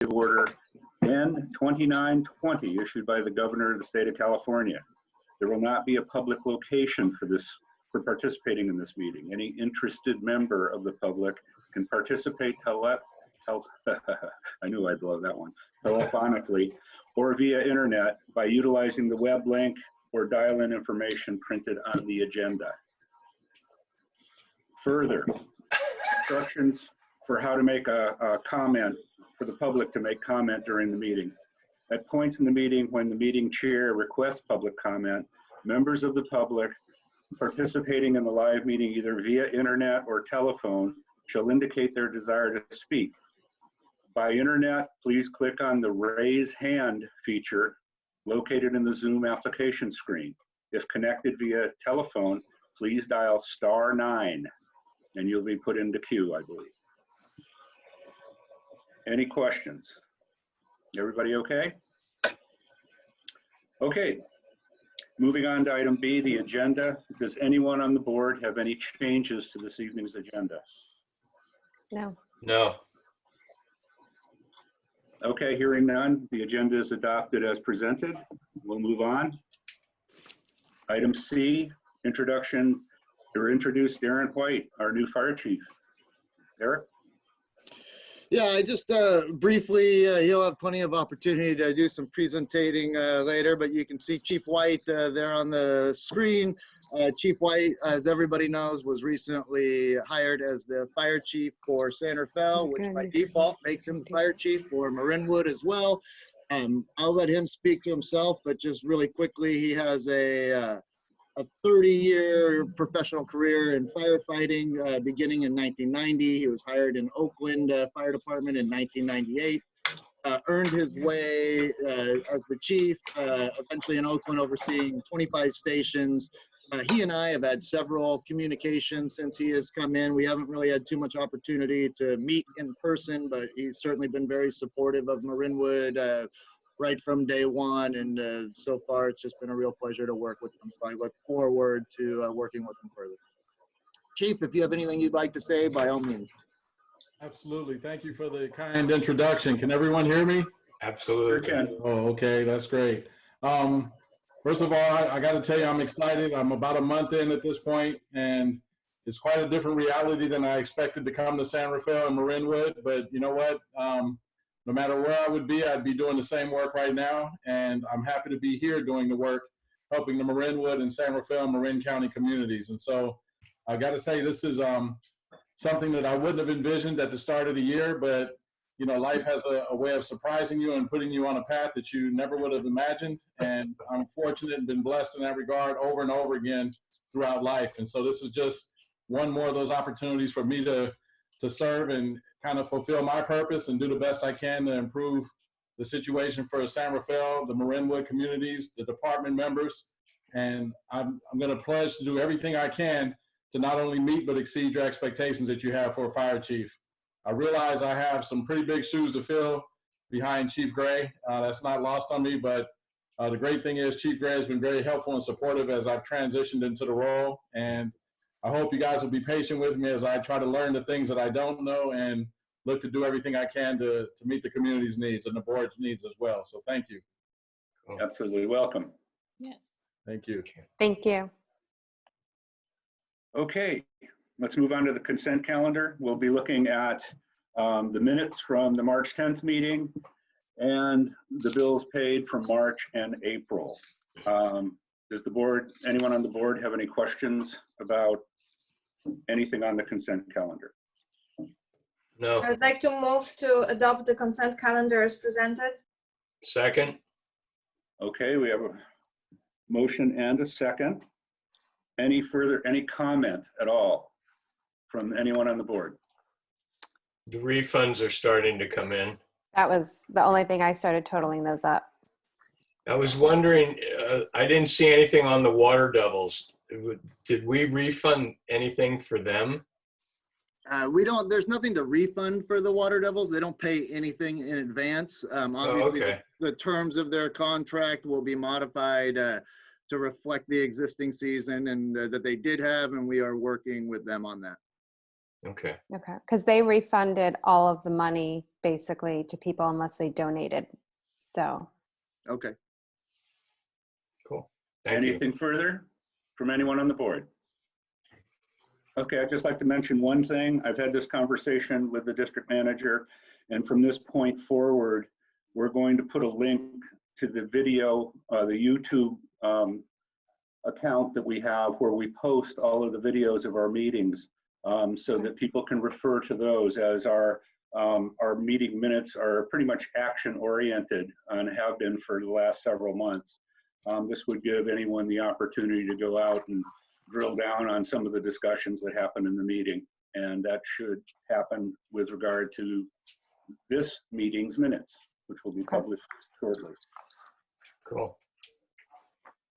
Order N-2920 issued by the Governor of the State of California. There will not be a public location for participating in this meeting. Any interested member of the public can participate I knew I'd blow that one, telephonically or via internet by utilizing the web link or dial-in information printed on the agenda. Further, instructions for how to make a comment, for the public to make comment during the meeting. At points in the meeting when the meeting chair requests public comment, members of the public participating in the live meeting either via internet or telephone shall indicate their desire to speak. By internet, please click on the raise hand feature located in the Zoom application screen. If connected via telephone, please dial *9 and you'll be put into queue, I believe. Any questions? Everybody okay? Okay, moving on to item B, the agenda. Does anyone on the board have any changes to this evening's agenda? No. No. Okay, hearing none, the agenda is adopted as presented. We'll move on. Item C, introduce Darren White, our new fire chief. Eric? Yeah, I just briefly, you'll have plenty of opportunity to do some presentating later, but you can see Chief White there on the screen. Chief White, as everybody knows, was recently hired as the fire chief for San Rafael, which by default makes him the fire chief for Marinwood as well. I'll let him speak to himself, but just really quickly, he has a 30-year professional career in firefighting, beginning in 1990. He was hired in Oakland Fire Department in 1998. Earned his way as the chief, eventually in Oakland, overseeing 25 stations. He and I have had several communications since he has come in. We haven't really had too much opportunity to meet in person, but he's certainly been very supportive of Marinwood right from day one. And so far, it's just been a real pleasure to work with him. So I look forward to working with him further. Chief, if you have anything you'd like to say, by all means. Absolutely. Thank you for the kind introduction. Can everyone hear me? Absolutely. Oh, okay. That's great. First of all, I got to tell you, I'm excited. I'm about a month in at this point, and it's quite a different reality than I expected to come to San Rafael and Marinwood. But you know what? No matter where I would be, I'd be doing the same work right now. And I'm happy to be here doing the work, helping the Marinwood and San Rafael and Marin County communities. And so I got to say, this is something that I wouldn't have envisioned at the start of the year, but you know, life has a way of surprising you and putting you on a path that you never would have imagined. And I'm fortunate and been blessed in that regard over and over again throughout life. And so this is just one more of those opportunities for me to serve and kind of fulfill my purpose and do the best I can to improve the situation for San Rafael, the Marinwood communities, the department members. And I'm going to pledge to do everything I can to not only meet but exceed your expectations that you have for a fire chief. I realize I have some pretty big shoes to fill behind Chief Gray. That's not lost on me, but the great thing is Chief Gray has been very helpful and supportive as I've transitioned into the role. And I hope you guys will be patient with me as I try to learn the things that I don't know and look to do everything I can to meet the community's needs and the board's needs as well. So thank you. Absolutely welcome. Yes. Thank you. Thank you. Okay, let's move on to the consent calendar. We'll be looking at the minutes from the March 10th meeting and the bills paid from March and April. Does the board, anyone on the board have any questions about anything on the consent calendar? No. I would like to move to adopt the consent calendar as presented. Second. Okay, we have a motion and a second. Any comment at all from anyone on the board? The refunds are starting to come in. That was the only thing I started totaling those up. I was wondering, I didn't see anything on the water devils. Did we refund anything for them? We don't, there's nothing to refund for the Water Devils. They don't pay anything in advance. Obviously, okay. the terms of their contract will be modified to reflect the existing season and that they did have, and we are working with them on that. Okay. Okay, because they refunded all of the money basically to people unless they donated. So, Okay. Cool. Thank you. Anything further from anyone on the board? Okay, I'd just like to mention one thing. I've had this conversation with the district manager, and from this point forward, we're going to put a link to the video, the YouTube account that we have where we post all of the videos of our meetings, so that people can refer to those, as our meeting minutes are pretty much action oriented and have been for the last several months. This would give anyone the opportunity to go out and drill down on some of the discussions that happen in the meeting. And that should happen with regard to this meeting's minutes, which will be published shortly. Cool.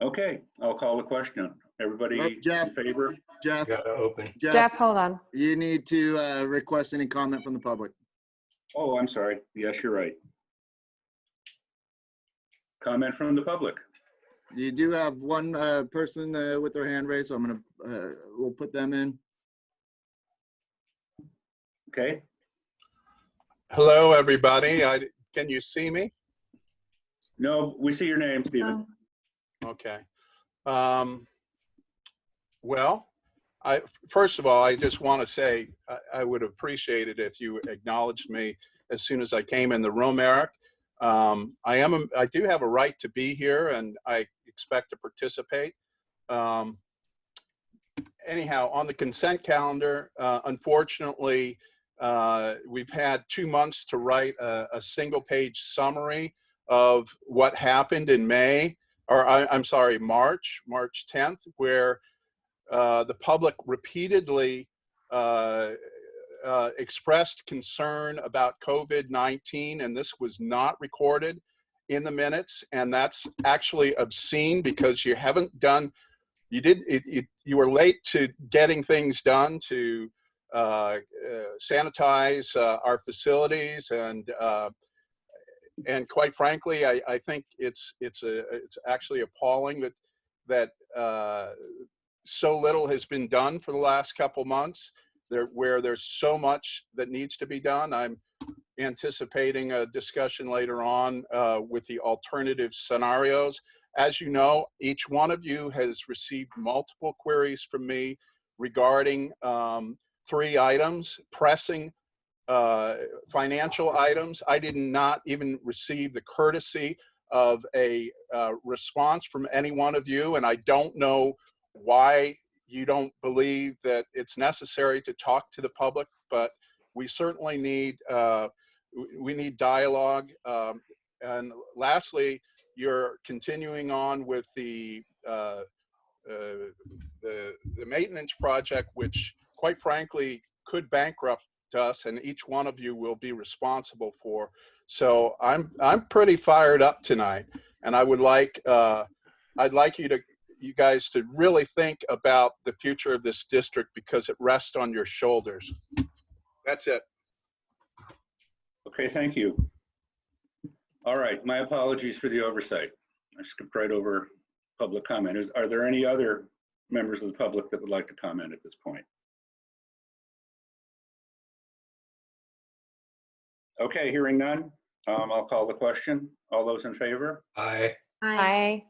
Okay, I'll call the question. Everybody Jeff. in favor? Jeff, Got to open. Jeff, hold on. you need to request any comment from the public. Oh, I'm sorry. Yes, you're right. Comment from the public. You do have one person with their hand raised, so I'm gonna, we'll put them in. Okay, Hello, everybody. Can you see me? no, we see your name, Stephen. Okay. Well, first of all, I just want to say I would appreciate it if you acknowledged me as soon as I came in the room, Eric. I do have a right to be here, and I expect to participate. Anyhow, on the consent calendar, unfortunately, we've had 2 months to write a single-page summary of what happened in May, or I'm sorry, March 10th, where the public repeatedly expressed concern about COVID-19, and this was not recorded in the minutes, and that's actually obscene because you haven't done, you were late to getting things done to sanitize our facilities, and quite frankly, I think it's actually appalling that so little has been done for the last couple months, where there's so much that needs to be done. I'm anticipating a discussion later on with the alternative scenarios. As you know, each one of you has received multiple queries from me regarding 3 items, pressing financial items. I did not even receive the courtesy of a response from any one of you, and I don't know why you don't believe that it's necessary to talk to the public, but we certainly need dialogue. And lastly, you're continuing on with the maintenance project, which quite frankly could bankrupt us, and each one of you will be responsible for. So I'm pretty fired up tonight, and I would like I'd like you guys to really think about the future of this district, because it rests on your shoulders. That's it. Okay, thank you. All right, my apologies for the oversight. I skipped right over public comment. Are there any other members of the public that would like to comment at this point? Okay, hearing none, I'll call the question. All those in favor? Aye. Hi.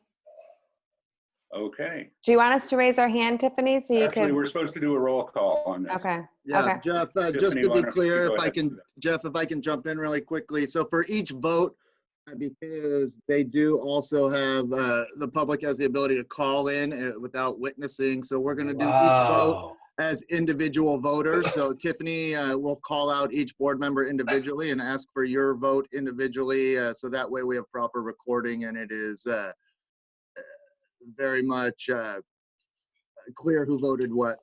Okay. Do you want us to raise our hand, Tiffany, so you Actually, could? we're supposed to do a roll call on this. Okay. Yeah, Okay. Jeff, just Tiffany, to why be don't you clear, go if I ahead? can, Jeff, if I can jump in really quickly. So for each vote, because they do also have, the public has the ability to call in without witnessing. So we're gonna do each vote as individual voters. So Tiffany will call out each board member individually and ask for your vote individually. So that way we have proper recording, and it is very much clear who voted what.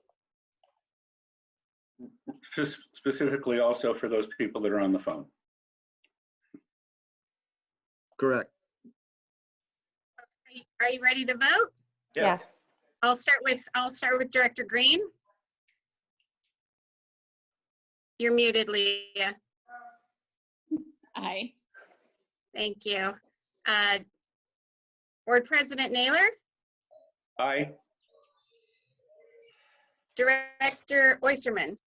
Just specifically also for those people that are on the phone. Correct. Are you ready to vote? Yes. I'll start with Director Green. You're muted, Leah. Aye. Thank you. Board President Naylor, Aye. Director Oysterman,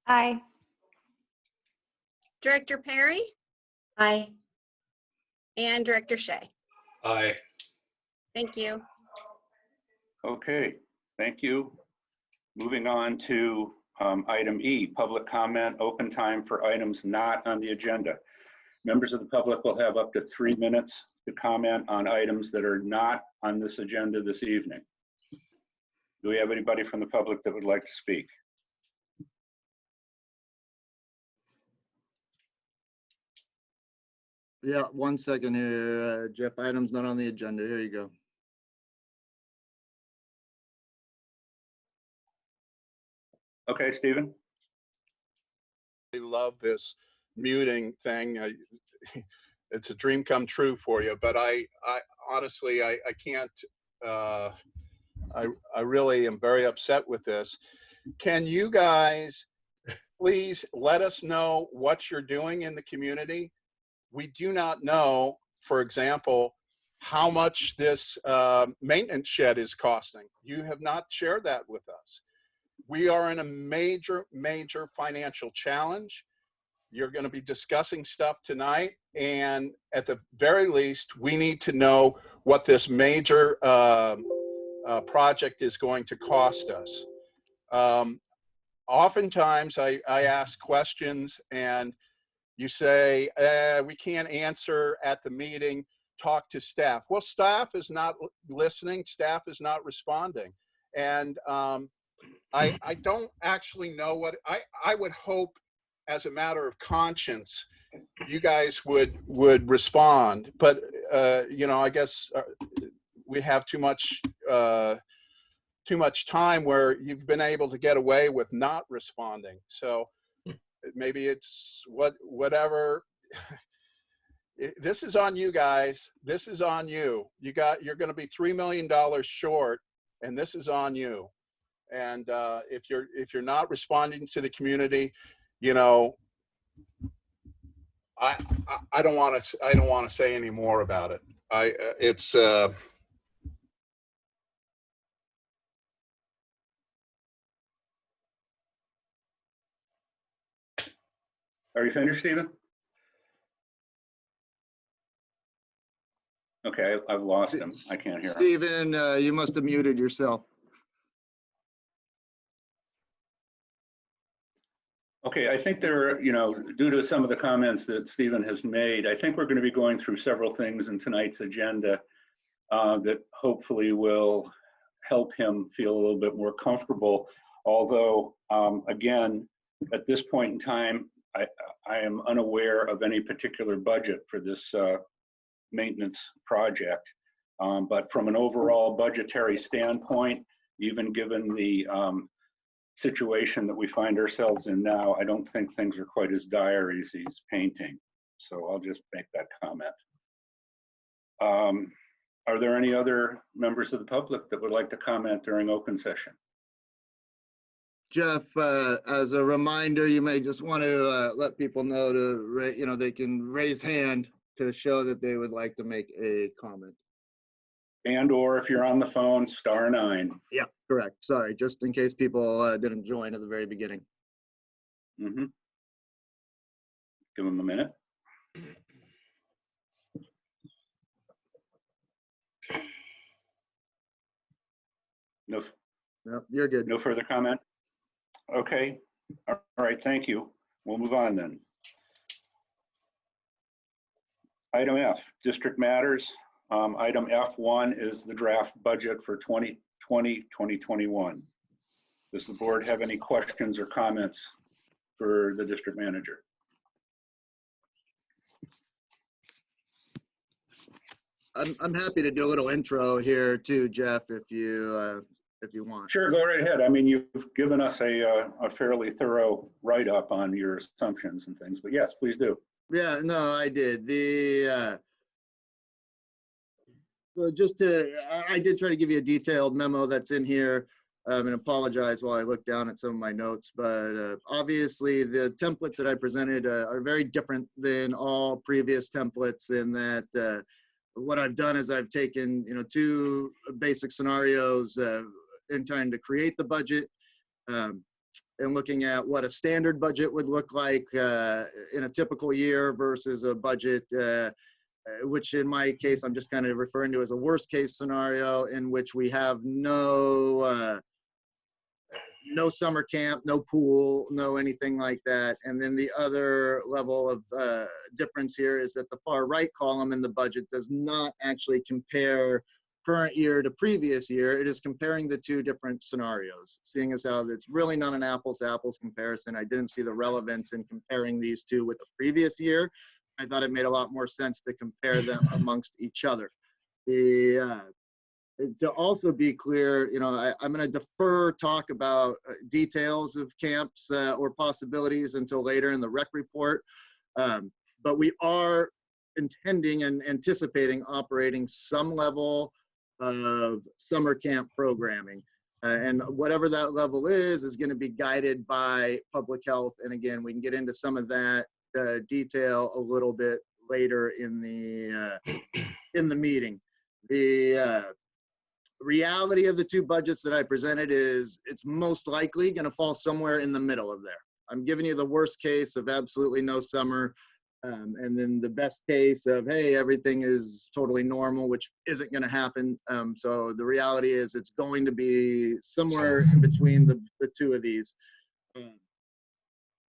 Aye. Director Perry, Aye. and Director Shea. Aye. Thank you. Okay, thank you. Moving on to item E, public comment, open time for items not on the agenda. Members of the public will have up to 3 minutes to comment on items that are not on this agenda this evening. Do we have anybody from the public that would like to speak? Yeah, 1 second here, Jeff. Item's not on the agenda. Here you go. Okay, Stephen? I love this muting thing. It's a dream come true for you, but I honestly, I can't, I really am very upset with this. Can you guys please let us know what you're doing in the community? We do not know, for example, how much this maintenance shed is costing. You have not shared that with us. We are in a major, major financial challenge. You're going to be discussing stuff tonight, and at the very least, we need to know what this major project is going to cost us. Oftentimes, I ask questions, and you say, we can't answer at the meeting, talk to staff. Well, staff is not listening, staff is not responding. And I don't actually know what, I would hope as a matter of conscience, you guys would respond. But, you know, I guess we have too much time where you've been able to get away with not responding. So maybe it's whatever. This is on you guys. This is on you. You're going to be $3 million short, and this is on you. And if you're not responding to the community, you know, I don't want to say any more about it. Are you finished, Stephen? Okay, I've lost him. I can't hear him. Stephen, you must have muted yourself. Okay, I think there, you know, due to some of the comments that Stephen has made, I think we're going to be going through several things in tonight's agenda that hopefully will help him feel a little bit more comfortable. Although, again, at this point in time, I am unaware of any particular budget for this maintenance project. But from an overall budgetary standpoint, even given the situation that we find ourselves in now, I don't think things are quite as dire as he's painting. So I'll just make that comment. Are there any other members of the public that would like to comment during open session? Jeff, as a reminder, you may just want to let people know to, you know, they can raise hand to show that they would like to make a comment. And or if you're on the phone, *9. Yeah, correct. Sorry, just in case people didn't join at the very beginning. Mm-hmm. Give them a minute. No, You're good. no further comment? Okay. All right, thank you. We'll move on then. Item F, District Matters. Item F1 is the draft budget for 2020-2021. Does the board have any questions or comments for the district manager? I'm happy to do a little intro here too, Jeff, if you want. Sure, go right ahead. I mean, you've given us a fairly thorough write-up on your assumptions and things, but yes, please do. Yeah, no, I did. Well, I did try to give you a detailed memo that's in here, and apologize while I look down at some of my notes, but obviously the templates that I presented are very different than all previous templates in that what I've done is I've taken, you know, two basic scenarios in trying to create the budget. and looking at what a standard budget would look like in a typical year versus a budget, which in my case, I'm just kind of referring to as a worst case scenario in which we have no summer camp, no pool, no anything like that. And then the other level of difference here is that the far right column in the budget does not actually compare current year to previous year. It is comparing the two different scenarios, seeing as how it's really not an apples to apples comparison. I didn't see the relevance in comparing these two with the previous year. I thought it made a lot more sense to compare them amongst each other. To also be clear, I'm going to defer talk about details of camps or possibilities until later in the rec report. But we are intending and anticipating operating some level of summer camp programming. And whatever that level is going to be guided by public health. And again, we can get into some of that detail a little bit later in the meeting. The reality of the two budgets that I presented is it's most likely going to fall somewhere in the middle of there. I'm giving you the worst case of absolutely no summer, and then the best case of, hey, everything is totally normal, which isn't going to happen. So the reality is it's going to be somewhere in between the two of these.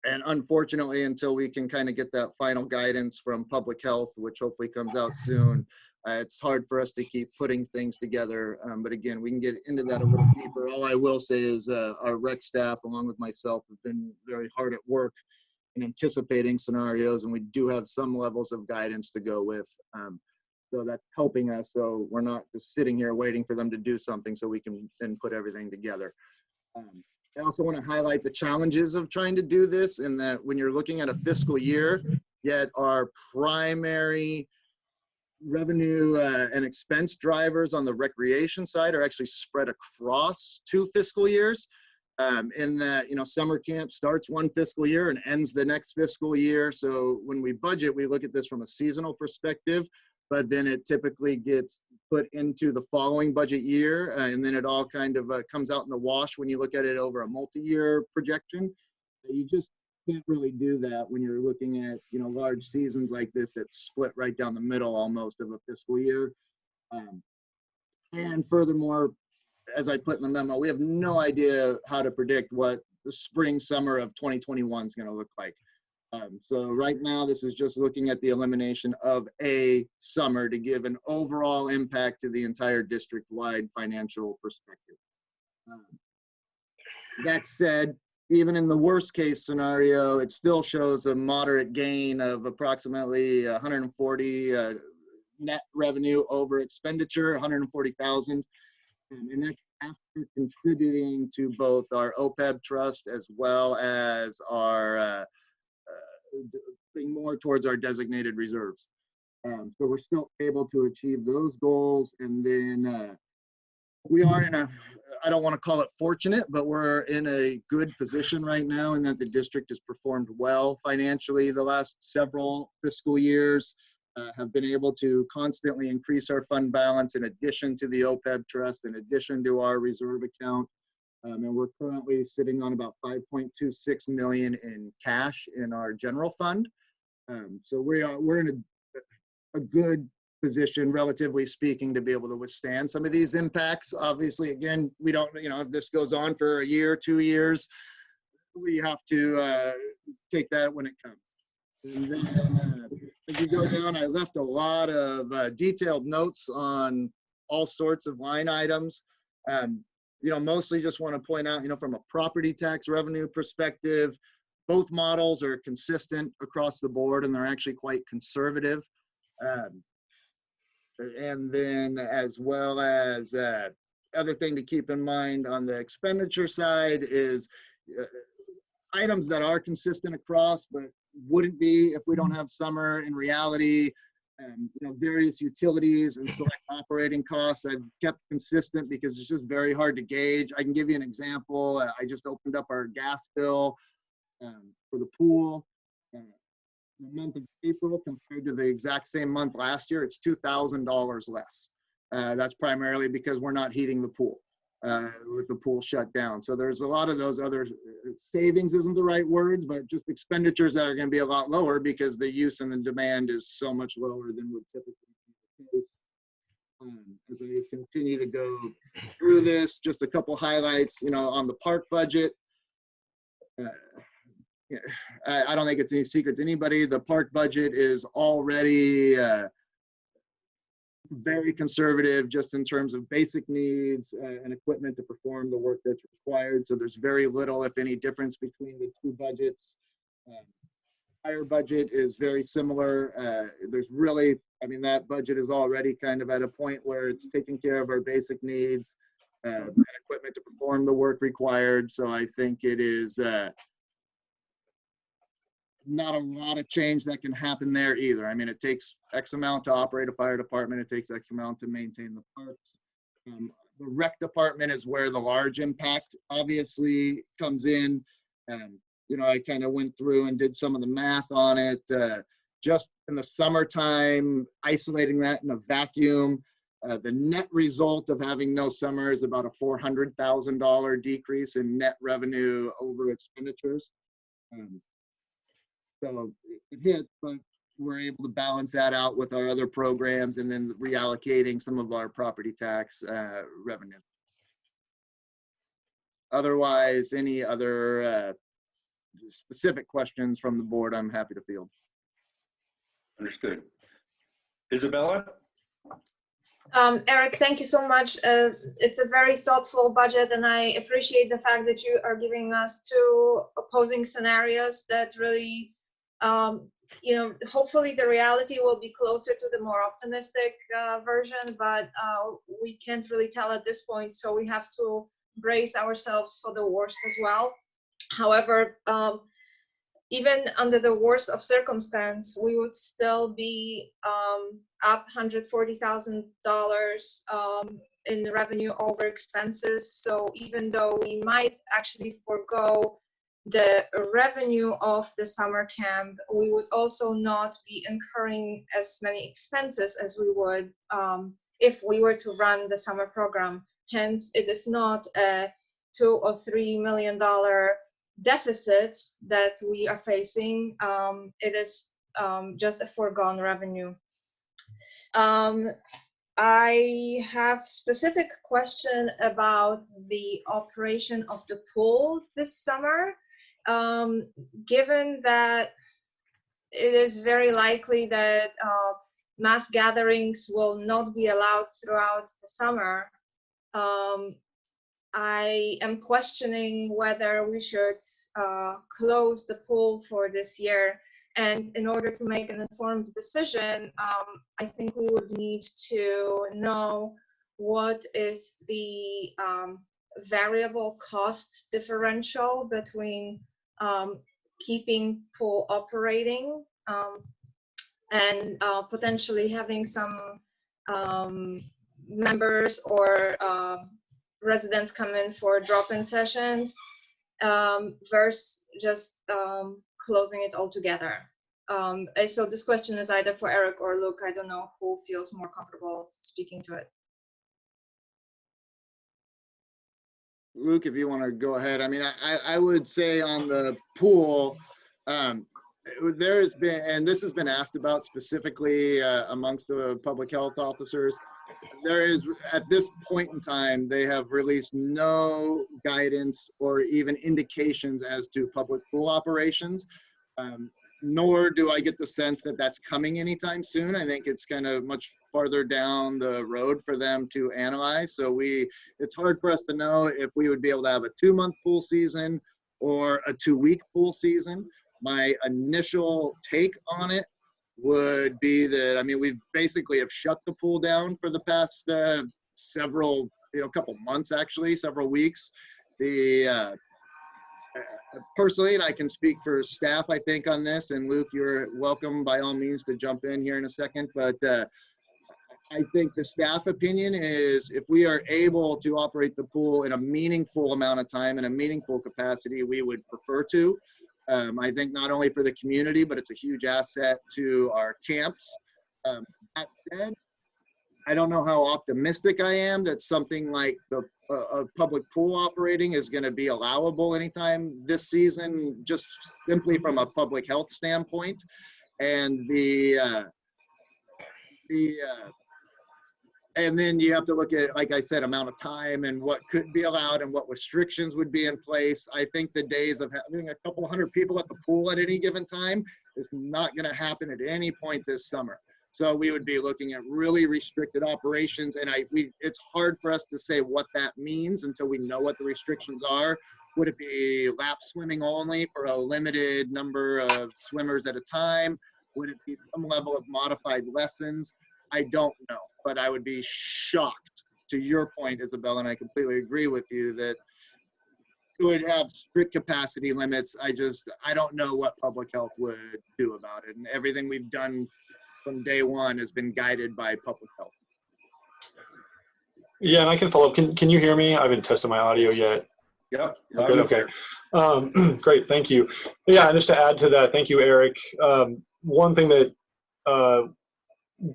And unfortunately, until we can kind of get that final guidance from public health, which hopefully comes out soon, it's hard for us to keep putting things together. But again, we can get into that a little deeper. All I will say is our rec staff, along with myself, have been very hard at work in anticipating scenarios, and we do have some levels of guidance to go with. So that's helping us. So we're not just sitting here waiting for them to do something so we can then put everything together. I also want to highlight the challenges of trying to do this, in that when you're looking at a fiscal year, yet our primary revenue and expense drivers on the recreation side are actually spread across 2 fiscal years. In that, summer camp starts one fiscal year and ends the next fiscal year. So when we budget, we look at this from a seasonal perspective, but then it typically gets put into the following budget year, and then it all kind of comes out in the wash when you look at it over a multi-year projection. You just can't really do that when you're looking at large seasons like this that split right down the middle almost of a fiscal year. And furthermore, as I put in the memo, we have no idea how to predict what the spring summer of 2021 is going to look like. So right now, this is just looking at the elimination of a summer to give an overall impact to the entire district-wide financial perspective. That said, even in the worst case scenario, it still shows a moderate gain of approximately 140 net revenue over expenditure, 140,000. And that's after contributing to both our OPEB trust as well as our putting more towards our designated reserves. So we're still able to achieve those goals. And then we are in a, I don't want to call it fortunate, but we're in a good position right now in that the district has performed well financially the last several fiscal years, have been able to constantly increase our fund balance in addition to the OPEB trust, in addition to our reserve account. And we're currently sitting on about 5.26 million in cash in our general fund. So we're in a good position, relatively speaking, to be able to withstand some of these impacts. Obviously, again, we don't, if this goes on for a year, 2 years, we have to take that when it comes. And then as you go down, I left a lot of detailed notes on all sorts of line items. Mostly just want to point out, from a property tax revenue perspective, both models are consistent across the board, and they're actually quite conservative. And then as well as other thing to keep in mind on the expenditure side is items that are consistent across, but wouldn't be if we don't have summer. In reality, various utilities and select operating costs I've kept consistent because it's just very hard to gauge. I can give you an example. I just opened up our gas bill for the pool. The month of April compared to the exact same month last year, it's $2,000 less. That's primarily because we're not heating the pool. with the pool shut down. So there's a lot of those other savings isn't the right word, but just expenditures that are going to be a lot lower because the use and the demand is so much lower than would typically be the case. As I continue to go through this, just a couple highlights, on the park budget. Yeah, I don't think it's any secret to anybody. The park budget is already very conservative just in terms of basic needs and equipment to perform the work that's required. So there's very little, if any, difference between the two budgets. Higher budget is very similar. There's really, that budget is already kind of at a point where it's taking care of our basic needs and equipment to perform the work required. So I think it is not a lot of change that can happen there either. It takes X amount to operate a fire department. It takes X amount to maintain the parks. The rec department is where the large impact obviously comes in. I kind of went through and did some of the math on it. Just in the summertime, isolating that in a vacuum, the net result of having no summer is about a $400,000 decrease in net revenue over expenditures. So it hit, but we're able to balance that out with our other programs and then reallocating some of our property tax revenue. Otherwise, any other specific questions from the board, I'm happy to field. Understood. Isabella? Eric, thank you so much. It's a very thoughtful budget, and I appreciate the fact that you are giving us two opposing scenarios that really, hopefully the reality will be closer to the more optimistic version, but we can't really tell at this point, so we have to brace ourselves for the worst as well. However, even under the worst of circumstance, we would still be up $140,000 in revenue over expenses. So even though we might actually forego the revenue of the summer camp, we would also not be incurring as many expenses as we would if we were to run the summer program. Hence, it is not a $2 or $3 million deficit that we are facing. It is just a foregone revenue. I have specific question about the operation of the pool this summer. Given that it is very likely that mass gatherings will not be allowed throughout the summer, I am questioning whether we should close the pool for this year. And in order to make an informed decision, I think we would need to know what is the variable cost differential between keeping pool operating and potentially having some members or residents come in for drop-in sessions versus just closing it all together. So this question is either for Eric or Luke. I don't know who feels more comfortable speaking to it. Luke, if you want to go ahead. I would say on the pool, there has been, and this has been asked about specifically amongst the public health officers, there is, at this point in time, they have released no guidance or even indications as to public pool operations, nor do I get the sense that that's coming anytime soon. I think it's kind of much farther down the road for them to analyze. So it's hard for us to know if we would be able to have a 2-month pool season or a 2-week pool season. My initial take on it would be that, we basically have shut the pool down for the past several, couple months, actually, several weeks. Personally, and I can speak for staff, I think, on this, and Luke, you're welcome by all means to jump in here in a second, but I think the staff opinion is if we are able to operate the pool in a meaningful amount of time in a meaningful capacity, we would prefer to. I think not only for the community, but it's a huge asset to our camps. That said, I don't know how optimistic I am that something like a public pool operating is going to be allowable anytime this season, just simply from a public health standpoint. And and then you have to look at, like I said, amount of time and what could be allowed and what restrictions would be in place. I think the days of having a couple hundred people at the pool at any given time is not going to happen at any point this summer. So we would be looking at really restricted operations, and it's hard for us to say what that means until we know what the restrictions are. Would it be lap swimming only for a limited number of swimmers at a time? Would it be some level of modified lessons? I don't know, but I would be shocked, to your point, Isabel, and I completely agree with you, that it would have strict capacity limits. I don't know what public health would do about it. And everything we've done from day one has been guided by public health. Yeah, and I can follow up. Can you hear me? I haven't tested my audio yet. Yep. Okay. Great, thank you. Yeah, and just to add to that, thank you, Eric. One thing that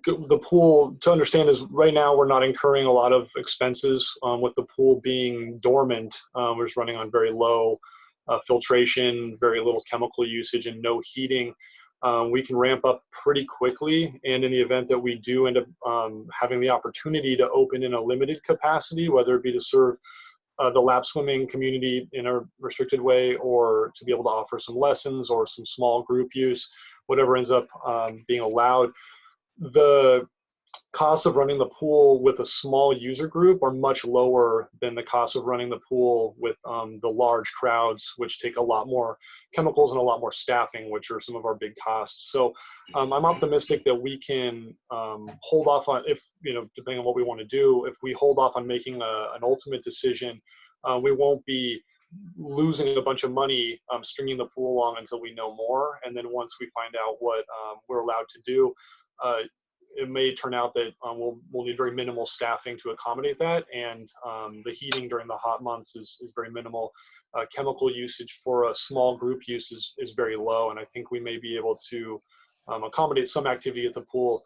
the pool to understand is right now we're not incurring a lot of expenses with the pool being dormant. We're just running on very low filtration, very little chemical usage, and no heating. We can ramp up pretty quickly, and in the event that we do end up having the opportunity to open in a limited capacity, whether it be to serve the lap swimming community in a restricted way, or to be able to offer some lessons or some small group use, whatever ends up being allowed, the costs of running the pool with a small user group are much lower than the cost of running the pool with the large crowds, which take a lot more chemicals and a lot more staffing, which are some of our big costs. So I'm optimistic that we can hold off on, if, depending on what we want to do, if we hold off on making an ultimate decision, we won't be losing a bunch of money stringing the pool along until we know more. And then once we find out what we're allowed to do, it may turn out that we'll need very minimal staffing to accommodate that, and the heating during the hot months is very minimal. Chemical usage for a small group use is very low, and I think we may be able to accommodate some activity at the pool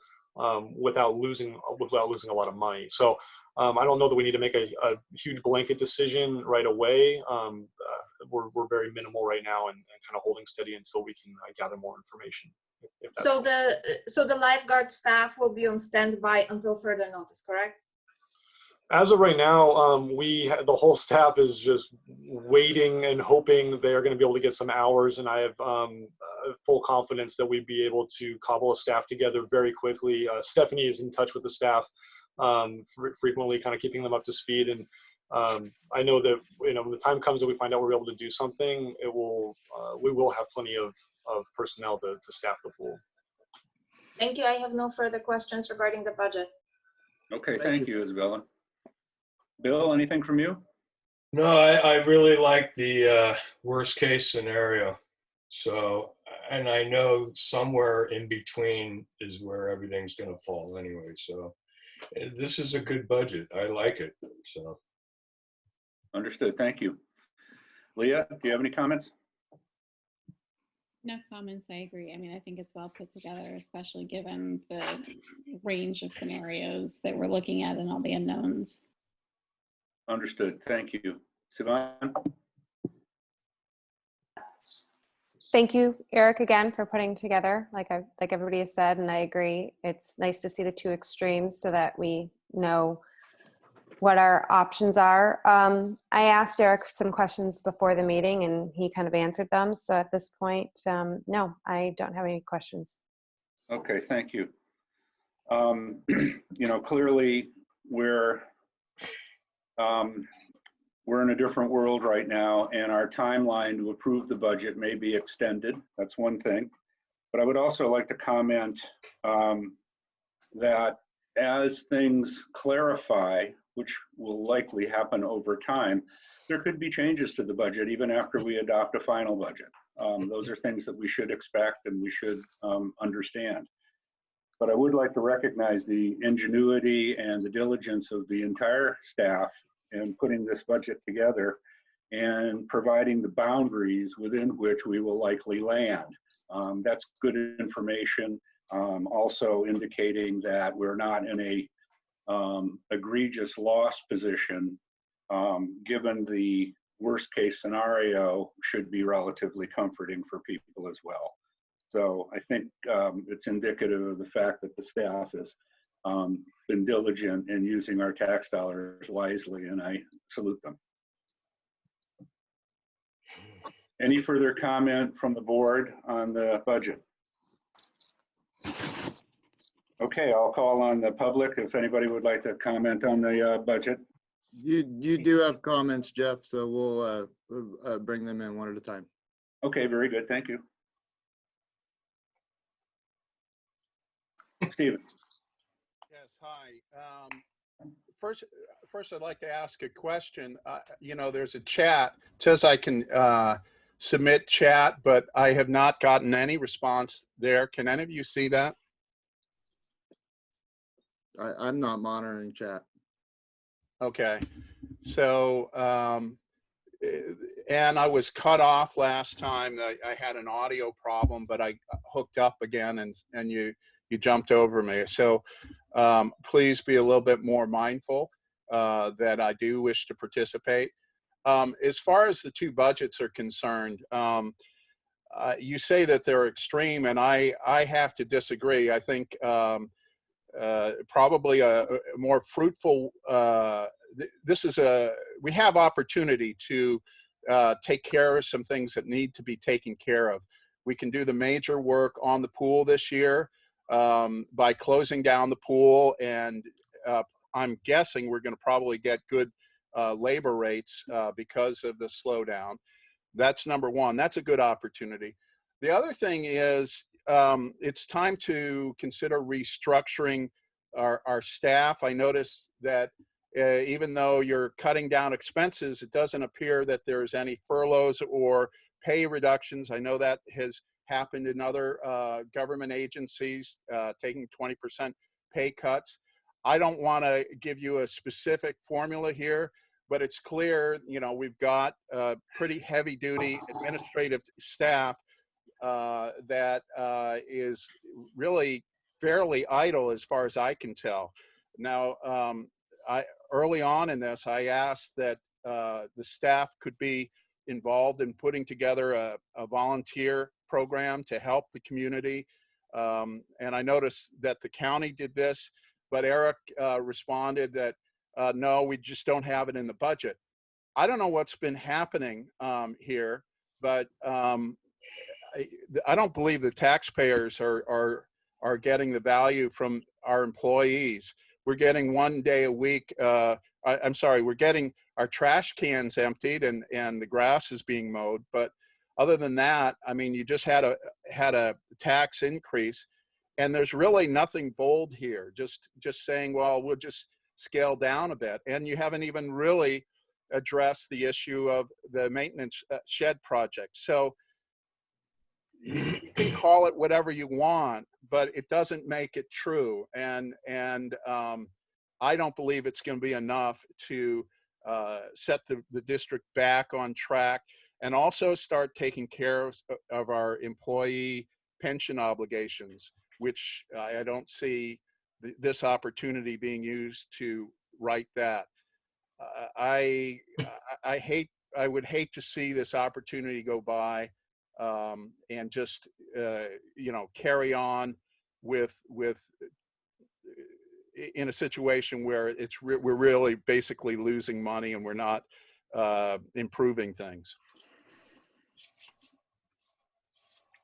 without losing a lot of money. So I don't know that we need to make a huge blanket decision right away. We're very minimal right now and kind of holding steady until we can gather more information. So the lifeguard staff will be on standby until further notice, correct? As of right now, the whole staff is just waiting and hoping they are going to be able to get some hours, and I have full confidence that we'd be able to cobble a staff together very quickly. Stephanie is in touch with the staff frequently, kind of keeping them up to speed, and I know that when the time comes that we find out we're able to do something, we will have plenty of personnel to staff the pool. Thank you. I have no further questions regarding the budget. Okay, thank you, Isabella. Bill, anything from you? No, I really like the worst case scenario. So, and I know somewhere in between is where everything's going to fall anyway. So this is a good budget. I like it. So. Understood. Thank you. Leah, do you have any comments? No comments. I agree. I mean, I think it's well put together, especially given the range of scenarios that we're looking at and all the unknowns. Understood. Thank you. Sivan? Thank you, Eric, again for putting together, like everybody has said, and I agree. It's nice to see the two extremes so that we know what our options are. I asked Eric some questions before the meeting and he kind of answered them. So at this point, no, I don't have any questions. Okay, thank you. Clearly we're in a different world right now, and our timeline to approve the budget may be extended. That's one thing. But I would also like to comment that as things clarify, which will likely happen over time, there could be changes to the budget even after we adopt a final budget. Those are things that we should expect and we should understand. But I would like to recognize the ingenuity and the diligence of the entire staff in putting this budget together and providing the boundaries within which we will likely land. That's good information. Also indicating that we're not in a egregious loss position, given the worst case scenario, should be relatively comforting for people as well. So I think it's indicative of the fact that the staff has been diligent in using our tax dollars wisely, and I salute them. Any further comment from the board on the budget? Okay, I'll call on the public if anybody would like to comment on the budget. You do have comments, Jeff, so we'll bring them in one at a time. Okay, very good. Thank you. Stephen. Yes, hi. First, I'd like to ask a question. You know, there's a chat. It says I can submit chat, but I have not gotten any response there. Can any of you see that? I'm not monitoring chat. Okay. So, and I was cut off last time. I had an audio problem, but I hooked up again, and you jumped over me. So please be a little bit more mindful that I do wish to participate. As far as the two budgets are concerned, you say that they're extreme, and I have to disagree. I think probably a more fruitful, we have opportunity to take care of some things that need to be taken care of. We can do the major work on the pool this year by closing down the pool, and I'm guessing we're going to probably get good labor rates because of the slowdown. That's number one. That's a good opportunity. The other thing is it's time to consider restructuring our staff. I noticed that even though you're cutting down expenses, it doesn't appear that there's any furloughs or pay reductions. I know that has happened in other government agencies, taking 20% pay cuts. I don't want to give you a specific formula here, but it's clear, you know, we've got pretty heavy duty administrative staff that is really fairly idle as far as I can tell. Now, early on in this, I asked that the staff could be involved in putting together a volunteer program to help the community. And I noticed that the county did this, but Eric responded that, no, we just don't have it in the budget. I don't know what's been happening here, but I don't believe the taxpayers are getting the value from our employees. We're getting 1 day a week. I'm sorry, we're getting our trash cans emptied and the grass is being mowed. But other than that, I mean, you just had a tax increase, and there's really nothing bold here. Just saying, well, we'll just scale down a bit, and you haven't even really addressed the issue of the maintenance shed project. So you can call it whatever you want, but it doesn't make it true. And I don't believe it's going to be enough to set the district back on track, and also start taking care of our employee pension obligations, which I don't see this opportunity being used to right that. I would hate to see this opportunity go by and just carry on with in a situation where we're really basically losing money and we're not improving things.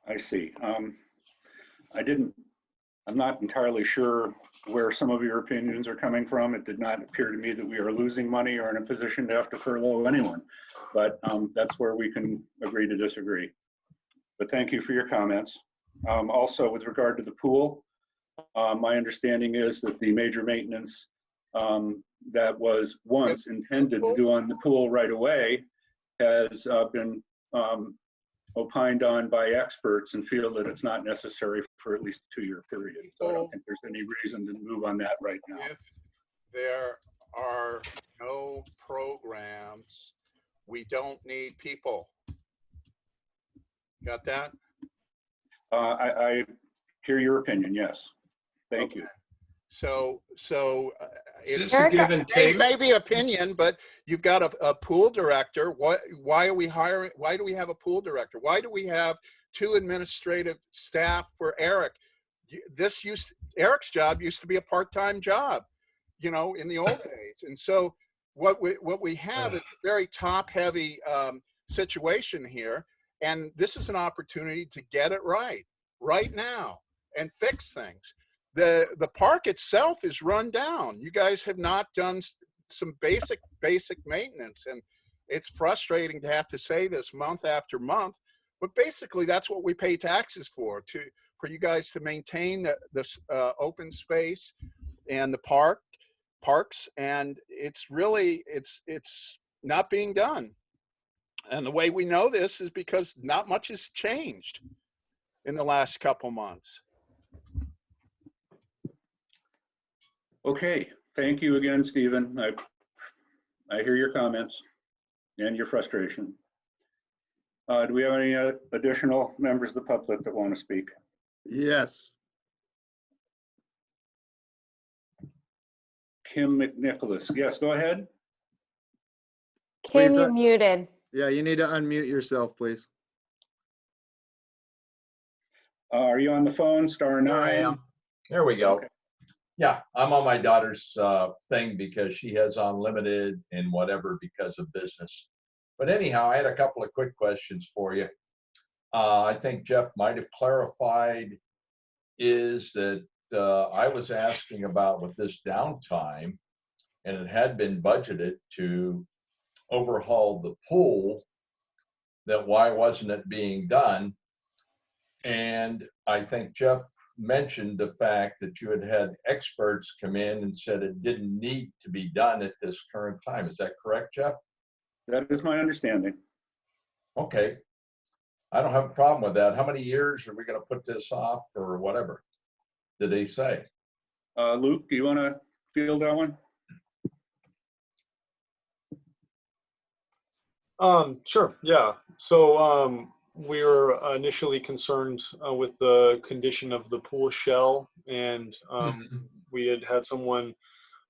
I see. I'm not entirely sure where some of your opinions are coming from. It did not appear to me that we are losing money or in a position to have to furlough anyone, but that's where we can agree to disagree. But thank you for your comments. Also, with regard to the pool, my understanding is that the major maintenance that was once intended to do on the pool right away has been opined on by experts and feel that it's not necessary for at least a 2-year period. So I don't think there's any reason to move on that right now. If there are no programs, we don't need people. Got that? I hear your opinion, yes. Thank you. So it's, a give and it take. may be opinion, but you've got a pool director. Why are we hiring? Why do we have a pool director? Why do we have 2 administrative staff for Eric? Eric's job used to be a part-time job, you know, in the old days. And so what we have is a very top-heavy situation here. And this is an opportunity to get it right now and fix things. The park itself is run down. You guys have not done some basic maintenance, and it's frustrating to have to say this month after month, but basically that's what we pay taxes for you guys to maintain this open space and the parks, and it's really it's not being done. And the way we know this is because not much has changed in the last couple months. Okay, thank you again, Stephen. I hear your comments and your frustration. Do we have any additional members of the public that want to speak? Yes. Kim McNicholas, yes, go ahead. Kim, Please, you're muted. Yeah, you need to unmute yourself, please. Are you on the phone? *9. There I am. There we go. Okay. Yeah, I'm on my daughter's thing because she has unlimited and whatever because of business. But anyhow, I had a couple of quick questions for you. I think Jeff might have clarified is that I was asking about with this downtime, and it had been budgeted to overhaul the pool, that why wasn't it being done? And I think Jeff mentioned the fact that you had experts come in and said it didn't need to be done at this current time. Is that correct, Jeff? That is my understanding. Okay. I don't have a problem with that. How many years are we going to put this off or whatever did they say? Luke, do you want to field that one? Sure, yeah. So we were initially concerned with the condition of the pool shell, and we had someone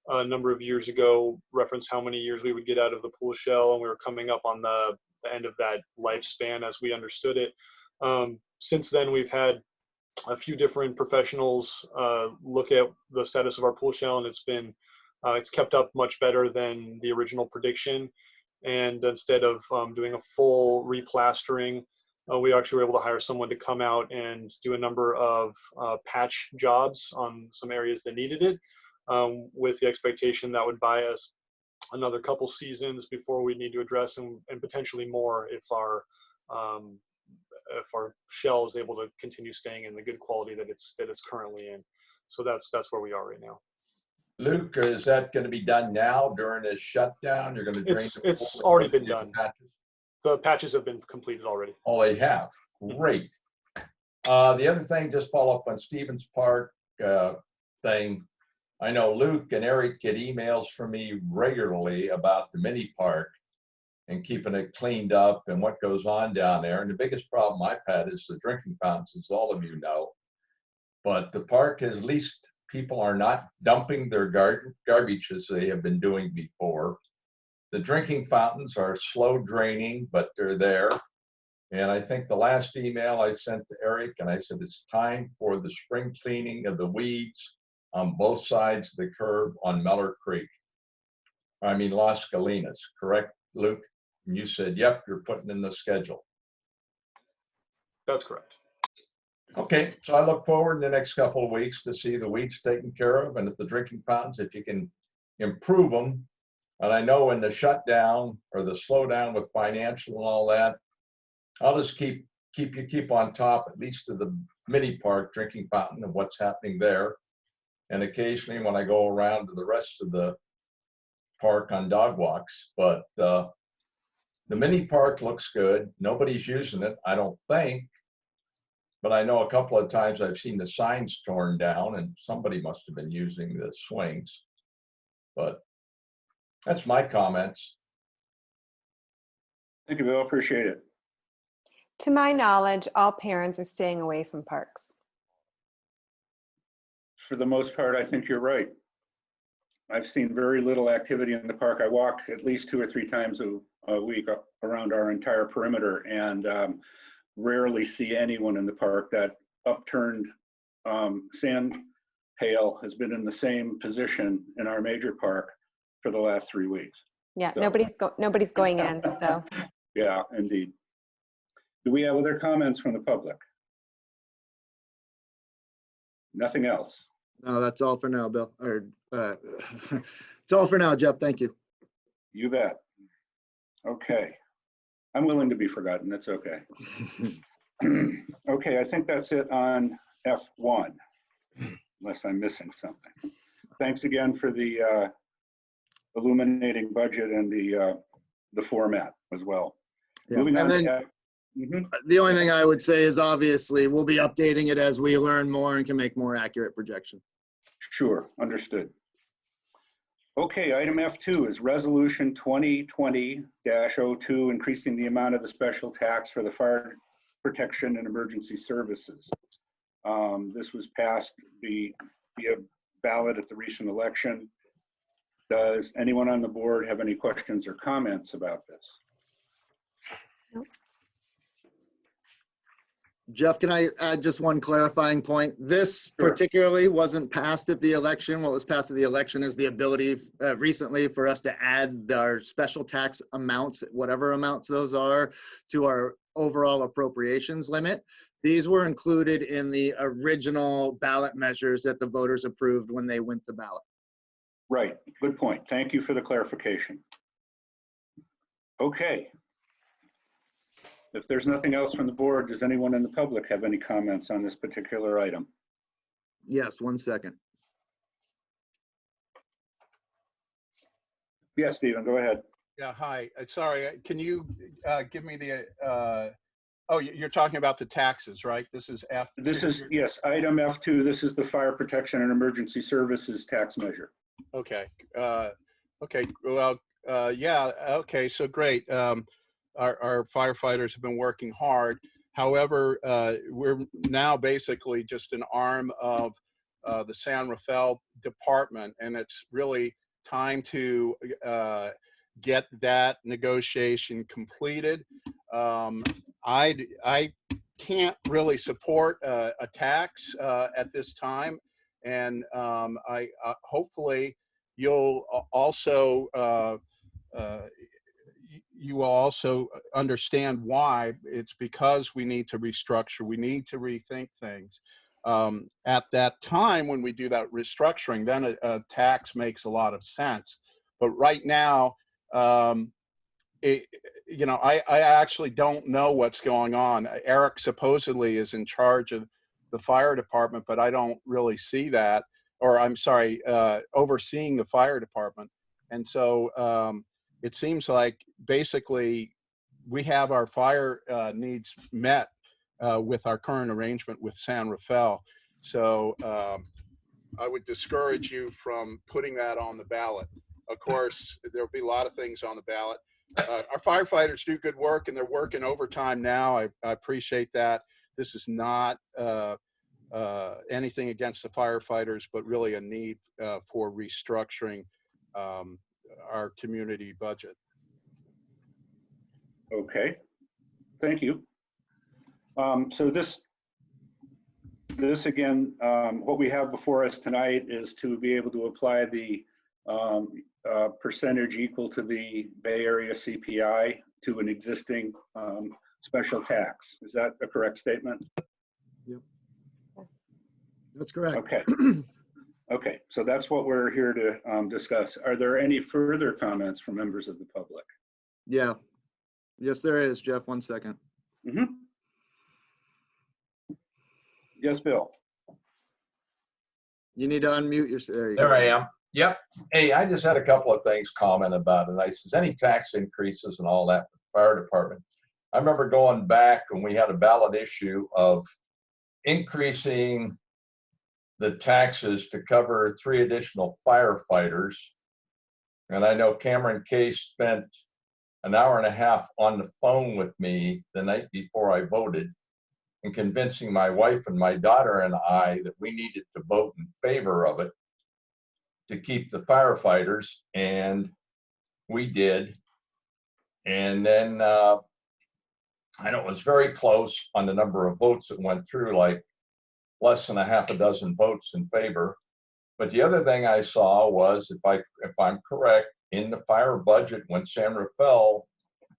a number of years ago reference how many years we would get out of the pool shell, and we were coming up on the end of that lifespan as we understood it. Since then, we've had a few different professionals look at the status of our pool shell, and it's kept up much better than the original prediction. And instead of doing a full replastering, we actually were able to hire someone to come out and do a number of patch jobs on some areas that needed it, with the expectation that would buy us another couple seasons before we need to address and potentially more if our shell is able to continue staying in the good quality that it's currently in. So that's where we are right now. Luke, is that going to be done now during this shutdown? You're going to drain the It's pool already and been do the done. patches? The patches have been completed already. Oh, they have. Great. The other thing, just follow up on Stevens Park thing. I know Luke and Eric get emails from me regularly about the mini park and keeping it cleaned up and what goes on down there. And the biggest problem I've had is the drinking fountains, as all of you know. But the park, at least people are not dumping their garbage as they have been doing before. The drinking fountains are slow draining, but they're there. And I think the last email I sent to Eric, and I said, it's time for the spring cleaning of the weeds on both sides of the curb on Meller Creek. I mean, Las Galinas, correct, Luke? And you said, yep, you're putting in the schedule. That's correct. Okay, so I look forward in the next couple of weeks to see the weeds taken care of, and at the drinking fountains, if you can improve them. And I know in the shutdown or the slowdown with financial and all that, I'll just keep on top, at least of the mini park drinking fountain and what's happening there. And occasionally when I go around to the rest of the park on dog walks, but the mini park looks good. Nobody's using it, I don't think. But I know a couple of times I've seen the signs torn down and somebody must have been using the swings. But that's my comments. Thank you, Bill. Appreciate it. To my knowledge, all parents are staying away from parks. For the most part, I think you're right. I've seen very little activity in the park. I walk at least 2 or 3 times a week around our entire perimeter, and rarely see anyone in the park. That upturned sand hail has been in the same position in our major park for the last 3 weeks. Yeah, So. nobody's going in, so. Yeah, indeed. Do we have other comments from the public? Nothing else. No, that's all for now, Bill. Or it's all for now, Jeff. Thank you. You bet. Okay. I'm willing to be forgotten. That's okay. Okay, I think that's it on F1, unless I'm missing something. Thanks again for the illuminating budget and the format as well. Yeah. Moving on And to then the only thing I would say is obviously we'll be updating it as we learn more and can make more accurate projections. Sure, understood. Okay, item F2 is resolution 2020-02, increasing the amount of the special tax for the fire protection and emergency services. This was passed via ballot at the recent election. Does anyone on the board have any questions or comments about this? Nope. Jeff, can I add just one clarifying point? This Sure. particularly wasn't passed at the election. What was passed at the election is the ability recently for us to add our special tax amounts, whatever amounts those are, to our overall appropriations limit. These were included in the original ballot measures that the voters approved when they went to ballot. Right, good point. Thank you for the clarification. Okay. If there's nothing else from the board, does anyone in the public have any comments on this particular item? Yes, 1 second. Yes, Stephen, go ahead. Yeah, hi. Sorry, can you give me the, oh, you're talking about the taxes, right? This is F. This is, yes, item F2. This is the fire protection and emergency services tax measure. Okay. Okay. Well, yeah. Okay. So great. Our firefighters have been working hard. However, we're now basically just an arm of the San Rafael department, and it's really time to get that negotiation completed. I can't really support a tax at this time, and I hopefully you'll also you will also understand why. It's because we need to restructure, we need to rethink things. At that time, when we do that restructuring, then a tax makes a lot of sense. But right now, you know, I actually don't know what's going on. Eric supposedly is in charge of the fire department, but I don't really see that, or I'm sorry, overseeing the fire department. And so it seems like basically we have our fire needs met with our current arrangement with San Rafael. So I would discourage you from putting that on the ballot. Of course, there'll be a lot of things on the ballot. Our firefighters do good work, and they're working overtime now. I appreciate that. This is not anything against the firefighters, but really a need for restructuring our community budget. Okay, thank you. So this again, what we have before us tonight is to be able to apply the percentage equal to the Bay Area CPI to an existing special tax. Is that a correct statement? Yep. That's correct. Okay. Okay, so that's what we're here to discuss. Are there any further comments from members of the public? Yeah. Yes, there is, Jeff. 1 second. Mm-hmm. Yes, Bill. You need to unmute your. There you There go. I am. Yep. Hey, I just had a couple of things comment about it. I says any tax increases and all that for the fire department. I remember going back when we had a ballot issue of increasing the taxes to cover 3 additional firefighters. And I know Cameron Case spent an hour and a half on the phone with me the night before I voted and convincing my wife and my daughter and I that we needed to vote in favor of it to keep the firefighters, and we did. And then I know it was very close on the number of votes that went through, like less than a half a dozen votes in favor. But the other thing I saw was, if I'm correct, in the fire budget when San Rafael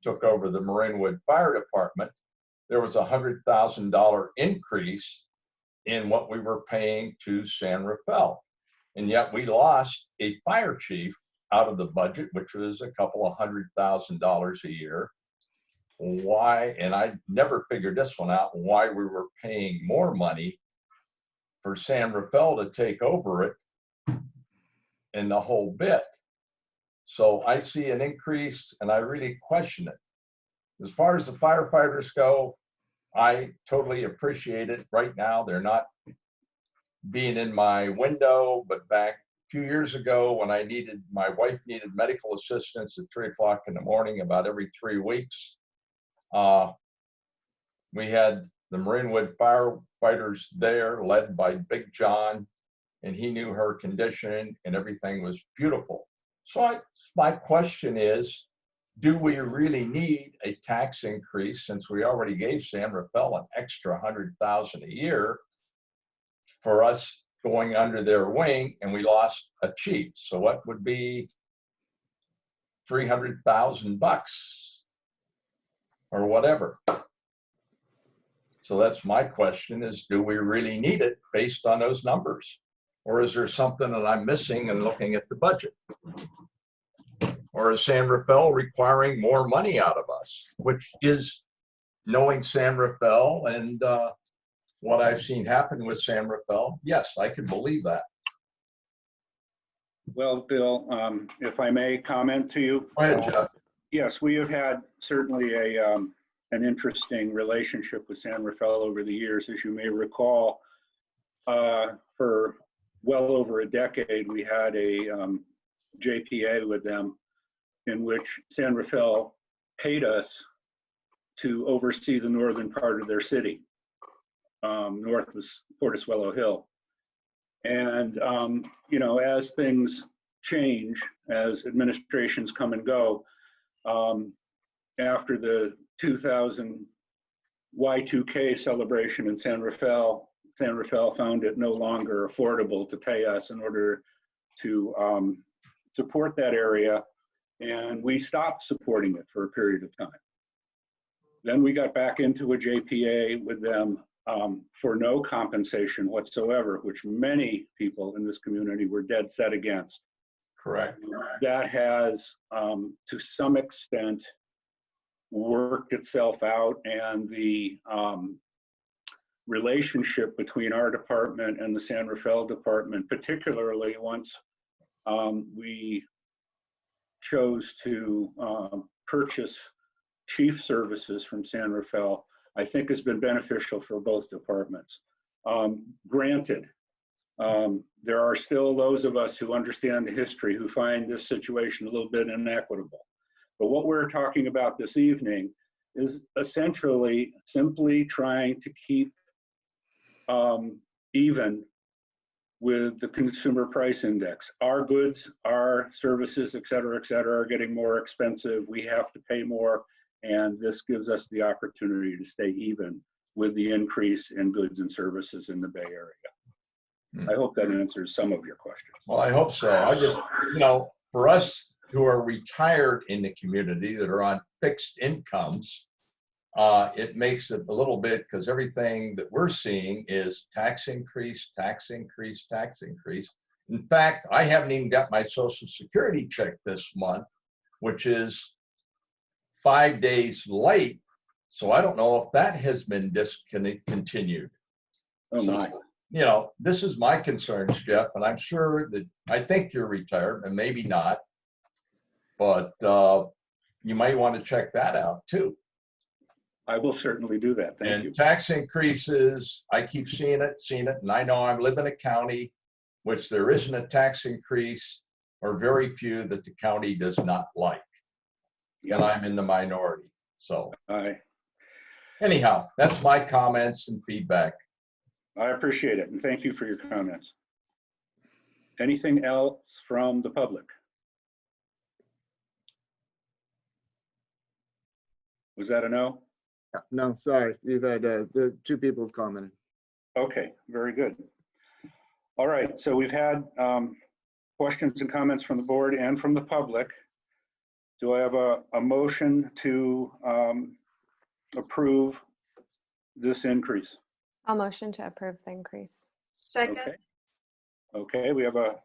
took over the Marinwood Fire Department, there was a $100,000 increase in what we were paying to San Rafael. And yet we lost a fire chief out of the budget, which was a couple of $100,000 a year. Why? And I never figured this one out, why we were paying more money for San Rafael to take over it and the whole bit. So I see an increase and I really question it. As far as the firefighters go, I totally appreciate it. Right now, they're not being in my window, but back a few years ago when my wife needed medical assistance at 3 o'clock in the morning about every 3 weeks, we had the Marinwood firefighters there led by Big John, and he knew her condition and everything was beautiful. So my question is, do we really need a tax increase since we already gave San Rafael an extra $100,000 a year for us going under their wing, and we lost a chief? So what would be $300,000 or whatever? So that's my question, is do we really need it based on those numbers? Or is there something that I'm missing in looking at the budget? Or is San Rafael requiring more money out of us? Which is, knowing San Rafael and what I've seen happen with San Rafael, yes, I can believe that. Well, Bill, if I may comment to you. Go ahead, Jeff. Yes, we have had certainly an interesting relationship with San Rafael over the years. As you may recall, for well over a decade, we had a JPA with them in which San Rafael paid us to oversee the northern part of their city, north of Portiswello Hill. And, you know, as things change, as administrations come and go, after the 2000 Y2K celebration in San Rafael found it no longer affordable to pay us in order to support that area, and we stopped supporting it for a period of time. Then we got back into a JPA with them for no compensation whatsoever, which many people in this community were dead set against. Correct. That has, to some extent, worked itself out, and the relationship between our department and the San Rafael department, particularly once we chose to purchase chief services from San Rafael, I think has been beneficial for both departments. Granted, there are still those of us who understand the history who find this situation a little bit inequitable. But what we're talking about this evening is essentially simply trying to keep even with the consumer price index. Our goods, our services, et cetera, are getting more expensive. We have to pay more, and this gives us the opportunity to stay even with the increase in goods and services in the Bay Area. I hope that answers some of your questions. Well, I hope so. I just, you know, for us who are retired in the community that are on fixed incomes, it makes it a little bit, because everything that we're seeing is tax increase, tax increase, tax increase. In fact, I haven't even got my Social Security check this month, which is 5 days late. So I don't know if that has been discontinued. Oh my. So, you know, this is my concerns, Jeff, and I'm sure that, I think you're retired and maybe not, but you might want to check that out too. I will certainly do that. Thank you. And tax increases, I keep seeing it, and I know I live in a county which there isn't a tax increase, or very few, that the county does not like. And I'm in the minority. So anyhow, that's my comments and feedback. I appreciate it, and thank you for your comments. Anything else from the public? Was that a no? Yeah, no, sorry. We've had the 2 people have commented. Okay, very good. All right, so we've had questions and comments from the board and from the public. Do I have a motion to approve this increase? I'll motion to approve the increase. Second. Okay. Okay, we have a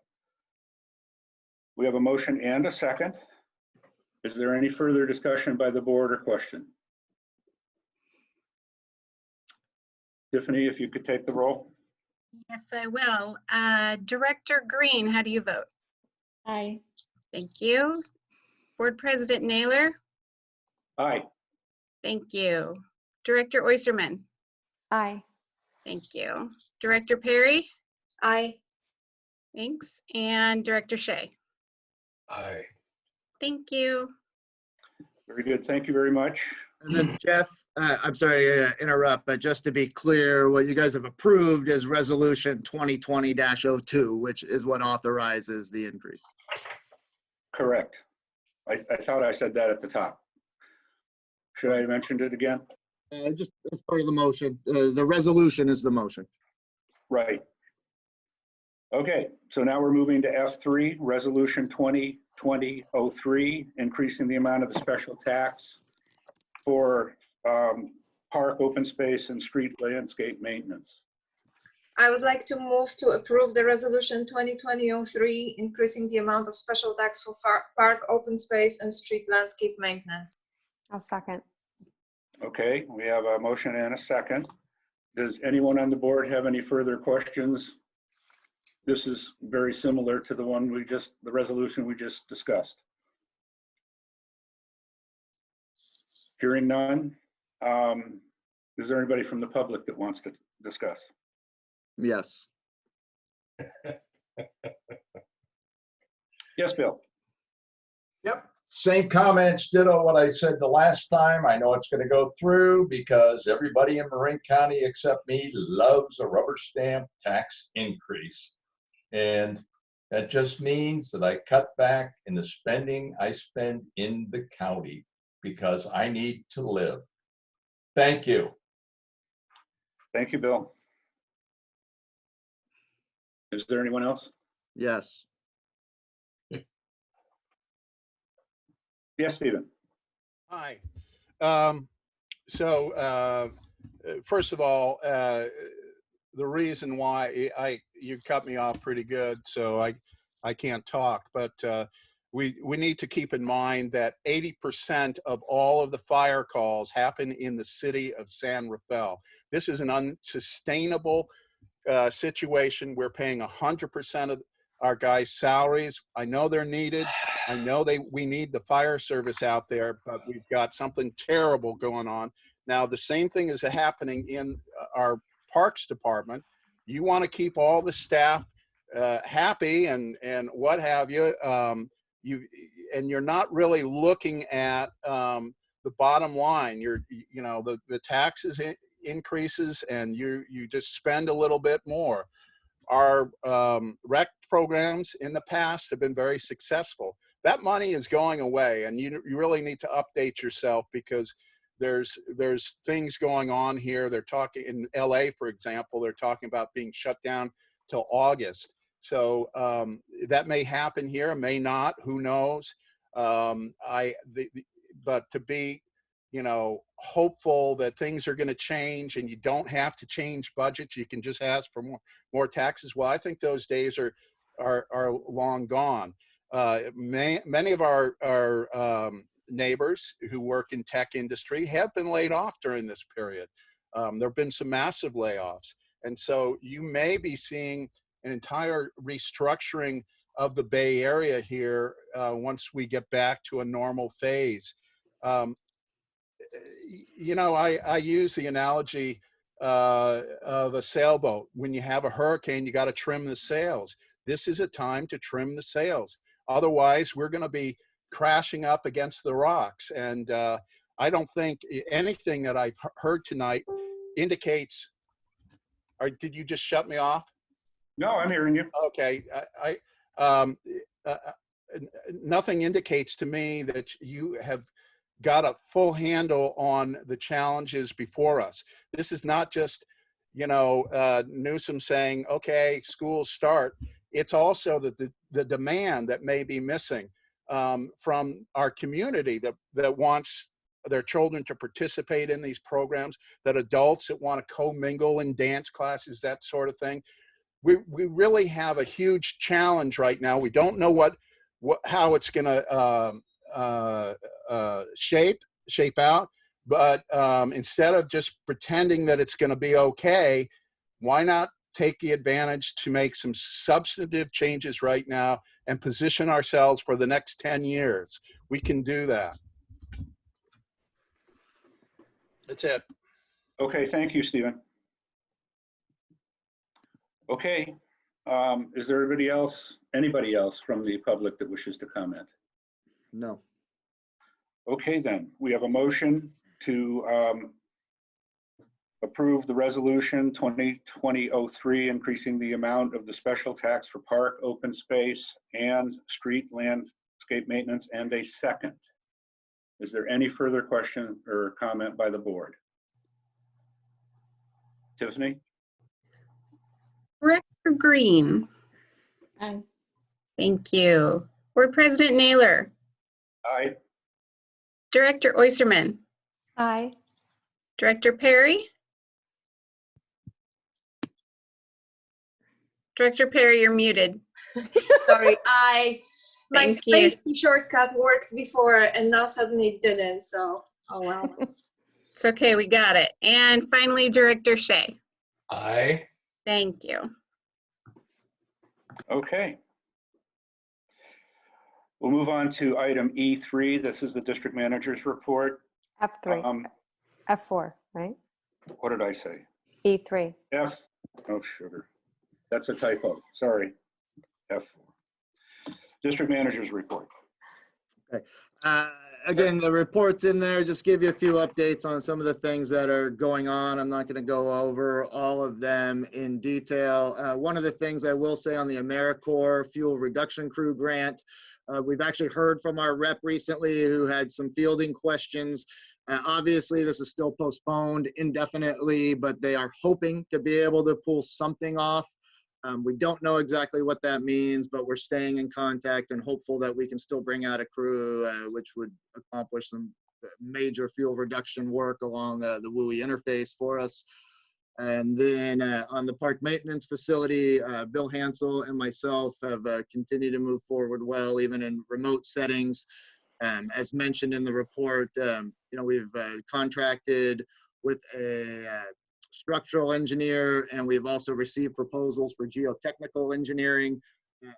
motion and a second. Is there any further discussion by the board or question? Tiffany, if you could take the roll. Yes, I will. Director Green, how do you vote? Aye. Thank you. Board President Naylor? Aye. Thank you. Director Oyserman? Aye. Thank you. Director Perry? Aye. Thanks. And Director Shea? Aye. Thank you. Very good. Thank you very much. And then Jeff, I'm sorry to interrupt, but just to be clear, what you guys have approved is Resolution 2020-02, which is what authorizes the increase. Correct. I thought I said that at the top. Should I have mentioned it again? Just as part of the motion, the resolution is the motion. Right. Okay, so now we're moving to F3, Resolution 2020-03, increasing the amount of the special tax for park, open space, and street landscape maintenance. I would like to move to approve the resolution 2020-03, increasing the amount of special tax for park, open space, and street landscape maintenance. I'll second. Okay, we have a motion and a second. Does anyone on the board have any further questions? This is very similar to the resolution we just discussed. Hearing none, is there anybody from the public that wants to discuss? Yes. Yes, Bill. Yep, same comments, ditto what I said the last time. I know it's going to go through because everybody in Marin County except me loves a rubber stamp tax increase. And that just means that I cut back in the spending I spend in the county because I need to live. Thank you. Thank you, Bill. Is there anyone else? Yes. Yes, Stephen. Hi. First of all, the reason why you cut me off pretty good, so I can't talk, but we need to keep in mind that 80% of all of the fire calls happen in the city of San Rafael. This is an unsustainable situation. We're paying 100% of our guys' salaries. I know they're needed. I know we need the fire service out there, but we've got something terrible going on. Now, the same thing is happening in our parks department. You want to keep all the staff happy and what have you. You're not really looking at the bottom line. The taxes increases and you just spend a little bit more. Our rec programs in the past have been very successful. That money is going away, and you really need to update yourself because there's things going on here. They're talking in LA, for example, they're talking about being shut down till August. So that may happen here, it may not, who knows? But to be, hopeful that things are going to change and you don't have to change budgets, you can just ask for more taxes. Well, I think those days are long gone. Many of our neighbors who work in tech industry have been laid off during this period. There have been some massive layoffs. And so you may be seeing an entire restructuring of the Bay Area here once we get back to a normal phase. I use the analogy of a sailboat. When you have a hurricane, you got to trim the sails. This is a time to trim the sails. Otherwise, we're going to be crashing up against the rocks. And I don't think anything that I've heard tonight indicates, did you just shut me off? No, I'm hearing you. Okay, uh, nothing indicates to me that you have got a full handle on the challenges before us. This is not just, Newsom saying, okay, schools start. It's also the demand that may be missing from our community that wants their children to participate in these programs, that adults that want to commingle in dance classes, that sort of thing. We really have a huge challenge right now. We don't know how it's going to shape out. But instead of just pretending that it's going to be okay, why not take the advantage to make some substantive changes right now and position ourselves for the next 10 years? We can do that. That's it. Okay, thank you, Stephen. Okay, is there anybody else from the public that wishes to comment? No. Okay, then, we have a motion to approve the resolution 2020-03, increasing the amount of the special tax for park, open space, and street landscape maintenance, and a second. Is there any further question or comment by the board? Tiffany? Director Green. Aye. Thank you. Board President Naylor. Aye. Director Oysterman. Aye. Director Perry. Director Perry, you're muted. Sorry, my Thank you. space shortcut worked before and now suddenly it didn't, so, oh well. It's okay, we got it. And finally, Director Shea. Aye. Thank you. Okay. We'll move on to item E3. This is the district manager's report. F3, F4, right? What did I say? E3. F, oh, sugar. That's a typo, sorry. F4. District manager's report. Okay. Again, the report's in there. Just give you a few updates on some of the things that are going on. I'm not going to go over all of them in detail. One of the things I will say on the AmeriCorps Fuel Reduction Crew grant, we've actually heard from our rep recently who had some fielding questions. Obviously, this is still postponed indefinitely, but they are hoping to be able to pull something off. We don't know exactly what that means, but we're staying in contact and hopeful that we can still bring out a crew, which would accomplish some major fuel reduction work along the WUI interface for us. And then on the park maintenance facility, Bill Hansel and myself have continued to move forward well, even in remote settings. As mentioned in the report, we've contracted with a structural engineer, and we've also received proposals for geotechnical engineering.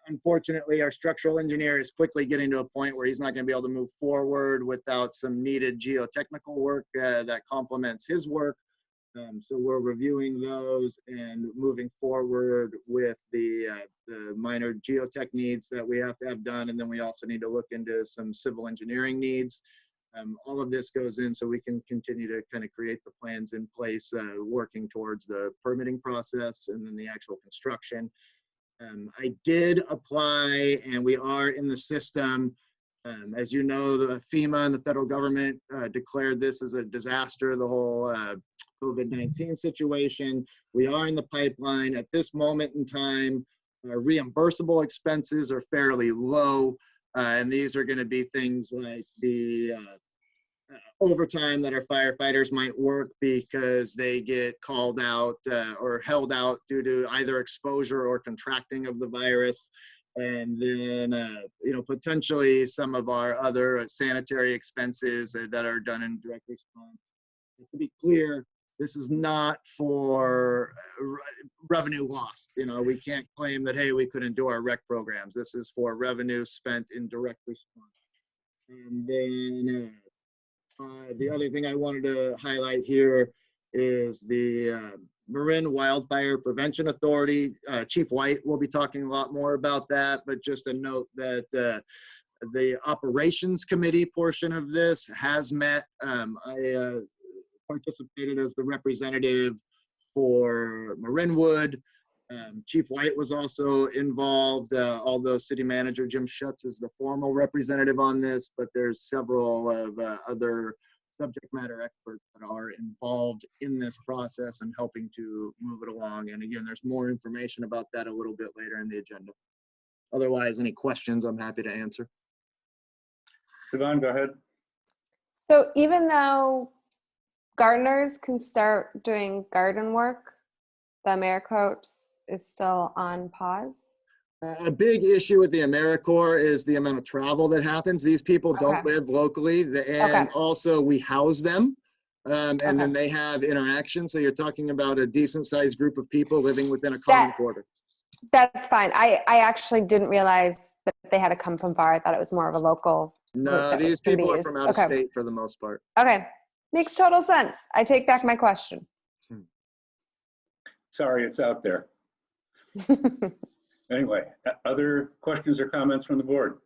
Unfortunately, our structural engineer is quickly getting to a point where he's not going to be able to move forward without some needed geotechnical work that complements his work. So we're reviewing those and moving forward with the minor geotech needs that we have to have done. And then we also need to look into some civil engineering needs. All of this goes in so we can continue to kind of create the plans in place, working towards the permitting process and then the actual construction. I did apply, and we are in the system. As you know, the FEMA and the federal government declared this as a disaster, the whole COVID-19 situation. We are in the pipeline. At this moment in time, reimbursable expenses are fairly low, and these are going to be things like the overtime that our firefighters might work because they get called out or held out due to either exposure or contracting of the virus. And then, potentially some of our other sanitary expenses that are done in direct response. To be clear, this is not for revenue loss. We can't claim that, hey, we couldn't do our rec programs. This is for revenue spent in direct response. And then the other thing I wanted to highlight here is the Marin Wildfire Prevention Authority. Chief White will be talking a lot more about that, but just a note that the operations committee portion of this has met. I participated as the representative for Marinwood. Chief White was also involved, although City Manager Jim Schutz is the formal representative on this, but there's several of other subject matter experts that are involved in this process and helping to move it along. And again, there's more information about that a little bit later in the agenda. Otherwise, any questions, I'm happy to answer. Siobhan, go ahead. So even though gardeners can start doing garden work, the AmeriCorps is still on pause? A big issue with the AmeriCorps is the amount of travel that happens. These people don't Okay. live locally, and also we house them, and then they have interaction. So you're talking about a decent sized group of people living within a common quarter. That's fine. I actually didn't realize that they had to come from far. I thought it was more of a local. No, these people are from out of state for the most part. Okay, makes total sense. I take back my question. Sorry, it's out there. Anyway, other questions or comments from the board?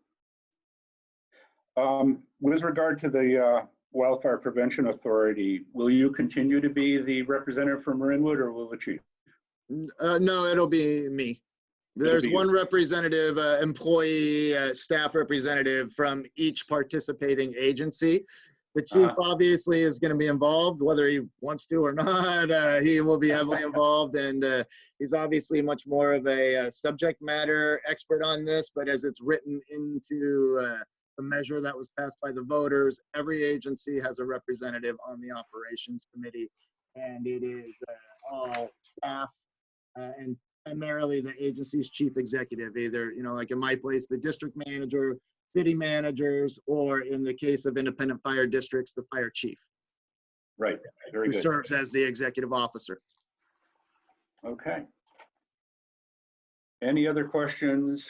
With regard to the Wildfire Prevention Authority, will you continue to be the representative from Marinwood, or will the chief? No, it'll be me. There's one representative, employee, staff representative from each participating agency. The chief obviously is going to be involved, whether he wants to or not. He will be heavily involved, and he's obviously much more of a subject matter expert on this. But as it's written into the measure that was passed by the voters, every agency has a representative on the operations committee, and it is all staff and primarily the agency's chief executive, either, like in my place, the district manager, city managers, or in the case of independent fire districts, the fire chief. Right, very who good. serves as the executive officer. Okay. Any other questions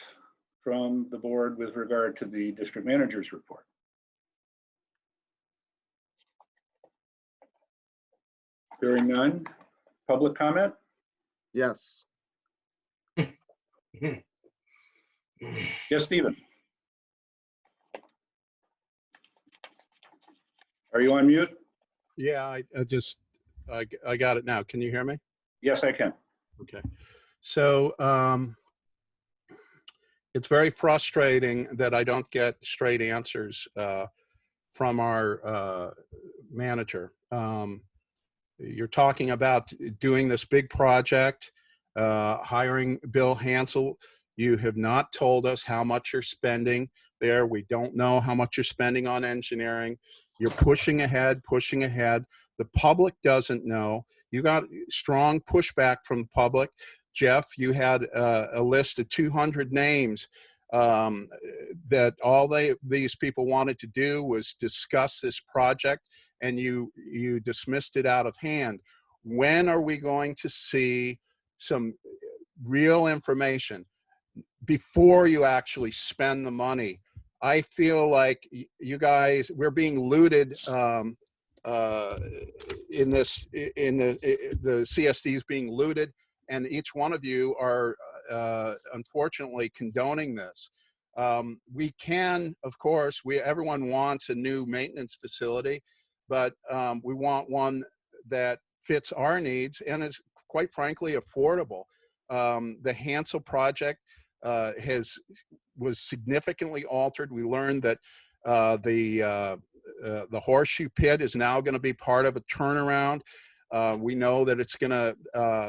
from the board with regard to the district manager's report? Hearing none. Public comment? Yes. Yes, Stephen. Are you on mute? Yeah, I got it now. Can you hear me? Yes, I can. Okay. So it's very frustrating that I don't get straight answers from our manager. You're talking about doing this big project, hiring Bill Hansel. You have not told us how much you're spending there. We don't know how much you're spending on engineering. You're pushing ahead, pushing ahead. The public doesn't know. You got strong pushback from the public. Jeff, you had a list of 200 names that all these people wanted to do was discuss this project, and you dismissed it out of hand. When are we going to see some real information before you actually spend the money? I feel like you guys, we're being looted in this, the CSD is being looted, and each one of you are unfortunately condoning this. We can, of course, everyone wants a new maintenance facility, but we want one that fits our needs and is, quite frankly, affordable. The Hansel project was significantly altered. We learned that the horseshoe pit is now going to be part of a turnaround. We know that it's going to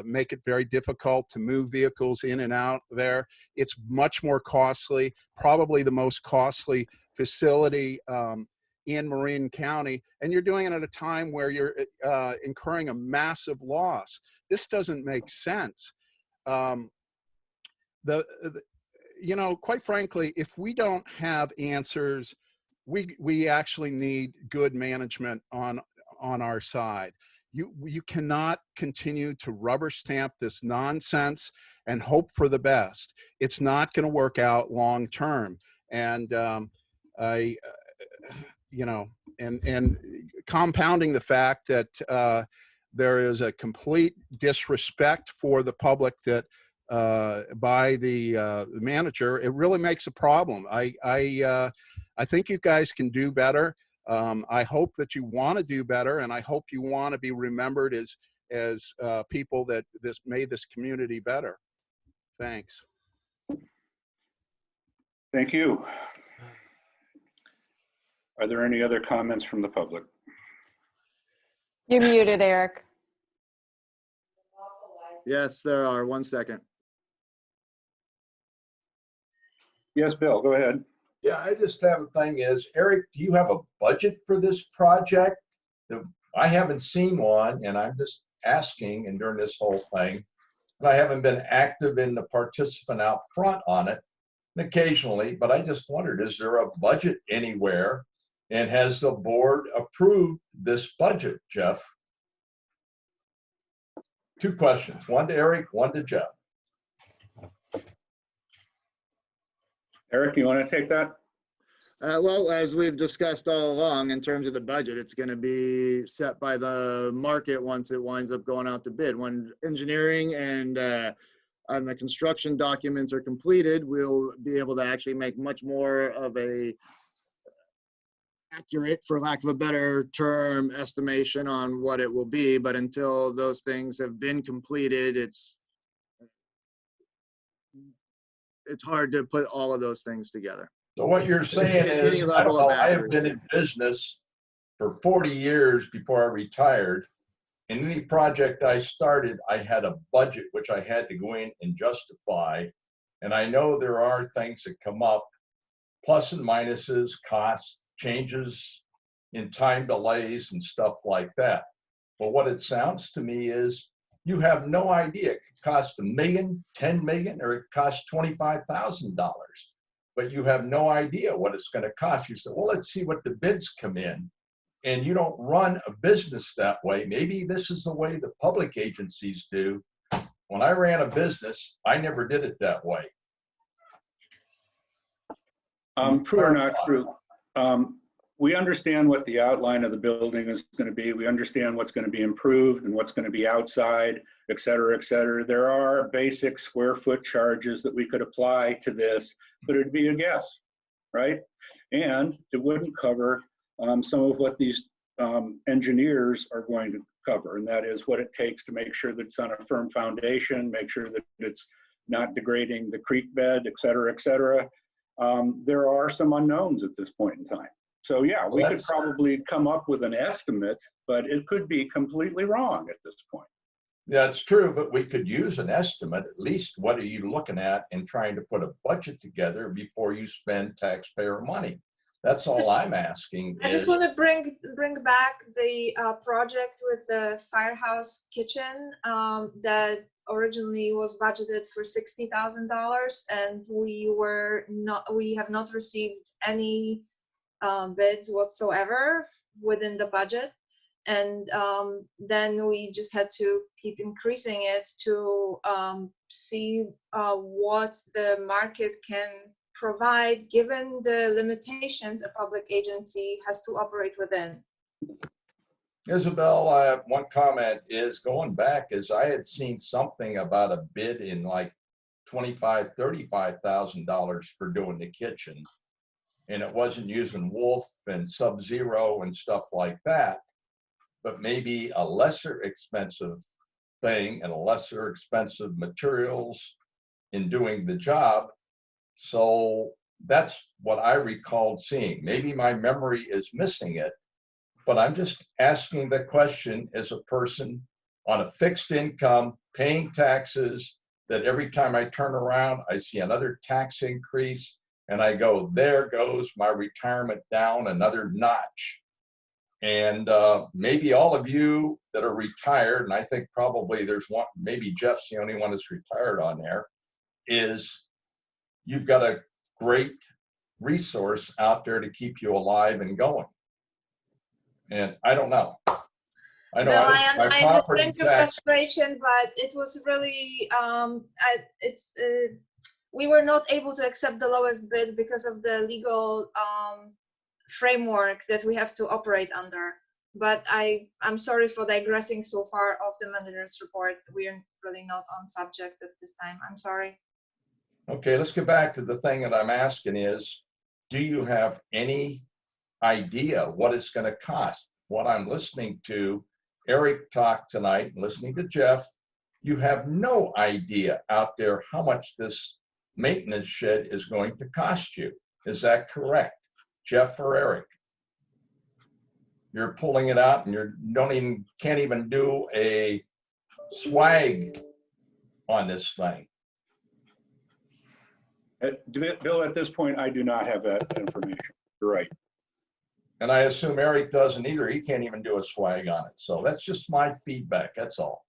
make it very difficult to move vehicles in and out there. It's much more costly, probably the most costly facility in Marin County, and you're doing it at a time where you're incurring a massive loss. This doesn't make sense. You know, quite frankly, if we don't have answers, we actually need good management on our side. You cannot continue to rubber stamp this nonsense and hope for the best. It's not going to work out long term. And you know, and compounding the fact that there is a complete disrespect for the public that by the manager, it really makes a problem. I think you guys can do better. I hope that you want to do better, and I hope you want to be remembered as people that made this community better. Thanks. Thank you. Are there any other comments from the public? You're muted, Eric. Yes, there are. 1 second. Yes, Bill, go ahead. Yeah, I just have a thing is, Eric, do you have a budget for this project? I haven't seen one, and I'm just asking, and during this whole thing, and I haven't been active in the participant out front on it, and occasionally, but I just wondered, is there a budget anywhere? And has the board approved this budget, Jeff? 2 questions, one to Eric, one to Jeff. Eric, you want to take that? Well, as we've discussed all along, in terms of the budget, it's going to be set by the market once it winds up going out to bid. When engineering and the construction documents are completed, we'll be able to actually make much more of a accurate, for lack of a better term, estimation on what it will be. But until those things have been completed, it's hard to put all of those things together. So what you're saying Any is, I level don't of know, I have been accuracy. in business for 40 years before I retired. And any project I started, I had a budget which I had to go in and justify. And I know there are things that come up, plus and minuses, costs, changes in time delays and stuff like that. But what it sounds to me is you have no idea. It could cost $1 million, $10 million, or it costs $25,000. But you have no idea what it's going to cost. You say, well, let's see what the bids come in. And you don't run a business that way. Maybe this is the way the public agencies do. When I ran a business, I never did it that way. True or not true? We understand what the outline of the building is going to be. We understand what's going to be improved and what's going to be outside, et cetera, et cetera. There are basic square foot charges that we could apply to this, but it'd be a guess, right? And it wouldn't cover some of what these engineers are going to cover, and that is what it takes to make sure that it's on a firm foundation, make sure that it's not degrading the creek bed, et cetera, et cetera. There are some unknowns at this point in time. So yeah, we could probably come up with an estimate, but it could be completely wrong at this point. That's true, but we could use an estimate. At least what are you looking at in trying to put a budget together before you spend taxpayer money? That's all I'm asking. I just want to bring back the project with the firehouse kitchen that originally was budgeted for $60,000, and we have not received any bids whatsoever within the budget. And then we just had to keep increasing it to see what the market can provide given the limitations a public agency has to operate within. Isabel, one comment is going back is I had seen something about a bid in like $25,000, $35,000 for doing the kitchen. And it wasn't using Wolf and Sub-Zero and stuff like that, but maybe a lesser expensive thing and a lesser expensive materials in doing the job. So that's what I recalled seeing. Maybe my memory is missing it, but I'm just asking the question as a person on a fixed income, paying taxes, that every time I turn around, I see another tax increase. And I go, there goes my retirement down another notch. And maybe all of you that are retired, and I think probably there's one, maybe Jeff's the only one that's retired on there, is you've got a great resource out there to keep you alive and going. And I don't know. I know Well, I understand your frustration, but it was really, we were not able to accept the lowest bid because of the legal framework that we have to operate under. But I'm sorry for digressing so far off the manager's report. We're really not on subject at this time. I'm sorry. Okay, let's get back to the thing that I'm asking is, do you have any idea what it's going to cost? What I'm listening to Eric talk tonight and listening to Jeff, You have no idea out there how much this maintenance shed is going to cost you. Is that correct, Jeff or Eric? You're pulling it out and can't even do a swag on this thing. Bill, at this point, I do not have that information. You're right. And I assume Eric doesn't either. He can't even do a swag on it. So that's just my feedback. That's all.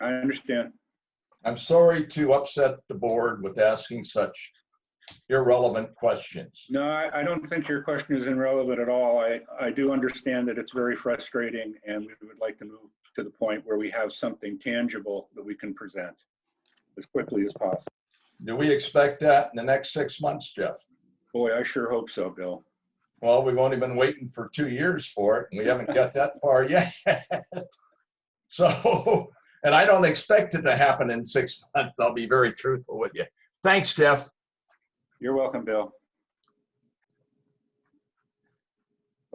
I understand. I'm sorry to upset the board with asking such irrelevant questions. No, I don't think your question is irrelevant at all. I do understand that it's very frustrating, and we would like to move to the point where we have something tangible that we can present as quickly as possible. Do we expect that in the next 6 months, Jeff? Boy, I sure hope so, Bill. Well, we've only been waiting for 2 years for it, and we haven't got that far yet. So, and I don't expect it to happen in 6 months. I'll be very truthful with you. Thanks, Jeff. You're welcome, Bill.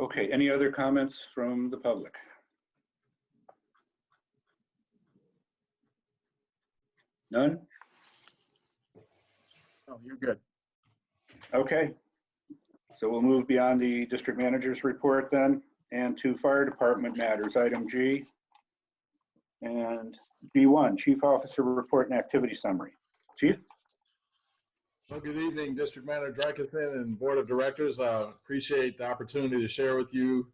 Okay, any other comments from the public? None? Oh, you're good. Okay. So we'll move beyond the district manager's report then and to fire department matters, item G. And B1, chief officer report and activity summary. Chief? Well, good evening, District Manager Drykerson and Board of Directors. I appreciate the opportunity to share with you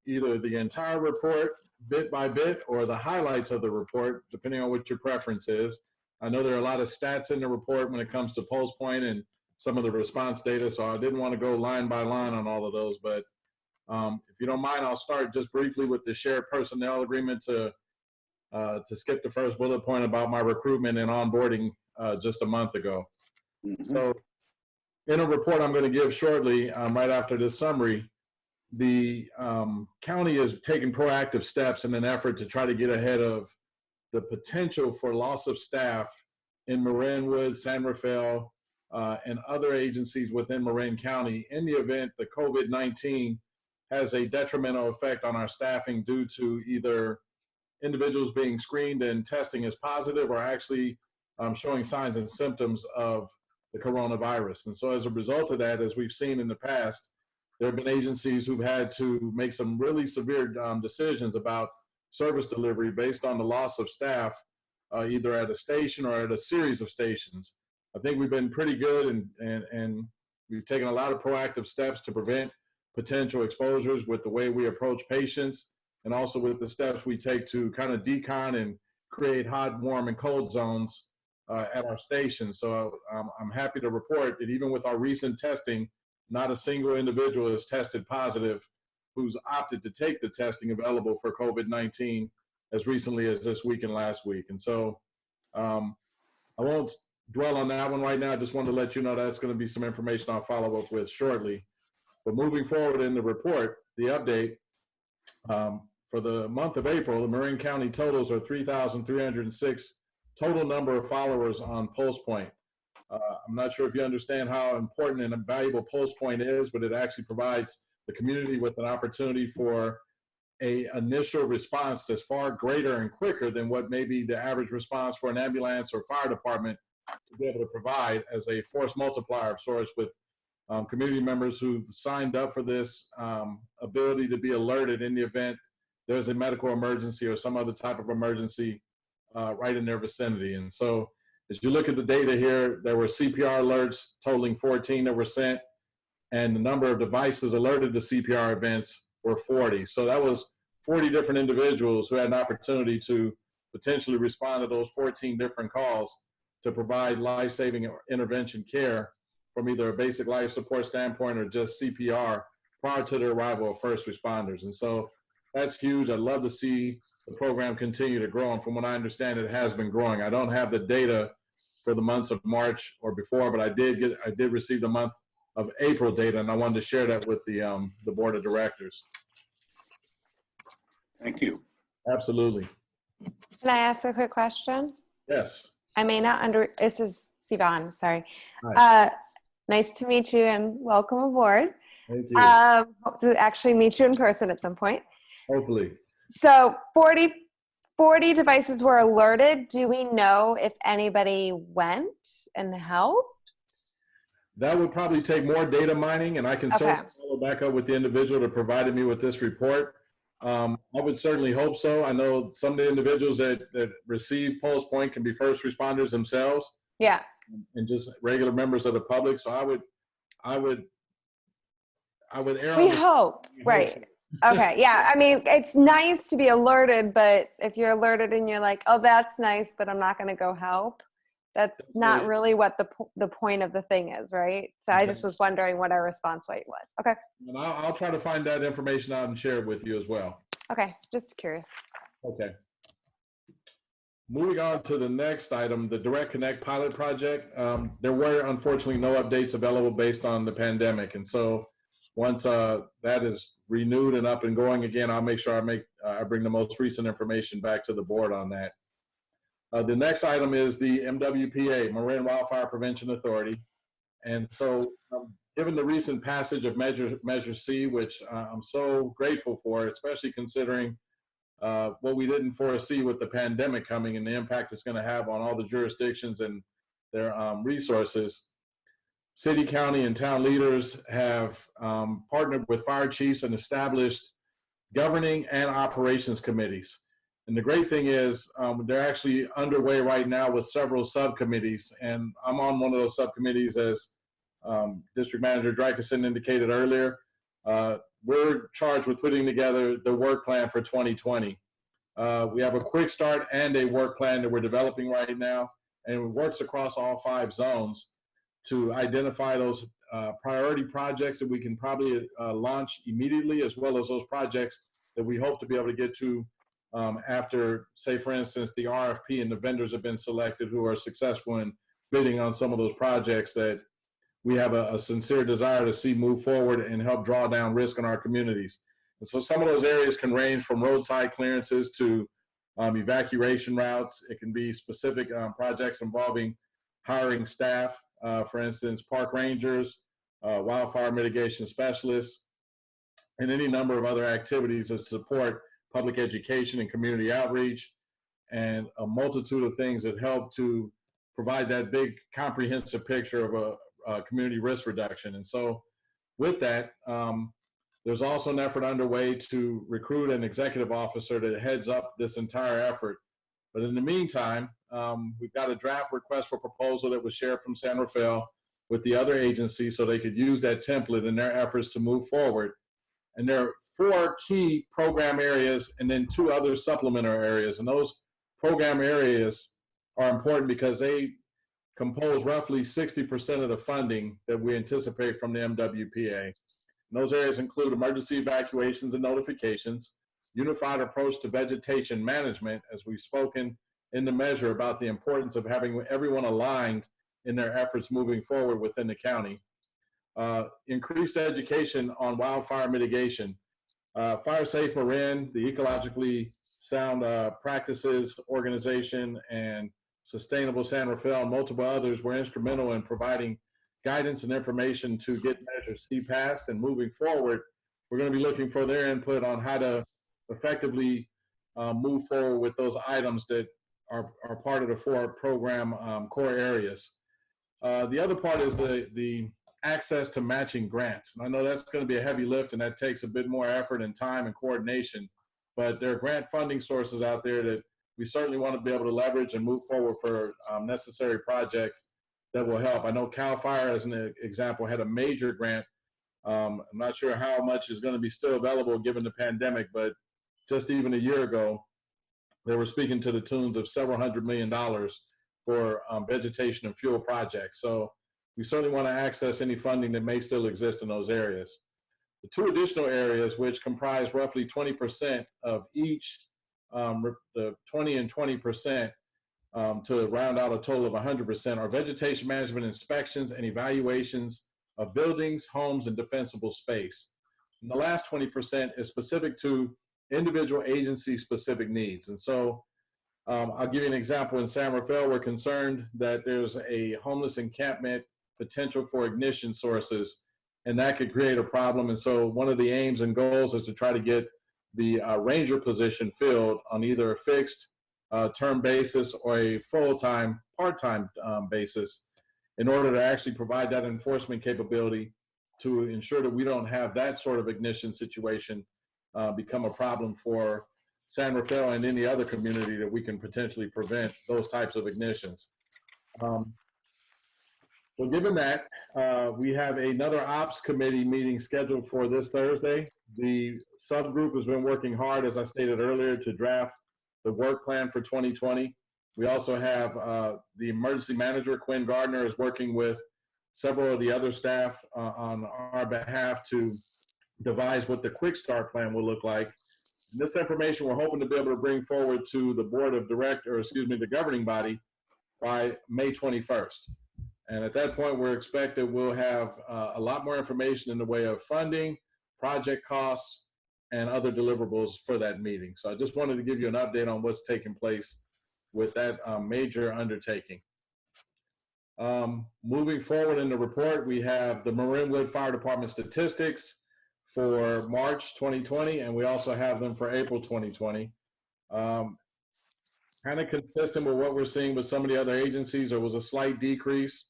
either the entire report bit by bit or the highlights of the report, depending on what your preference is. I know there are a lot of stats in the report when it comes to pulse point and some of the response data, so I didn't want to go line by line on all of those, but if you don't mind, I'll start just briefly with the shared personnel agreement to skip the first bullet point about my recruitment and onboarding just a month ago. So in a report I'm going to give shortly, right after this summary, the county is taking proactive steps in an effort to try to get ahead of the potential for loss of staff in Marinwood, San Rafael, and other agencies within Marin County in the event the COVID-19 has a detrimental effect on our staffing due to either individuals being screened and testing as positive or actually showing signs and symptoms of the coronavirus. And so as a result of that, as we've seen in the past, there have been agencies who've had to make some really severe decisions about service delivery based on the loss of staff, either at a station or at a series of stations. I think we've been pretty good and we've taken a lot of proactive steps to prevent potential exposures with the way we approach patients and also with the steps we take to kind of decon and create hot, warm, and cold zones at our stations. So I'm happy to report that even with our recent testing, not a single individual is tested positive who's opted to take the testing available for COVID-19 as recently as this week and last week. And so I won't dwell on that one right now. I just wanted to let you know that's going to be some information I'll follow up with shortly. But moving forward in the report, the update, for the month of April, the Marin County totals are 3,306 total number of followers on Pulse Point. I'm not sure if you understand how important and valuable Pulse Point is, but it actually provides the community with an opportunity for a initial response that's far greater and quicker than what may be the average response for an ambulance or fire department to be able to provide as a force multiplier of sorts with community members who've signed up for this ability to be alerted in the event there's a medical emergency or some other type of emergency right in their vicinity. And so as you look at the data here, there were CPR alerts totaling 14 that were sent, and the number of devices alerted to CPR events were 40. So that was 40 different individuals who had an opportunity to potentially respond to those 14 different calls to provide life-saving intervention care from either a basic life support standpoint or just CPR prior to the arrival of first responders. And so that's huge. I'd love to see the program continue to grow. And from what I understand, it has been growing. I don't have the data for the months of March or before, but I did receive the month of April data, and I wanted to share that with the board of directors. Thank you. Absolutely. Can I ask a quick question? Yes. I may not this is Sivan, sorry. Nice. Nice to meet you and welcome aboard. Thank you. Hope to actually meet you in person at some point. Hopefully. So 40 40 devices were alerted. Do we know if anybody went and helped? That would probably take more data mining, and I can certainly follow back up with the individual that provided me with this report. I would certainly hope so. I know some of the individuals that receive Pulse Point can be first responders themselves. Yeah. And just regular members of the public. So I would err We on the hope, right. Okay, yeah, I mean, it's nice to be alerted, but if you're alerted and you're like, oh, that's nice, but I'm not gonna go help, that's not really what the point of the thing is, right? So I just was wondering what our response rate was. Okay. And I'll try to find that information out and share it with you as well. Okay, just curious. Okay. Moving on to the next item, the Direct Connect pilot project. There were unfortunately no updates available based on the pandemic. And so once that is renewed and up and going again, I'll make sure I bring the most recent information back to the board on that. The next item is the MWPA, Marin Wildfire Prevention Authority. And so given the recent passage of Measure C, which I'm so grateful for, especially considering what we didn't foresee with the pandemic coming and the impact it's going to have on all the jurisdictions and their resources. City, county, and town leaders have partnered with fire chiefs and established governing and operations committees. And the great thing is they're actually underway right now with several subcommittees. And I'm on one of those subcommittees, as District Manager Drykerson indicated earlier. We're charged with putting together the work plan for 2020. We have a quick start and a work plan that we're developing right now, and it works across all 5 zones to identify those priority projects that we can probably launch immediately, as well as those projects that we hope to be able to get to after, say, for instance, the RFP and the vendors have been selected who are successful in bidding on some of those projects that we have a sincere desire to see move forward and help draw down risk in our communities. And so some of those areas can range from roadside clearances to evacuation routes. It can be specific projects involving hiring staff, for instance, park rangers, wildfire mitigation specialists, and any number of other activities that support public education and community outreach, and a multitude of things that help to provide that big comprehensive picture of a community risk reduction. And so with that, there's also an effort underway to recruit an executive officer that heads up this entire effort. But in the meantime, we've got a draft request for proposal that was shared from San Rafael with the other agencies so they could use that template in their efforts to move forward. And there are 4 key program areas and then 2 other supplementary areas. And those program areas are important because they compose roughly 60% of the funding that we anticipate from the MWPA. And those areas include emergency evacuations and notifications, unified approach to vegetation management, as we've spoken in the measure about the importance of having everyone aligned in their efforts moving forward within the county. Increased education on wildfire mitigation, Fire Safe Marin, the ecologically sound practices organization, and Sustainable San Rafael and multiple others were instrumental in providing guidance and information to get Measure C passed. And moving forward, we're going to be looking for their input on how to effectively move forward with those items that are part of the 4 program core areas. The other part is the access to matching grants. And I know that's going to be a heavy lift, and that takes a bit more effort and time and coordination, but there are grant funding sources out there that we certainly want to be able to leverage and move forward for necessary projects that will help. I know CAL FIRE, as an example, had a major grant. I'm not sure how much is going to be still available given the pandemic, but just even a year ago, they were speaking to the tunes of several $100 million for vegetation and fuel projects. So we certainly want to access any funding that may still exist in those areas. The 2 additional areas, which comprise roughly 20% of each, the 20 and 20% to round out a total of 100%, are vegetation management inspections and evaluations of buildings, homes, and defensible space. And the last 20% is specific to individual agency specific needs. And so I'll give you an example. In San Rafael, we're concerned that there's a homeless encampment potential for ignition sources, and that could create a problem. And so one of the aims and goals is to try to get the ranger position filled on either a fixed term basis or a full-time, part-time basis in order to actually provide that enforcement capability to ensure that we don't have that sort of ignition situation become a problem for San Rafael and any other community, that we can potentially prevent those types of ignitions. So given that, we have another ops committee meeting scheduled for this Thursday. The subgroup has been working hard, as I stated earlier, to draft the work plan for 2020. We also have the emergency manager, Quinn Gardner, is working with several of the other staff on our behalf to devise what the quick start plan will look like. And this information we're hoping to be able to bring forward to the board of directors, the governing body, by May 21st. And at that point, we're expected we'll have a lot more information in the way of funding, project costs, and other deliverables for that meeting. So I just wanted to give you an update on what's taking place with that major undertaking. Moving forward in the report, we have the Marinwood Fire Department statistics for March 2020, and we also have them for April 2020. Kind of consistent with what we're seeing with some of the other agencies. There was a slight decrease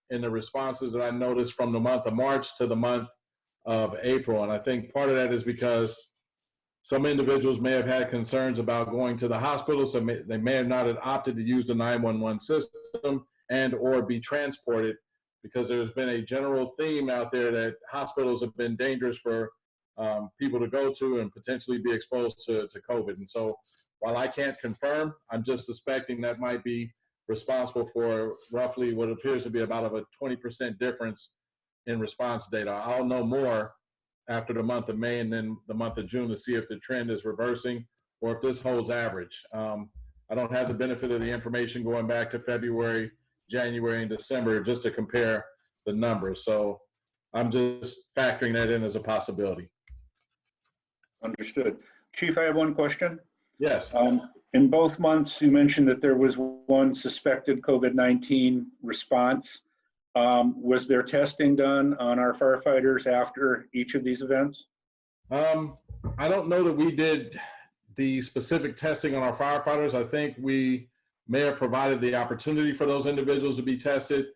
in the responses that I noticed from the month of March to the month of April. And I think part of that is because some individuals may have had concerns about going to the hospital, so they may have not have opted to use the 911 system and or be transported, because there's been a general theme out there that hospitals have been dangerous for people to go to and potentially be exposed to COVID. And so while I can't confirm, I'm just suspecting that might be responsible for roughly what appears to be about a 20% difference in response data. I'll know more after the month of May and then the month of June to see if the trend is reversing or if this holds average. I don't have the benefit of the information going back to February, January, and December just to compare the numbers. So I'm just factoring that in as a possibility. Understood. Chief, I have one question. Yes. In both months, you mentioned that there was one suspected COVID-19 response. Was there testing done on our firefighters after each of these events? I don't know that we did the specific testing on our firefighters. I think we may have provided the opportunity for those individuals to be tested,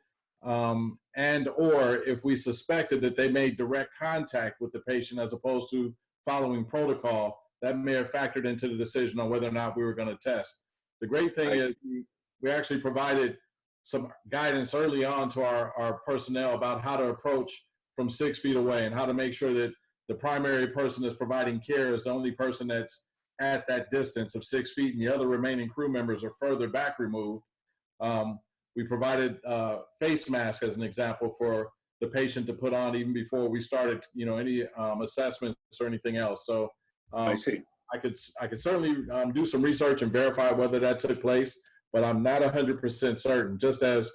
and or if we suspected that they made direct contact with the patient as opposed to following protocol, that may have factored into the decision on whether or not we were going to test. The great thing is we actually provided some guidance early on to our personnel about how to approach from 6 feet away and how to make sure that the primary person that's providing care is the only person that's at that distance of 6 feet, and the other remaining crew members are further back removed. We provided face masks as an example for the patient to put on even before we started, any assessments or anything else. So I see. I could certainly do some research and verify whether that took place, but I'm not 100% certain. Just as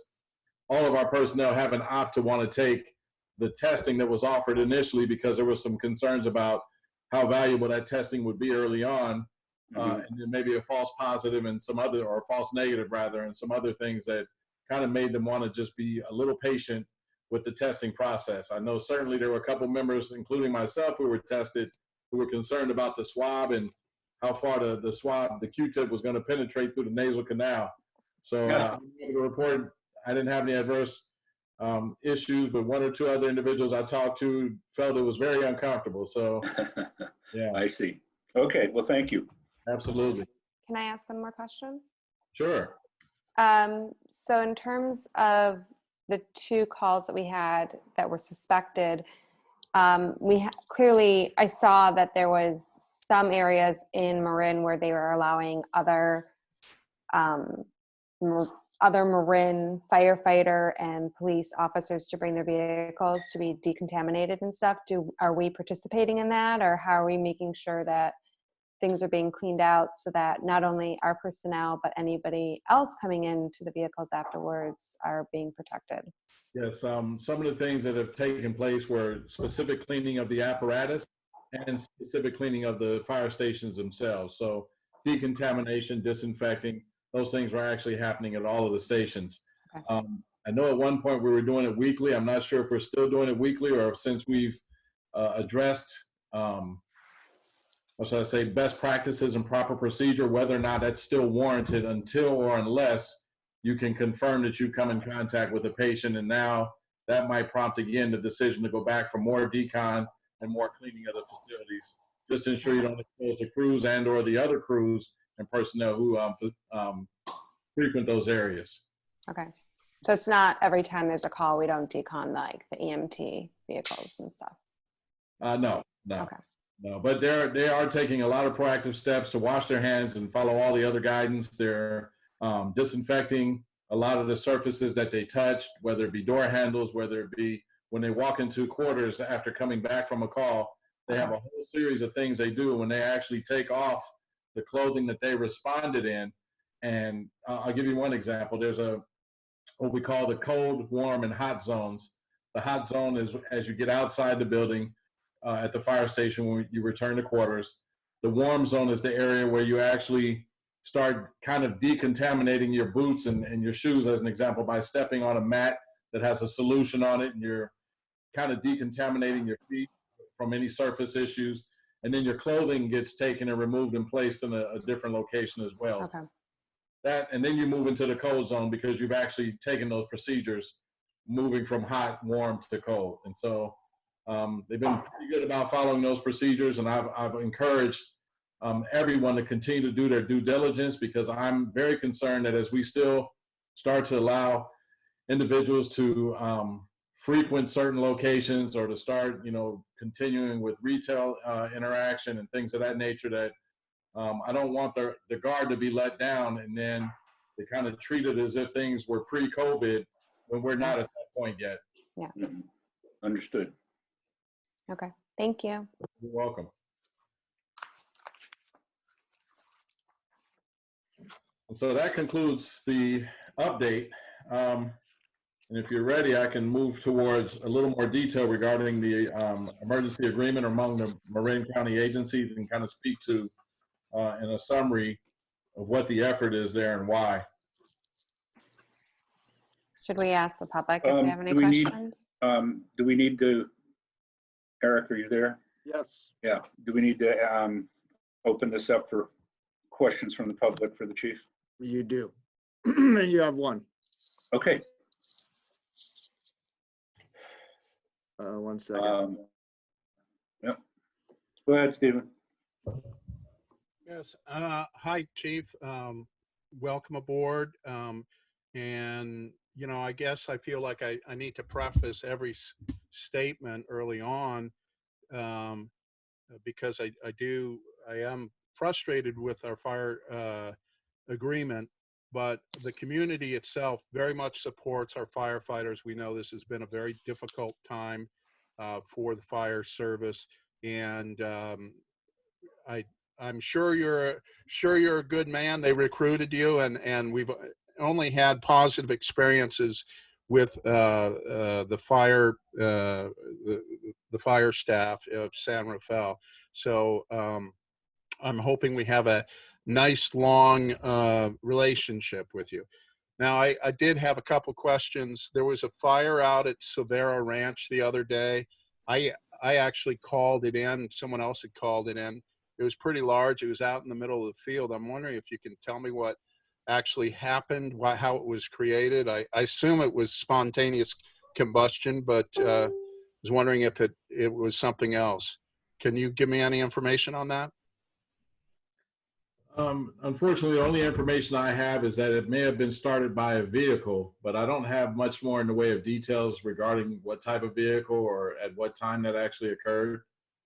all of our personnel have an opt to want to take the testing that was offered initially because there were some concerns about how valuable that testing would be early on, and then maybe a false positive and some other, or false negative rather, and some other things that kind of made them want to just be a little patient with the testing process. I know certainly there were a couple members, including myself, who were tested, who were concerned about the swab and how far the swab, the Q-tip, was going to penetrate through the nasal canal. So I'm able to report I didn't have any adverse issues, but one or two other individuals I talked to felt it was very uncomfortable. So, yeah. I see. Okay, well, thank you. Absolutely. Can I ask one more question? Sure. So in terms of the 2 calls that we had that were suspected, clearly I saw that there was some areas in Marin where they were allowing other Marin firefighter and police officers to bring their vehicles to be decontaminated and stuff. Are we participating in that, or how are we making sure that things are being cleaned out so that not only our personnel, but anybody else coming into the vehicles afterwards are being protected? Yes, some of the things that have taken place were specific cleaning of the apparatus and specific cleaning of the fire stations themselves. So decontamination, disinfecting, those things were actually happening at all of the stations. Okay. I know at one point we were doing it weekly. I'm not sure if we're still doing it weekly or since we've addressed, or should I say, best practices and proper procedure, whether or not that's still warranted until or unless you can confirm that you come in contact with a patient. And now that might prompt again the decision to go back for more decon and more cleaning of the facilities, just to ensure you don't expose the crews and or the other crews and personnel who frequent those areas. Okay. So it's not every time there's a call, we don't decon like the EMT vehicles and stuff. No. Okay. No, but they are taking a lot of proactive steps to wash their hands and follow all the other guidance. They're disinfecting a lot of the surfaces that they touch, whether it be door handles, whether it be when they walk into quarters after coming back from a call. They have a whole series of things they do when they actually take off the clothing that they responded in. And I'll give you one example. There's what we call the cold, warm, and hot zones. The hot zone is as you get outside the building at the fire station when you return to quarters. The warm zone is the area where you actually start kind of decontaminating your boots and your shoes, as an example, by stepping on a mat that has a solution on it, and you're kind of decontaminating your feet from any surface issues. And then your clothing gets taken and removed and placed in a different location as well. Okay. And then you move into the cold zone because you've actually taken those procedures, moving from hot, warm to cold. And so they've been pretty good about following those procedures, and I've encouraged everyone to continue to do their due diligence, because I'm very concerned that as we still start to allow individuals to frequent certain locations or to start, continuing with retail interaction and things of that nature, that I don't want the guard to be let down and then they kind of treat it as if things were pre-COVID when we're not at that point yet. Yeah. Understood. Okay. Thank you. You're welcome. And so that concludes the update. And if you're ready, I can move towards a little more detail regarding the emergency agreement among the Marin County agencies and kind of speak to in a summary of what the effort is there and why. Should we ask the public if they have any do we questions? Do we need to, Eric, are you there? Yes. Yeah. Do we need to open this up for questions from the public for the chief? You do. And you have one. Okay. One second. Yep. Go ahead, Stephen. Yes. Hi, Chief. Welcome aboard. And, I guess I feel like I need to preface every statement early on because I am frustrated with our fire agreement, but the community itself very much supports our firefighters. We know this has been a very difficult time for the fire service, and I'm sure you're a good man. They recruited you, and we've only had positive experiences with the fire staff of San Rafael. So I'm hoping we have a nice long relationship with you. Now, I did have a couple questions. There was a fire out at Silvera Ranch the other day. I actually called it in. Someone else had called it in. It was pretty large. It was out in the middle of the field. I'm wondering if you can tell me what actually happened, how it was created. I assume it was spontaneous combustion, but I was wondering if it was something else. Can you give me any information on that? Unfortunately, the only information I have is that it may have been started by a vehicle, but I don't have much more in the way of details regarding what type of vehicle or at what time that actually occurred.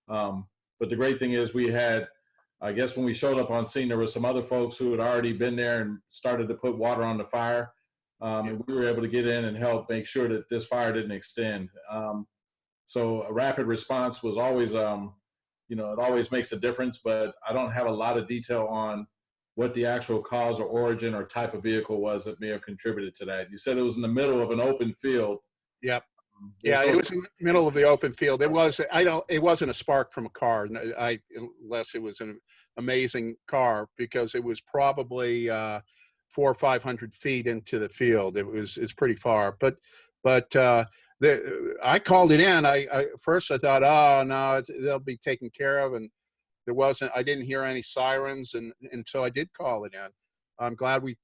But the great thing is we had, I guess when we showed up on scene, there were some other folks who had already been there and started to put water on the fire. And we were able to get in and help make sure that this fire didn't extend. So a rapid response was always, it always makes a difference, but I don't have a lot of detail on what the actual cause or origin or type of vehicle was that may have contributed to that. You said it was in the middle of an open field. Yep. Yeah, it was in the middle of the open field. It wasn't a spark from a car, unless it was an amazing car, because it was probably 400 or 500 feet into the field. It's pretty far, but I called it in. First I thought, oh no, they'll be taken care of, and I didn't hear any sirens, and so I did call it in. I'm glad we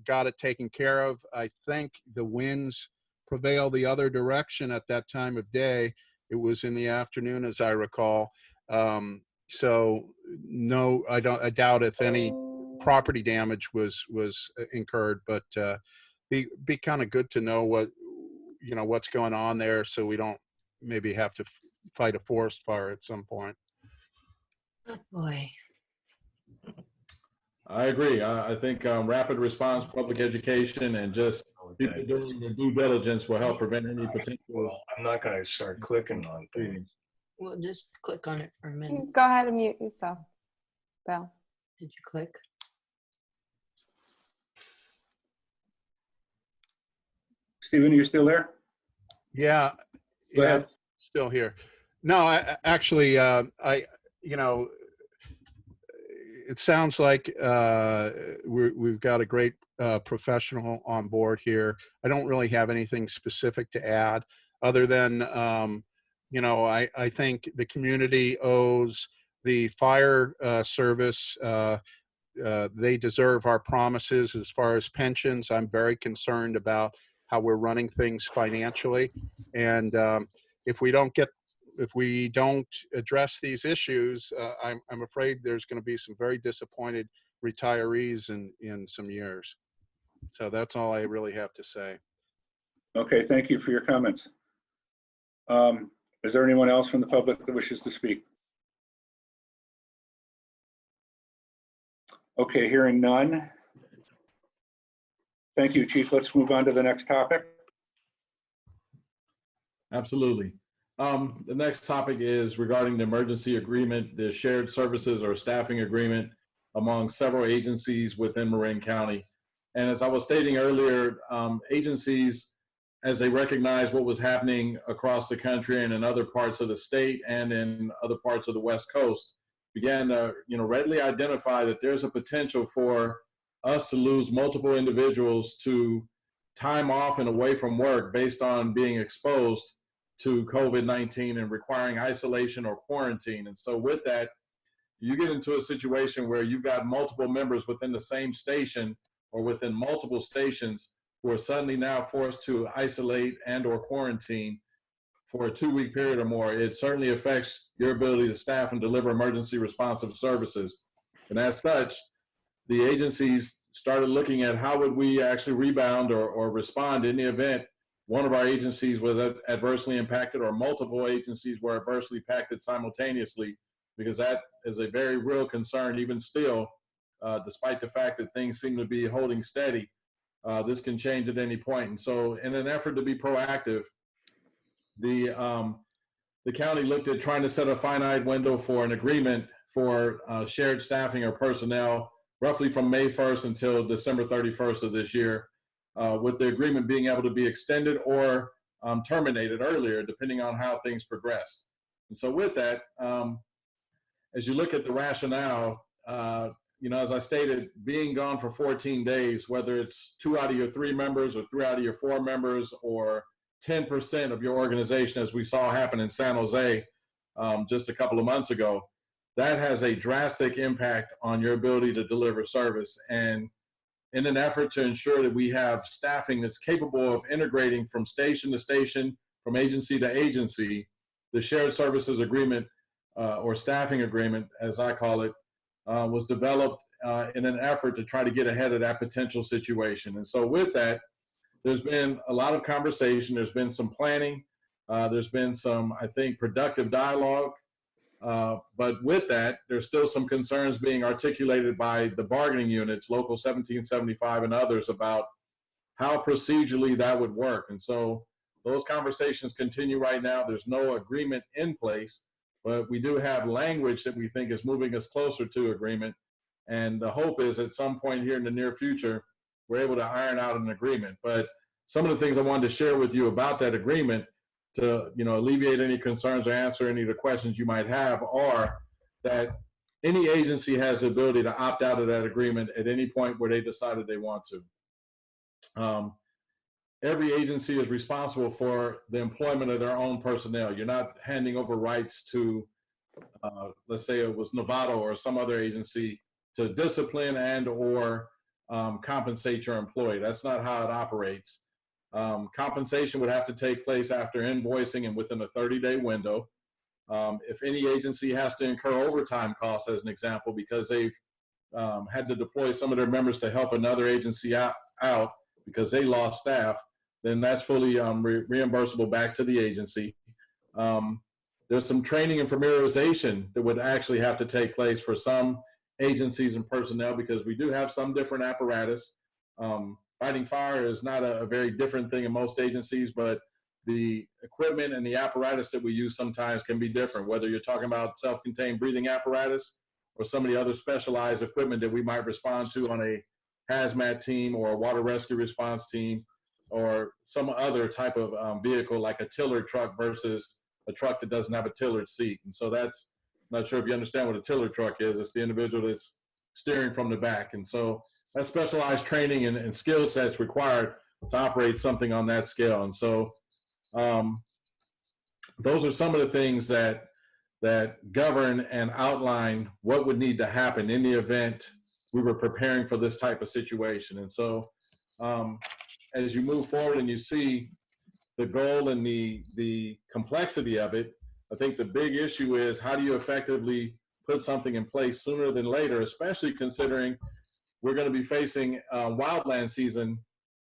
got it taken care of. I think the winds prevail the other direction at that time of day. It was in the afternoon, as I recall. So no, I doubt if any property damage was incurred, but be kind of good to know what's going on there, so we don't maybe have to fight a forest fire at some point. Oh, boy. I agree. I think rapid response, public education, and just people doing their due diligence will help prevent any potential. Well, I'm not going to start clicking on things. Well, just click on it for a minute. Go ahead and mute yourself, Bill. Did you click? Stephen, are you still there? Yeah, Go ahead. still here. No, I actually, it sounds like we've got a great professional on board here. I don't really have anything specific to add other than, I think the community owes the fire service, they deserve our promises as far as pensions. I'm very concerned about how we're running things financially. And if we don't address these issues, I'm afraid there's going to be some very disappointed retirees in some years. So that's all I really have to say. Okay, thank you for your comments. Is there anyone else from the public that wishes to speak? Okay, hearing none. Thank you, Chief. Let's move on to the next topic. Absolutely. The next topic is regarding the emergency agreement, the shared services or staffing agreement among several agencies within Marin County. And as I was stating earlier, agencies, as they recognize what was happening across the country and in other parts of the state and in other parts of the West Coast, began to readily identify that there's a potential for us to lose multiple individuals to time off and away from work based on being exposed to COVID-19 and requiring isolation or quarantine. And so with that, you get into a situation where you've got multiple members within the same station or within multiple stations who are suddenly now forced to isolate and or quarantine for a 2-week period or more. It certainly affects your ability to staff and deliver emergency responsive services. And as such, the agencies started looking at how would we actually rebound or respond in the event one of our agencies was adversely impacted or multiple agencies were adversely impacted simultaneously, because that is a very real concern even still, despite the fact that things seem to be holding steady. This can change at any point. And so in an effort to be proactive, the county looked at trying to set a finite window for an agreement for shared staffing or personnel roughly from May 1st until December 31st of this year, with the agreement being able to be extended or terminated earlier, depending on how things progress. And so with that, as you look at the rationale, as I stated, being gone for 14 days, whether it's 2 out of your 3 members or 3 out of your 4 members or 10% of your organization, as we saw happen in San Jose just a couple of months ago, that has a drastic impact on your ability to deliver service. And in an effort to ensure that we have staffing that's capable of integrating from station to station, from agency to agency, the shared services agreement or staffing agreement, as I call it, was developed in an effort to try to get ahead of that potential situation. And so with that, there's been a lot of conversation, there's been some planning, there's been some, I think, productive dialogue. But with that, there's still some concerns being articulated by the bargaining units, Local 1775 and others, about how procedurally that would work. And so those conversations continue right now. There's no agreement in place, but we do have language that we think is moving us closer to agreement. And the hope is at some point here in the near future, we're able to iron out an agreement. But some of the things I wanted to share with you about that agreement to alleviate any concerns or answer any of the questions you might have are that any agency has the ability to opt out of that agreement at any point where they decided they want to. Every agency is responsible for the employment of their own personnel. You're not handing over rights to let's say it was Novato or some other agency, to discipline and or compensate your employee. That's not how it operates. Compensation would have to take place after invoicing and within a 30-day window. If any agency has to incur overtime costs, as an example, because they've had to deploy some of their members to help another agency out because they lost staff, then that's fully reimbursable back to the agency. There's some training and familiarization that would actually have to take place for some agencies and personnel, because we do have some different apparatus. Fighting fire is not a very different thing in most agencies, but the equipment and the apparatus that we use sometimes can be different, whether you're talking about self-contained breathing apparatus or some of the other specialized equipment that we might respond to on a hazmat team or a water rescue response team, or some other type of vehicle like a tiller truck versus a truck that doesn't have a tiller seat. And so that's, I'm not sure if you understand what a tiller truck is. It's the individual that's steering from the back. And so that's specialized training and skill sets required to operate something on that scale. And so those are some of the things that govern and outline what would need to happen in the event we were preparing for this type of situation. And so as you move forward and you see the goal and the complexity of it, I think the big issue is, how do you effectively put something in place sooner than later, especially considering we're going to be facing wildland season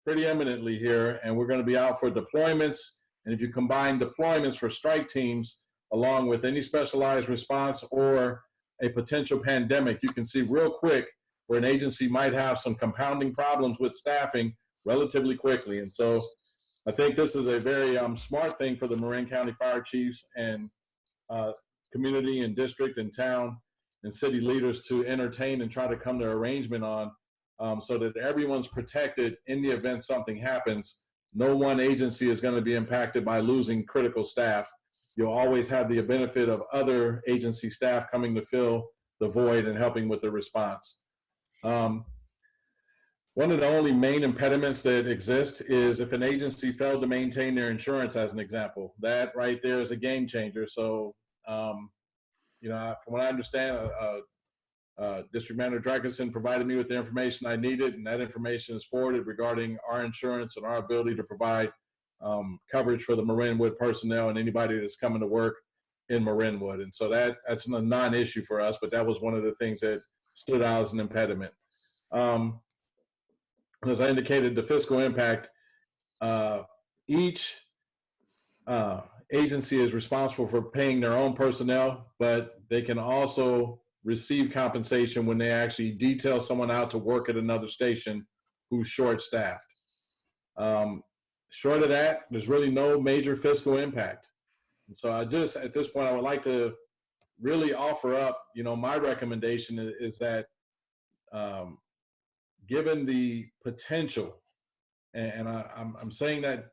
pretty imminently here, and we're going to be out for deployments. And if you combine deployments for strike teams along with any specialized response or a potential pandemic, you can see real quick where an agency might have some compounding problems with staffing relatively quickly. And so I think this is a very smart thing for the Marin County Fire Chiefs and community and district and town and city leaders to entertain and try to come to arrangement on, so that everyone's protected in the event something happens. No one agency is going to be impacted by losing critical staff. You'll always have the benefit of other agency staff coming to fill the void and helping with the response. One of the only main impediments that exist is if an agency failed to maintain their insurance, as an example. That right there is a game changer. So, you know, from what I understand, District Manager Drakenson provided me with the information I needed, and that information is forwarded regarding our insurance and our ability to provide coverage for the Marinwood personnel and anybody that's coming to work in Marinwood. And so that's a non-issue for us, but that was one of the things that stood out as an impediment. As I indicated, the fiscal impact, each agency is responsible for paying their own personnel, but they can also receive compensation when they actually detail someone out to work at another station who's short-staffed. Short of that, there's really no major fiscal impact. And so I just, at this point, I would like to really offer up, you know, my recommendation is that given the potential, and I'm saying that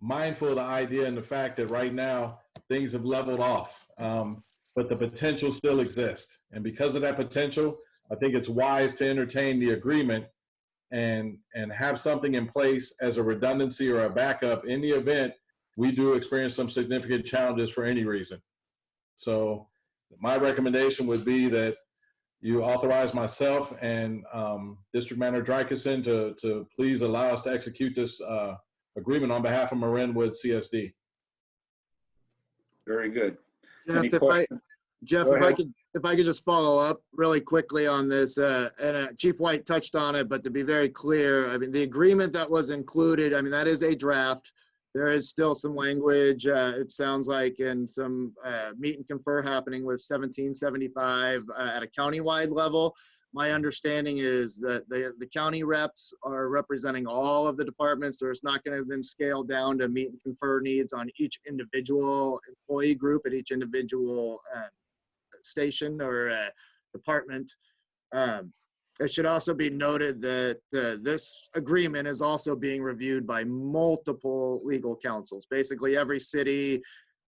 mindful of the idea and the fact that right now things have leveled off, but the potential still exists. And because of that potential, I think it's wise to entertain the agreement and have something in place as a redundancy or a backup in the event we do experience some significant challenges for any reason. So my recommendation would be that you authorize myself and District Manager Drakenson to please allow us to execute this agreement on behalf of Marinwood CSD. Very good. Jeff, if I could just follow up really quickly on this, and Chief White touched on it, but to be very clear, I mean, the agreement that was included, I mean, that is a draft. There is still some language, it sounds like, and some meet and confer happening with 1775 at a countywide level. My understanding is that the county reps are representing all of the departments. So it's not going to then scale down to meet and confer needs on each individual employee group at each individual station or department. It should also be noted that this agreement is also being reviewed by multiple legal counsels, basically every city,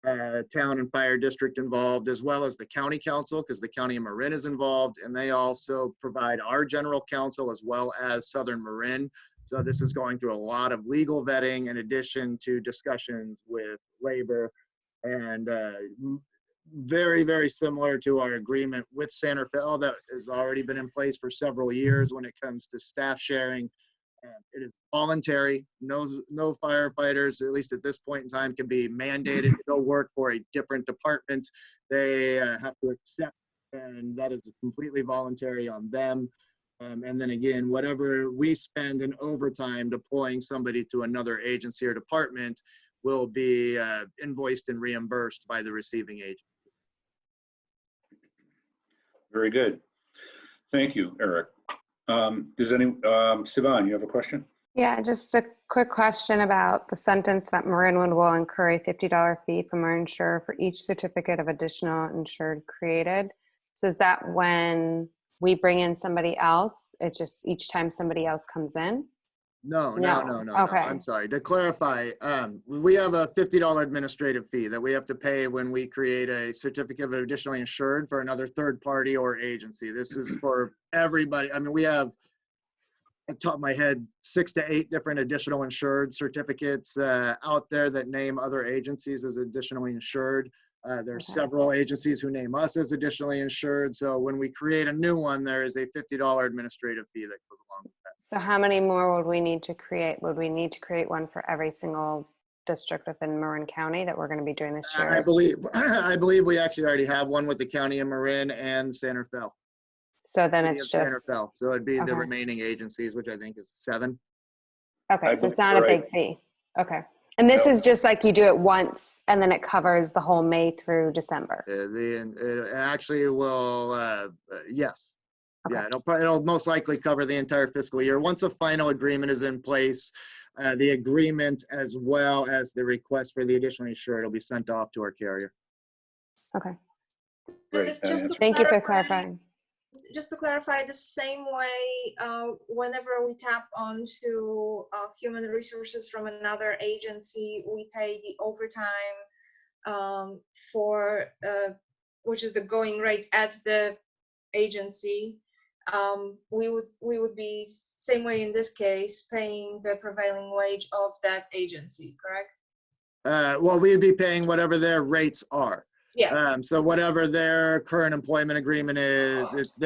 town and fire district involved, as well as the county council, because the county of Marin is involved, and they also provide our general counsel as well as Southern Marin. So this is going through a lot of legal vetting in addition to discussions with labor, and very, very similar to our agreement with San Rafael that has already been in place for several years when it comes to staff sharing. It is voluntary. No firefighters, at least at this point in time, can be mandated to go work for a different department. They have to accept, and that is completely voluntary on them. And then again, whatever we spend in overtime deploying somebody to another agency or department will be invoiced and reimbursed by the receiving agent. Very good. Thank you, Eric. Sivan, you have a question? Yeah, just a quick question about the sentence that Marinwood will incur a $50 fee from our insurer for each certificate of additional insured created. So is that when we bring in somebody else? It's just each time somebody else comes in? No. Okay. I'm sorry. To clarify, we have a $50 administrative fee that we have to pay when we create a certificate of additionally insured for another third party or agency. This is for everybody. I mean, we have, at the top of my head, 6 to 8 different additional insured certificates out there that name other agencies as additionally insured. There's several agencies who name us as additionally insured. So when we create a new one, there is a $50 administrative fee that goes along with that. So how many more would we need to create? Would we need to create one for every single district within Marin County that we're going to be doing this year? I believe we actually already have one with the county of Marin and San Rafael. So then City it's of San just, Rafael. So it'd be the okay. remaining agencies, which I think is 7. Okay, so it's not you're a right. big fee. Okay. And this is just like you do it once and then it covers the whole May through December. It actually will, yes. Okay. Yeah, it'll most likely cover the entire fiscal year. Once a final agreement is in place, the agreement as well as the request for the additional insured will be sent off to our carrier. Okay. Great. Thank you for clarifying. Just to clarify, the same way, whenever we tap onto human resources from another agency, we pay the overtime for, which is the going rate at the agency. We would be same way in this case, paying the prevailing wage of that agency, correct? Well, we'd be paying whatever their rates are. Yeah. So whatever their current employment agreement is, it's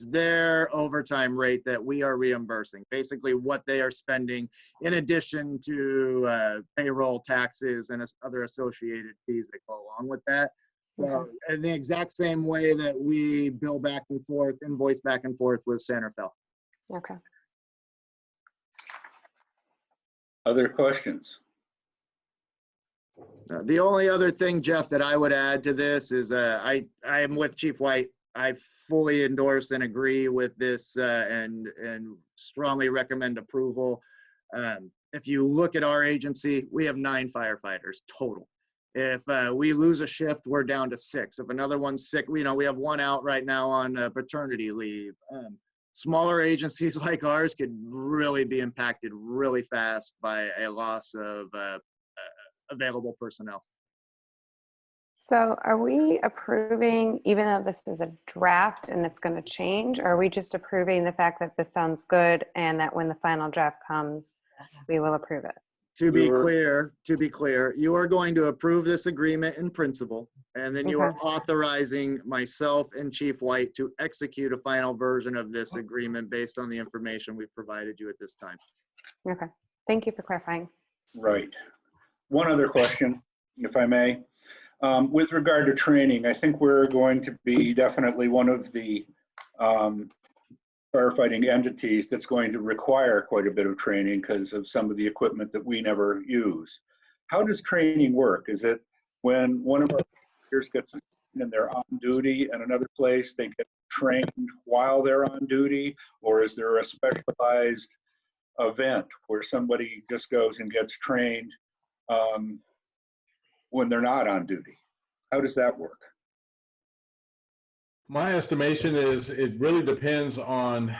their overtime rate that we are reimbursing. Basically, what they are spending in addition to payroll taxes and other associated fees that go along with that. So in the exact same way that we bill back and forth, invoice back and forth with San Rafael. Okay. Other questions? The only other thing, Jeff, that I would add to this is I am with Chief White. I fully endorse and agree with this and strongly recommend approval. If you look at our agency, we have 9 firefighters total. If we lose a shift, we're down to 6. If another one's sick, we have one out right now on paternity leave. Smaller agencies like ours could really be impacted really fast by a loss of available personnel. So are we approving, even though this is a draft and it's going to change, or are we just approving the fact that this sounds good and that when the final draft comes, we will approve it? To be clear, you are going to approve this agreement in principle, and then you are authorizing myself and Chief White to execute a final version of this agreement based on the information we've provided you at this time. Okay. Thank you for clarifying. Right. One other question, if I may. With regard to training, I think we're going to be definitely one of the firefighting entities that's going to require quite a bit of training because of some of the equipment that we never use. How does training work? Is it when one of our volunteers gets and they're on duty in another place, they get trained while they're on duty, or is there a specialized event where somebody just goes and gets trained when they're not on duty? How does that work? My estimation is it really depends on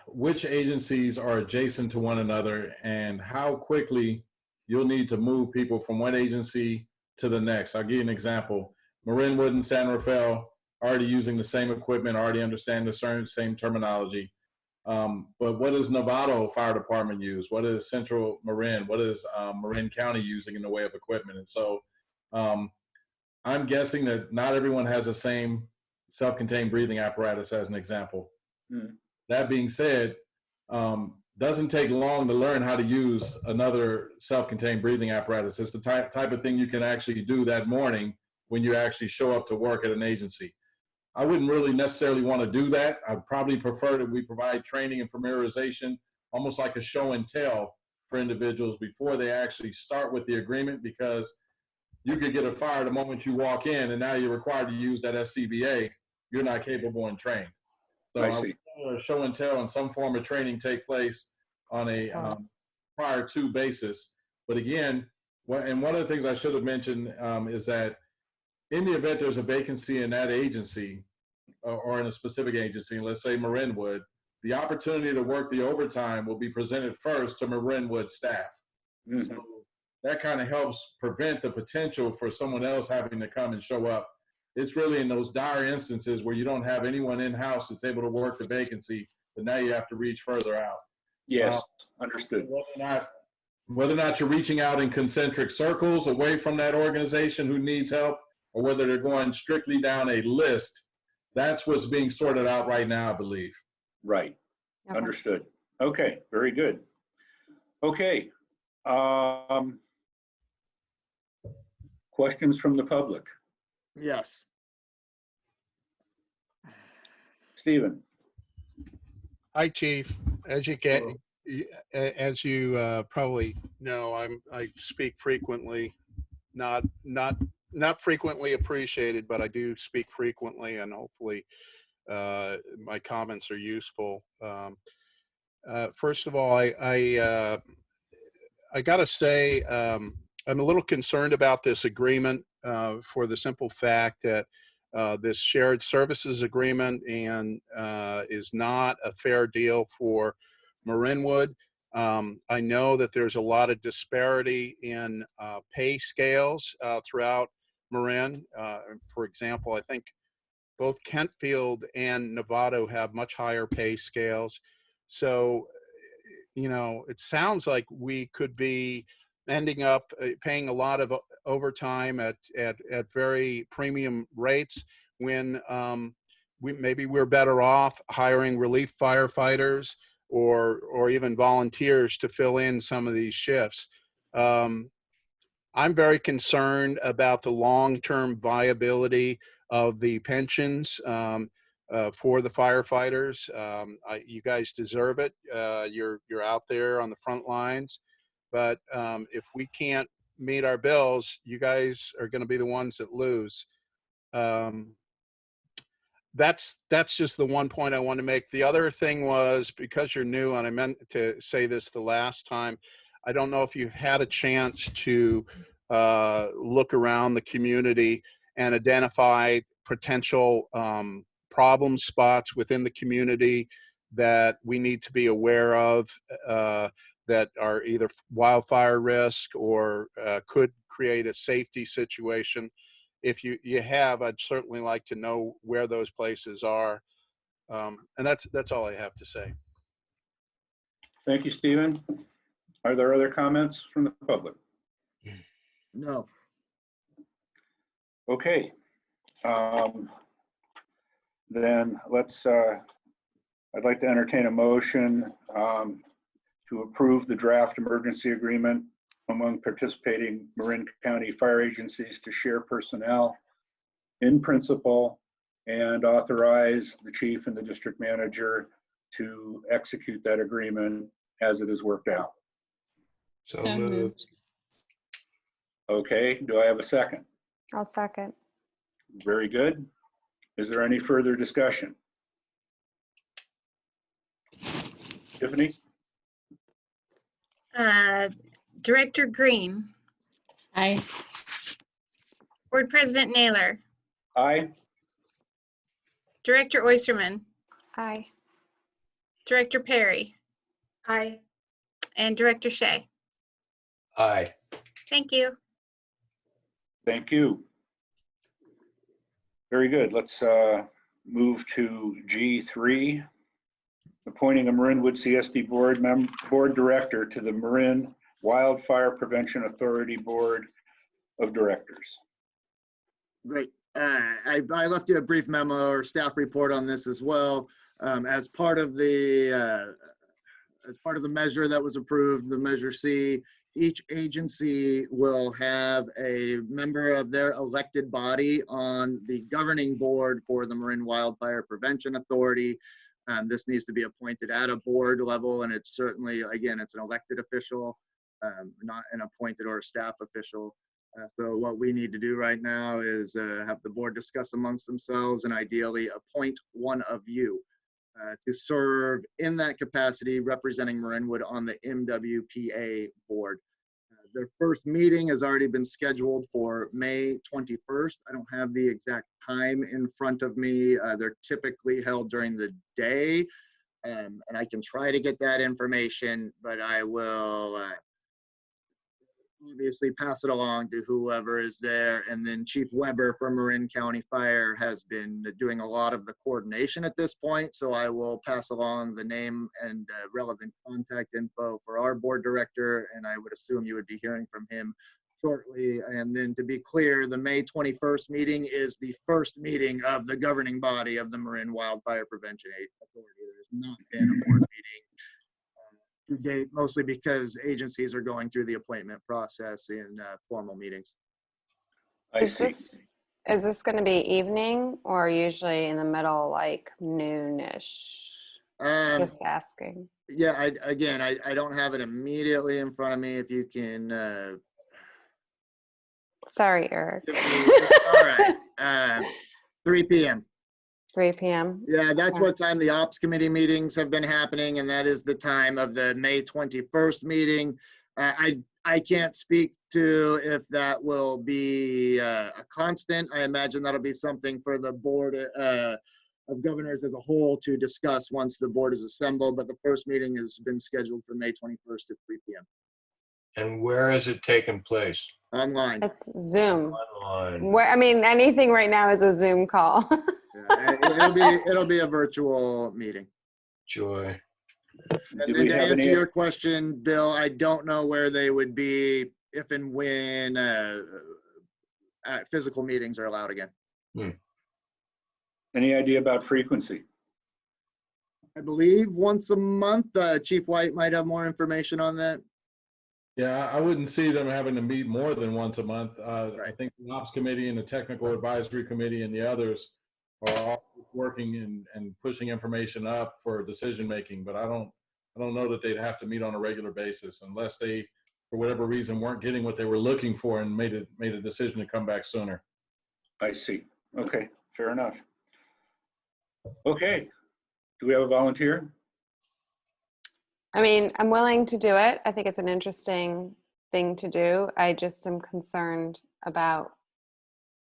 which agencies are adjacent to one another and how quickly you'll need to move people from one agency to the next. I'll give you an example. Marinwood and San Rafael are already using the same equipment, already understand the same terminology. But what does Novato Fire Department use? What is Central Marin? What is Marin County using in the way of equipment? And so I'm guessing that not everyone has the same self-contained breathing apparatus, as an example. That being said, doesn't take long to learn how to use another self-contained breathing apparatus. It's the type of thing you can actually do that morning when you actually show up to work at an agency. I wouldn't really necessarily want to do that. I'd probably prefer that we provide training and familiarization, almost like a show and tell for individuals before they actually start with the agreement, because you could get a fire the moment you walk in and now you're required to use that SCBA. You're not capable and trained. So I see. A show and tell and some form of training take place on a prior to basis. But again, and one of the things I should have mentioned is that in the event there's a vacancy in that agency or in a specific agency, let's say Marinwood, the opportunity to work the overtime will be presented first to Marinwood staff. So that kind of helps prevent the potential for someone else having to come and show up. It's really in those dire instances where you don't have anyone in-house that's able to work the vacancy, but now you have to reach further out. Yes, understood. Whether or not you're reaching out in concentric circles away from that organization who needs help, or whether they're going strictly down a list, that's what's being sorted out right now, I believe. Right. Okay. Understood. Okay, very good. Okay. Questions from the public? Yes. Stephen. Hi, Chief. As you probably know, I speak frequently, not frequently appreciated, but I do speak frequently, and hopefully my comments are useful. First of all, I got to say I'm a little concerned about this agreement for the simple fact that this shared services agreement and is not a fair deal for Marinwood. I know that there's a lot of disparity in pay scales throughout Marin. For example, I think both Kentfield and Novato have much higher pay scales. So, you know, it sounds like we could be ending up paying a lot of overtime at very premium rates when maybe we're better off hiring relief firefighters or even volunteers to fill in some of these shifts. I'm very concerned about the long-term viability of the pensions for the firefighters. You guys deserve it. You're out there on the front lines. But if we can't meet our bills, you guys are going to be the ones that lose. That's just the one point I want to make. The other thing was, because you're new, and I meant to say this the last time, I don't know if you've had a chance to look around the community and identify potential problem spots within the community that we need to be aware of that are either wildfire risk or could create a safety situation. If you have, I'd certainly like to know where those places are. And that's all I have to say. Thank you, Stephen. Are there other comments from the public? No. Okay. Then let's, I'd like to entertain a motion to approve the draft emergency agreement among participating Marin County fire agencies to share personnel in principle and authorize the chief and the district manager to execute that agreement as it is worked out. So moved. Okay, do I have a second? I'll second. Very good. Is there any further discussion? Tiffany? Director Green. Aye. Board President Naylor. Aye. Director Oysterman. Aye. Director Perry. Aye. And Director Shea. Aye. Thank you. Thank you. Very good. Let's move to G3, appointing a Marinwood CSD Board Director to the Marin Wildfire Prevention Authority Board of Directors. Great. I left you a brief memo or staff report on this as well. As part of the measure that was approved, the Measure C, each agency will have a member of their elected body on the governing board for the Marin Wildfire Prevention Authority. This needs to be appointed at a board level, and it's certainly, again, it's an elected official, not an appointed or a staff official. So what we need to do right now is have the board discuss amongst themselves and ideally appoint one of you to serve in that capacity representing Marinwood on the MWPA board. Their first meeting has already been scheduled for May 21st. I don't have the exact time in front of me. They're typically held during the day, and I can try to get that information, but I will obviously pass it along to whoever is there. And then Chief Weber from Marin County Fire has been doing a lot of the coordination at this point. So I will pass along the name and relevant contact info for our board director. And I would assume you would be hearing from him shortly. And then to be clear, the May 21st meeting is the first meeting of the governing body of the Marin Wildfire Prevention Authority. There's not been a board meeting to date, mostly because agencies are going through the appointment process in formal meetings. I see. Is this going to be evening or usually in the middle, like noonish? Just asking. Yeah, I don't have it immediately in front of me. If you can. Sorry, Eric. All right. 3 p.m. 3 p.m. Yeah, that's what time the ops committee meetings have been happening, and that is the time of the May 21st meeting. I can't speak to if that will be a constant. I imagine that'll be something for the board of governors as a whole to discuss once the board is assembled, but the first meeting has been scheduled for May 21st at 3 p.m. And where is it taking place? Online. It's Zoom. Online. I mean, anything right now is a Zoom call. It'll be a virtual meeting. Joy. And then to answer your question, Bill, I don't know where they would be if and when physical meetings are allowed again. Any idea about frequency? I believe once a month. Chief White might have more information on that. Yeah, I wouldn't see them having to meet more than once a month. I think the ops committee and the technical advisory committee and the others are all working and pushing information up for decision making, but I don't know that they'd have to meet on a regular basis unless they, for whatever reason, weren't getting what they were looking for and made a decision to come back sooner. I see. Okay, fair enough. Okay, do we have a volunteer? I mean, I'm willing to do it. I think it's an interesting thing to do. I just am concerned about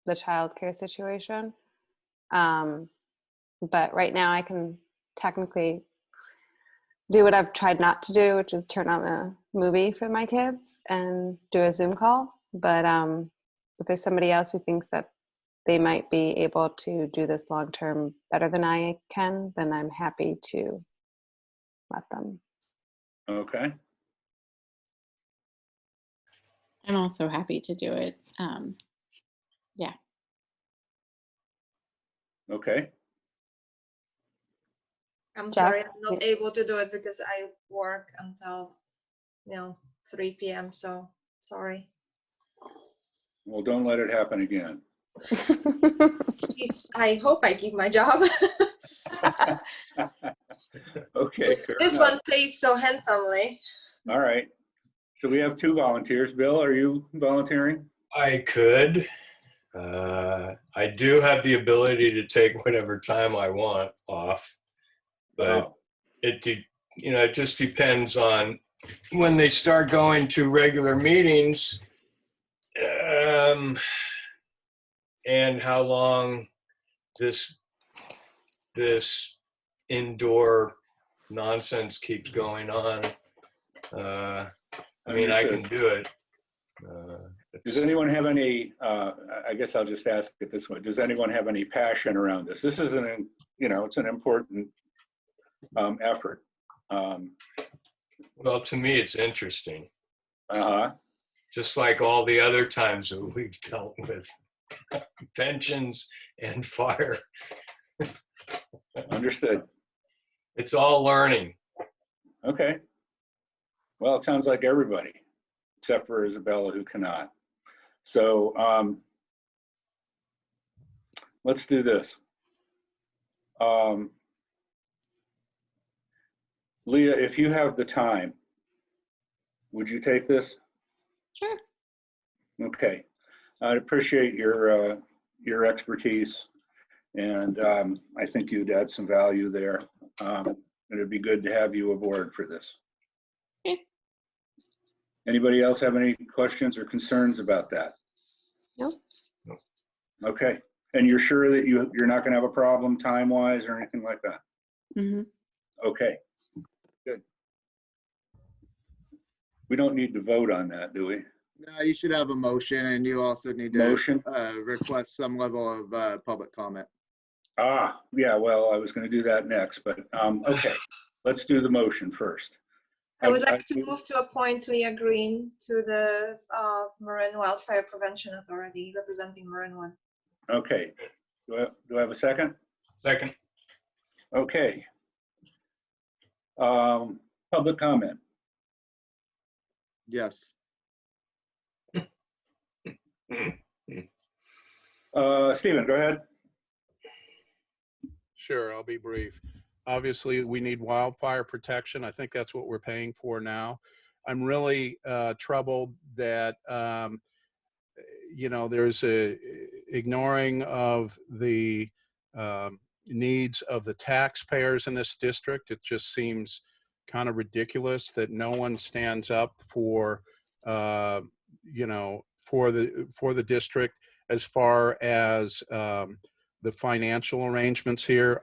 the childcare situation. But right now I can technically do what I've tried not to do, which is turn on a movie for my kids and do a Zoom call. But if there's somebody else who thinks that they might be able to do this long-term better than I can, then I'm happy to let them. Okay. I'm also happy to do it. Yeah. Okay. I'm Jeff? sorry, I'm not able to do it because I work until 3 p.m. So sorry. Well, don't let it happen again. I hope I keep my job. Okay. This one pays so handsomely. All right. So we have 2 volunteers. Bill, are you volunteering? I could. I do have the ability to take whatever time I want off, but it just depends on when they start going to regular meetings, and how long this indoor nonsense keeps going on. I mean, I can do it. Does anyone have any, I guess I'll just ask it this way. Does anyone have any passion around this? This is it's an important effort. Well, to me, it's interesting. Uh-huh. Just like all the other times that we've dealt with pensions and fire. Understood. It's all learning. Okay. Well, it sounds like everybody, except for Isabella, who cannot. So let's do this. Leah, if you have the time, would you take this? Sure. Okay. I'd appreciate your expertise, and I think you'd add some value there. It'd be good to have you aboard for this. Okay. Anybody else have any questions or concerns about that? No. Okay. And you're sure that you're not going to have a problem time-wise or anything like that? Mm-hmm. Okay. Good. We don't need to vote on that, do we? No, you should have a motion, and you also need to Motion? request some level of public comment. Ah, yeah, well, I was going to do that next, but okay. Let's do the motion first. I would like to move to appoint Leah Green to the Marin Wildfire Prevention Authority, representing Marinwood. Okay. Do I have a second? Second. Okay. Public comment. Yes. Stephen, go ahead. Sure, I'll be brief. Obviously, we need wildfire protection. I think that's what we're paying for now. I'm really troubled that, there's a ignoring of the needs of the taxpayers in this district. It just seems kind of ridiculous that no one stands up for, for the district as far as the financial arrangements here.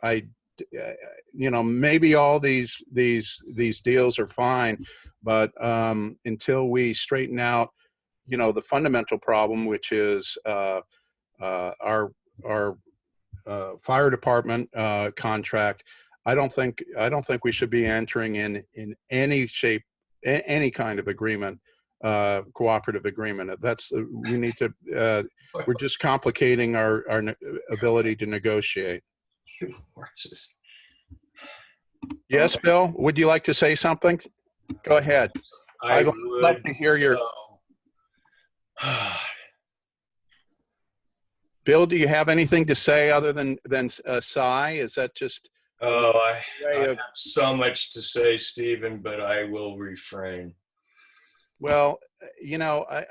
Maybe all these deals are fine, but until we straighten out, the fundamental problem, which is our fire department contract, I don't think we should be entering in any shape, any kind of agreement, cooperative agreement. We need to. We're just complicating our ability to negotiate. Yes, Bill, would you like to say something? Go ahead. I'd love to hear your. Bill, do you have anything to say other than a sigh? Is that just? Oh, I have so much to say, Stephen, but I will refrain. Well,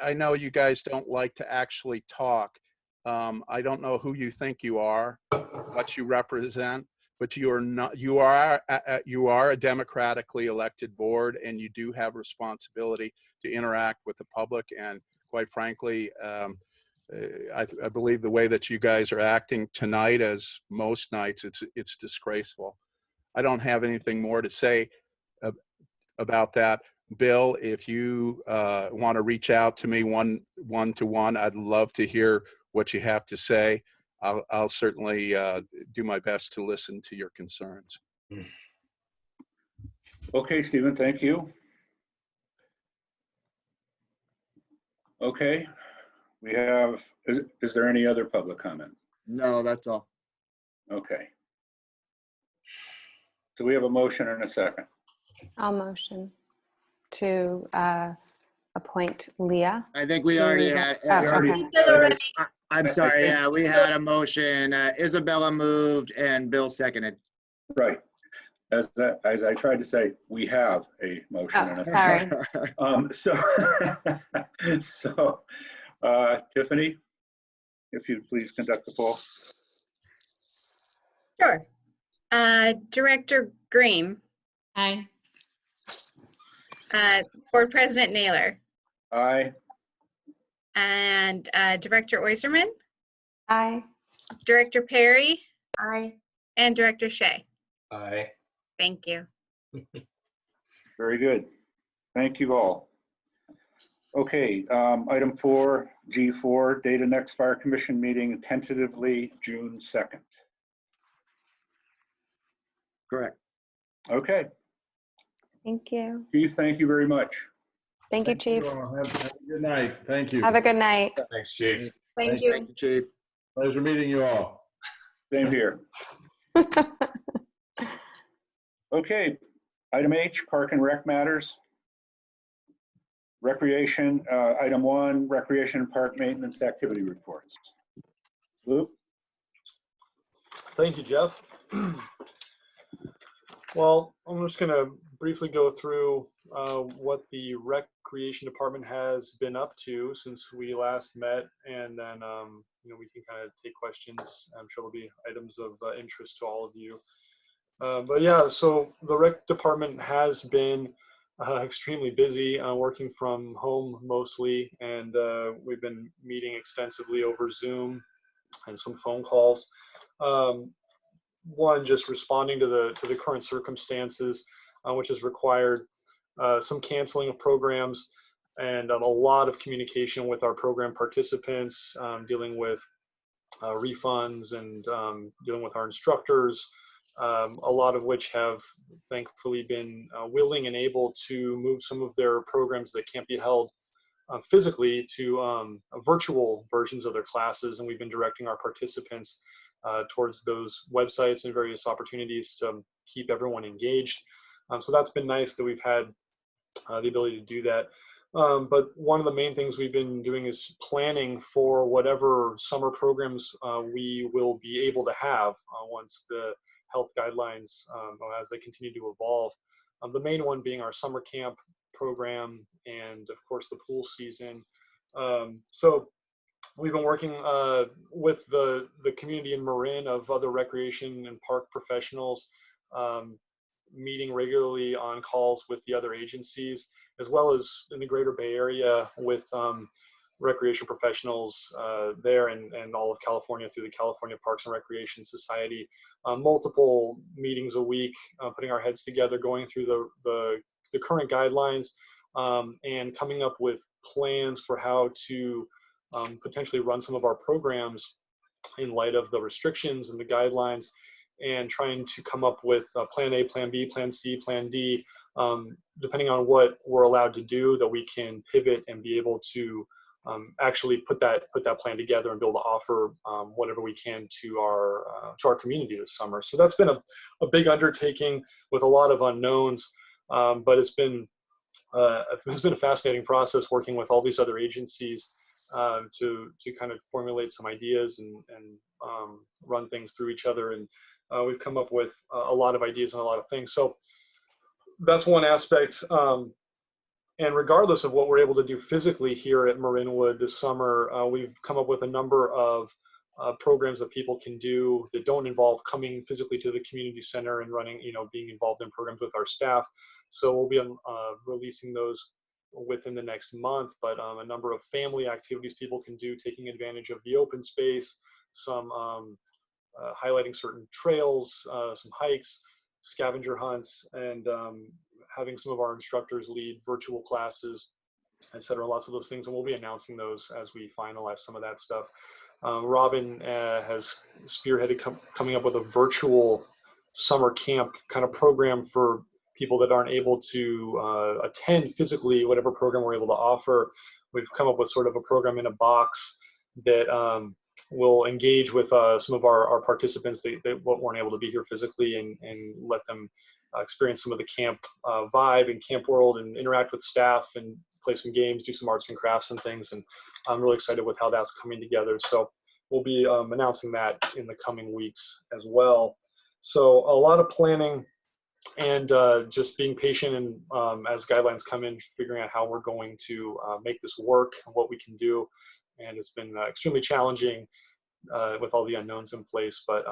I know you guys don't like to actually talk. I don't know who you think you are, what you represent, but you are not. You are a democratically elected board, and you do have responsibility to interact with the public. And quite frankly, I believe the way that you guys are acting tonight, as most nights, it's disgraceful. I don't have anything more to say about that. Bill, if you want to reach out to me one-to-one, I'd love to hear what you have to say. I'll certainly do my best to listen to your concerns. Okay, Stephen, thank you. Okay, we have, is there any other public comment? No, that's all. Okay. So we have a motion and a second. I'll motion to appoint Leah. I think we already had. Okay. I'm sorry. Yeah, we had a motion. Isabella moved and Bill seconded. Right. As I tried to say, we have a motion and a second. Sorry. So Tiffany, if you'd please conduct the poll. Sure. Director Green. Aye. Board President Naylor. Aye. And Director Oyserman. Aye. Director Perry. Aye. And Director Shea. Aye. Thank you. Very good. Thank you all. Okay, item 4, G4, data next fire commission meeting tentatively June 2nd. Correct. Okay, Thank you. Chief, thank you very much. Thank you, Chief. Have a good night. Thank you. Have a good night. Thanks, Chief. Thank you. Thank you, Chief. Pleasure meeting you all. Same here. Okay, item H, Park and Rec matters. Recreation, item 1, recreation and park maintenance activity reports. Luke? Thank you, Jeff. Well, I'm just going to briefly go through what the recreation department has been up to since we last met, and then we can kind of take questions. I'm sure there'll be items of interest to all of you. But yeah, so the rec department has been extremely busy, working from home mostly, and we've been meeting extensively over Zoom and some phone calls. One, just responding to the current circumstances, which has required some canceling of programs and a lot of communication with our program participants, dealing with refunds and dealing with our instructors, a lot of which have thankfully been willing and able to move some of their programs that can't be held physically to virtual versions of their classes, and we've been directing our participants towards those websites and various opportunities to keep everyone engaged. So that's been nice that we've had the ability to do that. But one of the main things we've been doing is planning for whatever summer programs we will be able to have once the health guidelines, as they continue to evolve. The main one being our summer camp program and of course the pool season. So we've been working with the community in Marin of other recreation and park professionals, meeting regularly on calls with the other agencies, as well as in the greater Bay Area with recreation professionals there and all of California through the California Parks and Recreation Society. Multiple meetings a week, putting our heads together, going through the current guidelines, and coming up with plans for how to potentially run some of our programs in light of the restrictions and the guidelines, and trying to come up with plan A, plan B, plan C, plan D, depending on what we're allowed to do, that we can pivot and be able to actually put that plan together and be able to offer whatever we can to our community this summer. So that's been a big undertaking with a lot of unknowns, but it's been a fascinating process working with all these other agencies to kind of formulate some ideas and run things through each other. And we've come up with a lot of ideas and a lot of things. So that's one aspect. And regardless of what we're able to do physically here at Marinwood this summer, we've come up with a number of programs that people can do that don't involve coming physically to the community center and running, being involved in programs with our staff. So we'll be releasing those within the next month, but a number of family activities people can do, taking advantage of the open space, some highlighting certain trails, some hikes, scavenger hunts, and having some of our instructors lead virtual classes, etc. Lots of those things, and we'll be announcing those as we finalize some of that stuff. Robin has spearheaded coming up with a virtual summer camp kind of program for people that aren't able to attend physically whatever program we're able to offer. We've come up with sort of a program in a box that will engage with some of our participants that weren't able to be here physically, and let them experience some of the camp vibe and camp world, and interact with staff and play some games, do some arts and crafts and things. And I'm really excited with how that's coming together. So we'll be announcing that in the coming weeks as well. So a lot of planning and just being patient, and as guidelines come in, figuring out how we're going to make this work and what we can do. And it's been extremely challenging with all the unknowns in place, but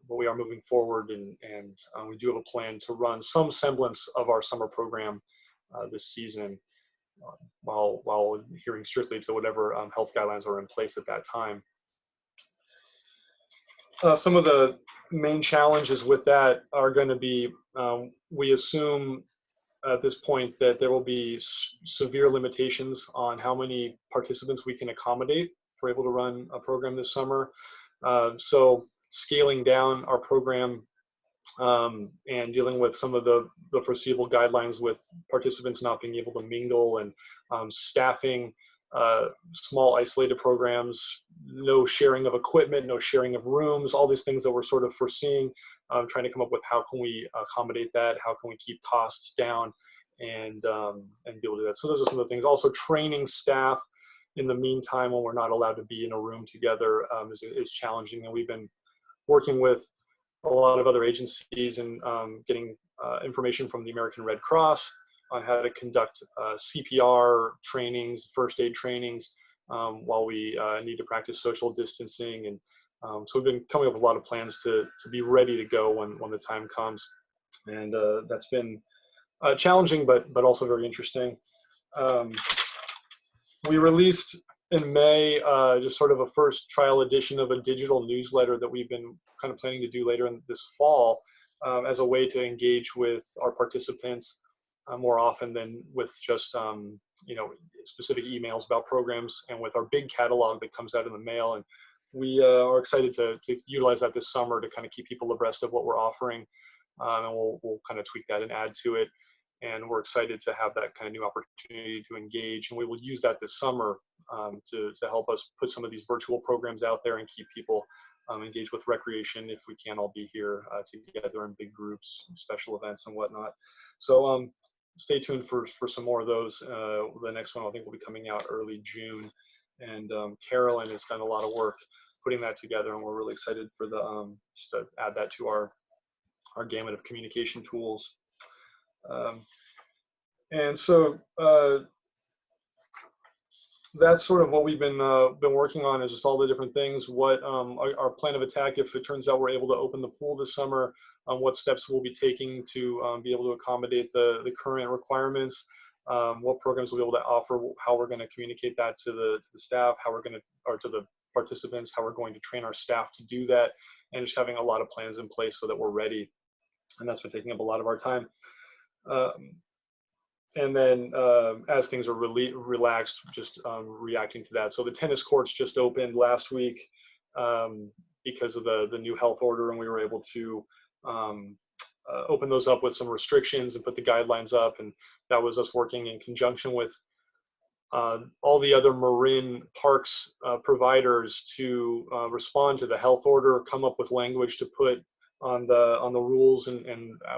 we are moving forward, and we do have a plan to run some semblance of our summer program this season, while adhering strictly to whatever health guidelines are in place at that time. Some of the main challenges with that are going to be, we assume at this point that there will be severe limitations on how many participants we can accommodate if we're able to run a program this summer. So scaling down our program and dealing with some of the foreseeable guidelines with participants not being able to mingle, and staffing small isolated programs, no sharing of equipment, no sharing of rooms, all these things that we're sort of foreseeing, trying to come up with how can we accommodate that, how can we keep costs down, and be able to do that. So those are some of the things. Also training staff in the meantime when we're not allowed to be in a room together is challenging, and we've been working with a lot of other agencies and getting information from the American Red Cross on how to conduct CPR trainings, first aid trainings, while we need to practice social distancing. And so we've been coming up with a lot of plans to be ready to go when the time comes. And that's been challenging, but also very interesting. We released in May just sort of a first trial edition of a digital newsletter that we've been kind of planning to do later in this fall as a way to engage with our participants more often than with just specific emails about programs, and with our big catalog that comes out in the mail. And we are excited to utilize that this summer to kind of keep people abreast of what we're offering, and we'll kind of tweak that and add to it. And we're excited to have that kind of new opportunity to engage, and we will use that this summer to help us put some of these virtual programs out there and keep people engaged with recreation if we can't all be here together in big groups, special events and whatnot. So stay tuned for some more of those. The next one I think will be coming out early June, and Carolyn has done a lot of work putting that together, and we're really excited for the just to add that to our gamut of communication tools. And so that's sort of what we've been working on, is just all the different things. What our plan of attack, if it turns out we're able to open the pool this summer, what steps we'll be taking to be able to accommodate the current requirements, what programs we'll be able to offer, how we're going to communicate that to the staff, how we're going to, or to the participants, how we're going to train our staff to do that, and just having a lot of plans in place so that we're ready. And that's been taking up a lot of our time. And then as things are really relaxed, just reacting to that. So the tennis courts just opened last week because of the new health order, and we were able to open those up with some restrictions and put the guidelines up. And that was us working in conjunction with all the other Marin Parks providers to respond to the health order, come up with language to put on the rules and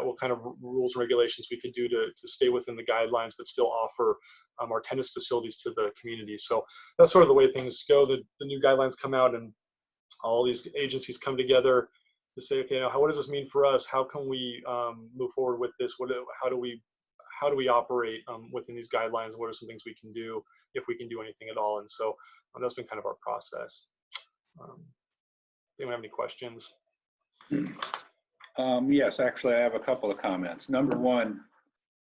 what kind of rules and regulations we could do to stay within the guidelines but still offer our tennis facilities to the community. So that's sort of the way things go. The new guidelines come out and all these agencies come together to say, okay, now what does this mean for us? How can we move forward with this? How do we operate within these guidelines? What are some things we can do, if we can do anything at all? And so that's been kind of our process. Anyone have any questions? Yes, actually, I have a couple of comments. Number one,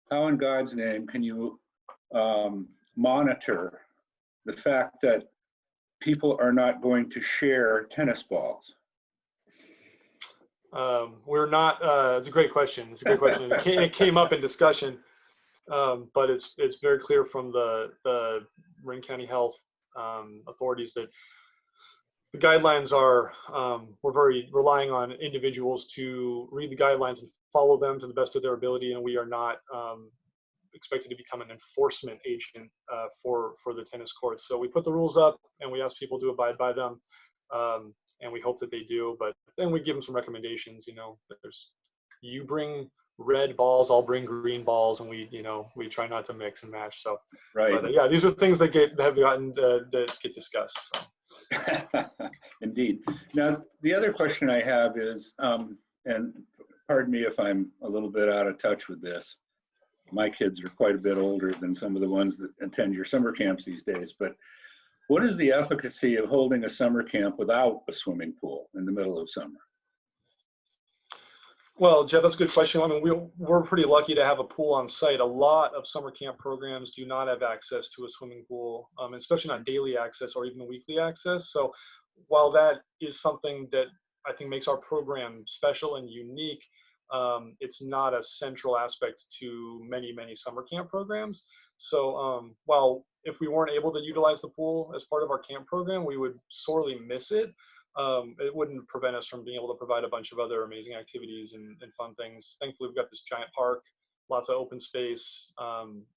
how in God's name can you monitor the fact that people are not going to share tennis balls? We're not, it's a great question. It's a great question. It came up in discussion, but it's very clear from the Marin County Health authorities that the guidelines are, we're very relying on individuals to read the guidelines and follow them to the best of their ability, and we are not expected to become an enforcement agent for the tennis courts. So we put the rules up and we ask people to abide by them, and we hope that they do, but then we give them some recommendations. You bring red balls, I'll bring green balls, and we try not to mix and match. So right. But, yeah, these are things that have gotten that get discussed. So. Indeed. Now, the other question I have is, and pardon me if I'm a little bit out of touch with this. My kids are quite a bit older than some of the ones that attend your summer camps these days, but what is the efficacy of holding a summer camp without a swimming pool in the middle of summer? Well, Jeff, that's a good question. I mean, we're pretty lucky to have a pool on site. A lot of summer camp programs do not have access to a swimming pool, especially not daily access or even weekly access. So while that is something that I think makes our program special and unique, it's not a central aspect to many, many summer camp programs. So while if we weren't able to utilize the pool as part of our camp program, we would sorely miss it. It wouldn't prevent us from being able to provide a bunch of other amazing activities and fun things. Thankfully, we've got this giant park, lots of open space,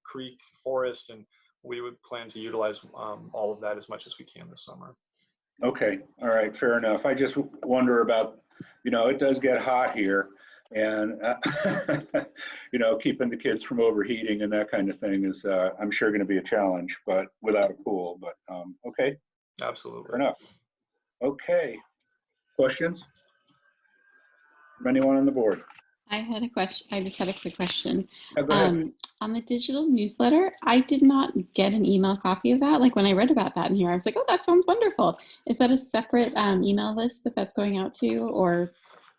creek, forest, and we would plan to utilize all of that as much as we can this summer. Okay, all right, fair enough. I just wonder about, it does get hot here, and keeping the kids from overheating and that kind of thing is, I'm sure, going to be a challenge, but without a pool. But okay, Absolutely. fair enough. Okay, questions from anyone on the board? I had a question. I just had a quick question. Yeah, go ahead. On the digital newsletter, I did not get an email copy of that. Like when I read about that in here, I was like, oh, that sounds wonderful. Is that a separate email list that's going out to, or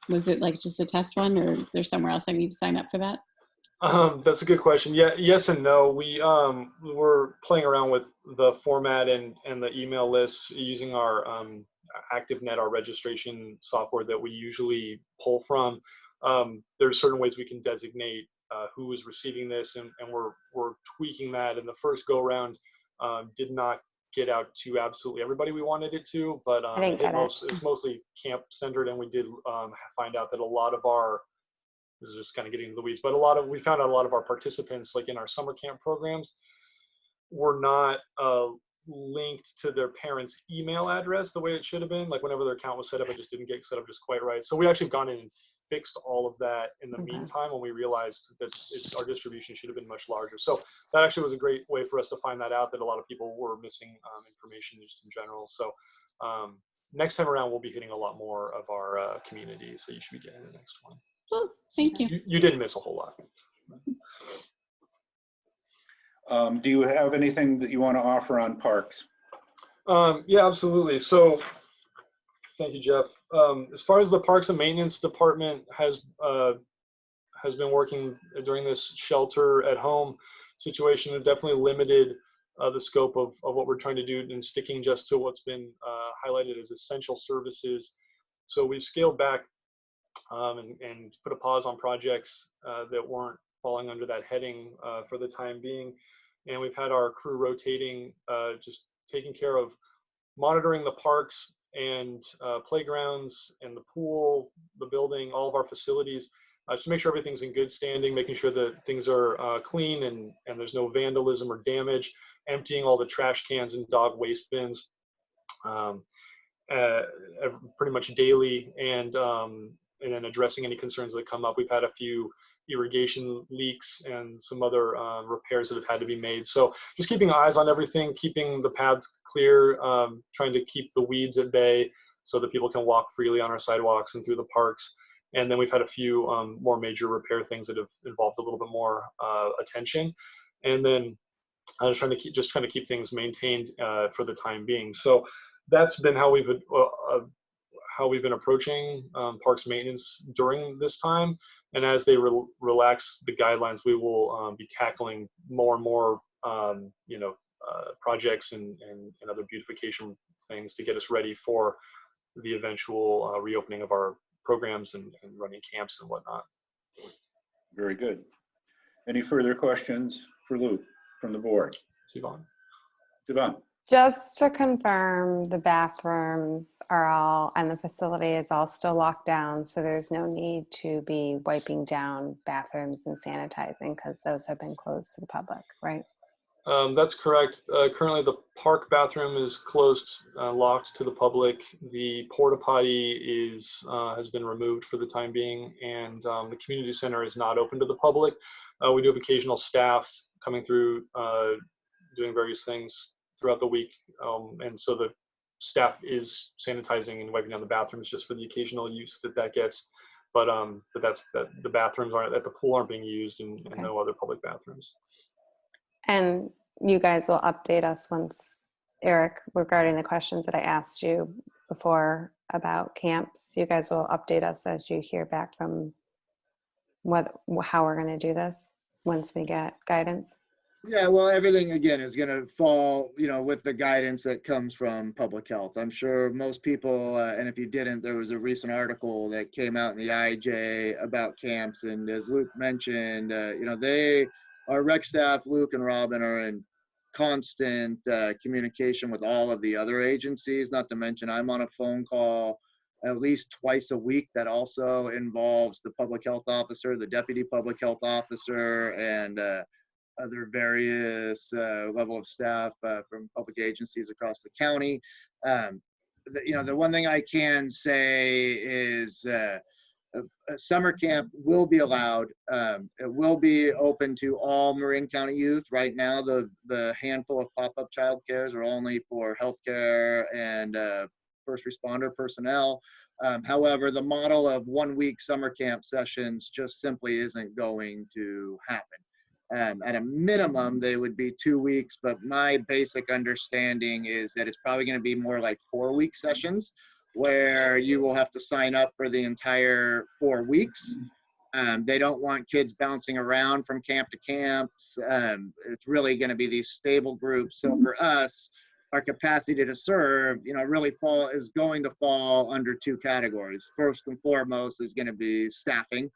was it like just a test one, or is there somewhere else I need to sign up for that? That's a good question. Yeah, yes and no. We were playing around with the format and the email lists using our ActiveNet, our registration software that we usually pull from. There's certain ways we can designate who is receiving this, and we're tweaking that. And the first go around did not get out to absolutely everybody we wanted it to, but it's mostly camp centered, and we did find out that a lot of our, this is just kind of getting into the weeds, but we found out a lot of our participants, like in our summer camp programs, were not linked to their parents' email address the way it should have been. Like whenever their account was set up, it just didn't get set up just quite right. So we actually have gone in and fixed all of that in the meantime, when we realized that our distribution should have been much larger. So that actually was a great way for us to find that out, that a lot of people were missing information just in general. So next time around, we'll be hitting a lot more of our community. So you should be getting the next one. Oh, thank you. You didn't miss a whole lot. Do you have anything that you want to offer on parks? Yeah, absolutely. So thank you, Jeff. As far as the Parks and Maintenance Department has been working during this shelter at home situation, it definitely limited the scope of what we're trying to do and sticking just to what's been highlighted as essential services. So we've scaled back and put a pause on projects that weren't falling under that heading for the time being. And we've had our crew rotating, just taking care of monitoring the parks and playgrounds and the pool, the building, all of our facilities, just to make sure everything's in good standing, making sure that things are clean and there's no vandalism or damage, emptying all the trash cans and dog waste bins pretty much daily, and then addressing any concerns that come up. We've had a few irrigation leaks and some other repairs that have had to be made. So just keeping eyes on everything, keeping the paths clear, trying to keep the weeds at bay so that people can walk freely on our sidewalks and through the parks. And then we've had a few more major repair things that have involved a little bit more attention. And then just trying to keep things maintained for the time being. So that's been how we've been approaching parks maintenance during this time. And as they relax the guidelines, we will be tackling more and more, projects and other beautification things to get us ready for the eventual reopening of our programs and running camps and whatnot. Very good. Any further questions for Luke from the board? Siobhan. Siobhan. Just to confirm, the bathrooms are all, and the facility is all still locked down, so there's no need to be wiping down bathrooms and sanitizing because those have been closed to the public, right? That's correct. Currently, the park bathroom is closed, locked to the public. The porta potty has been removed for the time being, and the community center is not open to the public. We do have occasional staff coming through, doing various things throughout the week, and so the staff is sanitizing and wiping down the bathrooms just for the occasional use that gets. But the bathrooms at the pool aren't being used, and no other public bathrooms. And you guys will update us once, Eric, regarding the questions that I asked you before about camps. You guys will update us as you hear back from how we're going to do this once we get guidance. Yeah, well, everything again is going to fall, with the guidance that comes from public health. I'm sure most people, and if you didn't, there was a recent article that came out in the IJ about camps, and as Luke mentioned, our rec staff, Luke and Robin, are in constant communication with all of the other agencies. Not to mention, I'm on a phone call at least twice a week that also involves the public health officer, the deputy public health officer, and other various level of staff from public agencies across the county. The one thing I can say is a summer camp will be allowed. It will be open to all Marin County youth. Right now, the handful of pop-up childcares are only for healthcare and first responder personnel. However, the model of 1 week summer camp sessions just simply isn't going to happen. At a minimum, they would be 2 weeks, but my basic understanding is that it's probably going to be more like 4 week sessions, where you will have to sign up for the entire 4 weeks. They don't want kids bouncing around from camp to camps. It's really going to be these stable groups. So for us, our capacity to serve, really is going to fall under 2 categories. First and foremost is going to be staffing.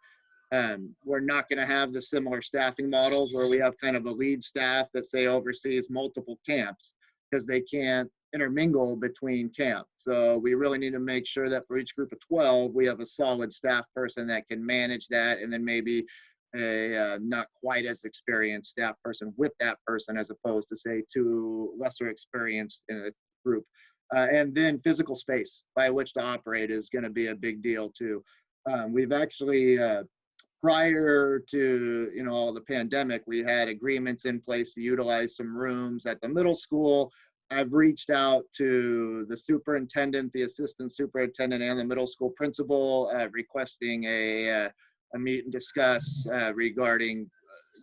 We're not going to have the similar staffing models where we have kind of a lead staff that say oversees multiple camps, because they can't intermingle between camps. So we really need to make sure that for each group of 12, we have a solid staff person that can manage that, and then maybe a not quite as experienced staff person with that person, as opposed to say 2 lesser experienced in a group. And then physical space by which to operate is going to be a big deal too. We've actually, prior to all the pandemic, we had agreements in place to utilize some rooms at the middle school. I've reached out to the superintendent, the assistant superintendent, and the middle school principal, requesting a meet and discuss regarding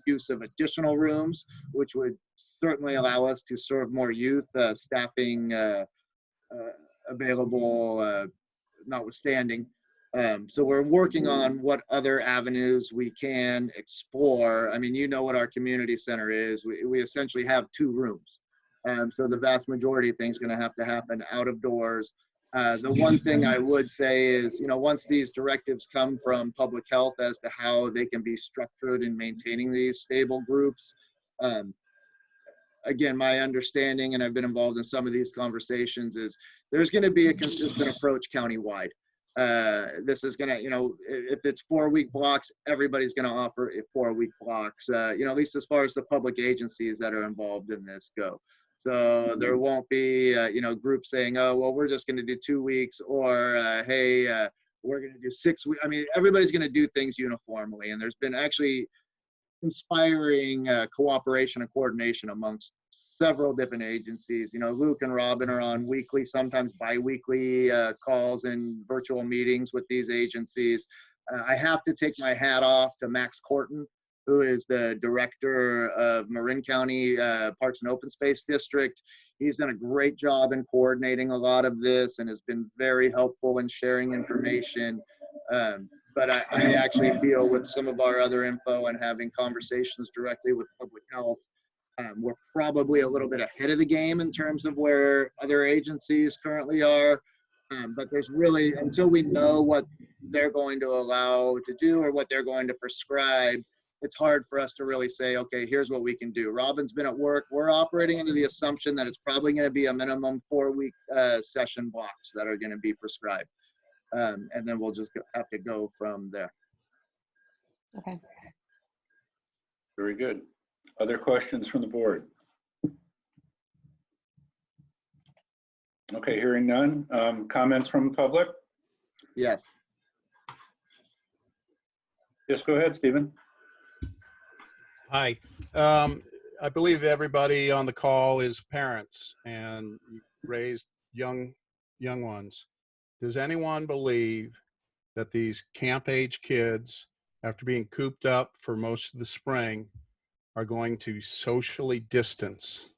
use of additional rooms, which would certainly allow us to serve more youth, staffing available notwithstanding. So we're working on what other avenues we can explore. I mean, what our community center is. We essentially have 2 rooms. So the vast majority of things are going to have to happen out of doors. The one thing I would say is, once these directives come from public health as to how they can be structured in maintaining these stable groups, again, my understanding, and I've been involved in some of these conversations, is there's going to be a consistent approach countywide. This is going to, if it's 4 week blocks, everybody's going to offer 4 week blocks, at least as far as the public agencies that are involved in this go. So there won't be, groups saying, oh, well, we're just going to do 2 weeks, or, hey, we're going to do 6 weeks. I mean, everybody's going to do things uniformly. And there's been actually inspiring cooperation and coordination amongst several different agencies. Luke and Robin are on weekly, sometimes bi-weekly calls and virtual meetings with these agencies. I have to take my hat off to Max Corton, who is the director of Marin County Parks and Open Space District. He's done a great job in coordinating a lot of this and has been very helpful in sharing information. But I actually feel with some of our other info and having conversations directly with public health, we're probably a little bit ahead of the game in terms of where other agencies currently are. But there's really, until we know what they're going to allow to do or what they're going to prescribe, it's hard for us to really say, okay, here's what we can do. Robin's been at work. We're operating under the assumption that it's probably going to be a minimum 4 week session blocks that are going to be prescribed. And then we'll just have to go from there. Okay. Very good. Other questions from the board? Okay, hearing none. Comments from the public? Yes. Yes, go ahead, Stephen. Hi. I believe everybody on the call is parents and raised young ones. Does anyone believe that these camp age kids, after being cooped up for most of the spring, are going to socially distance?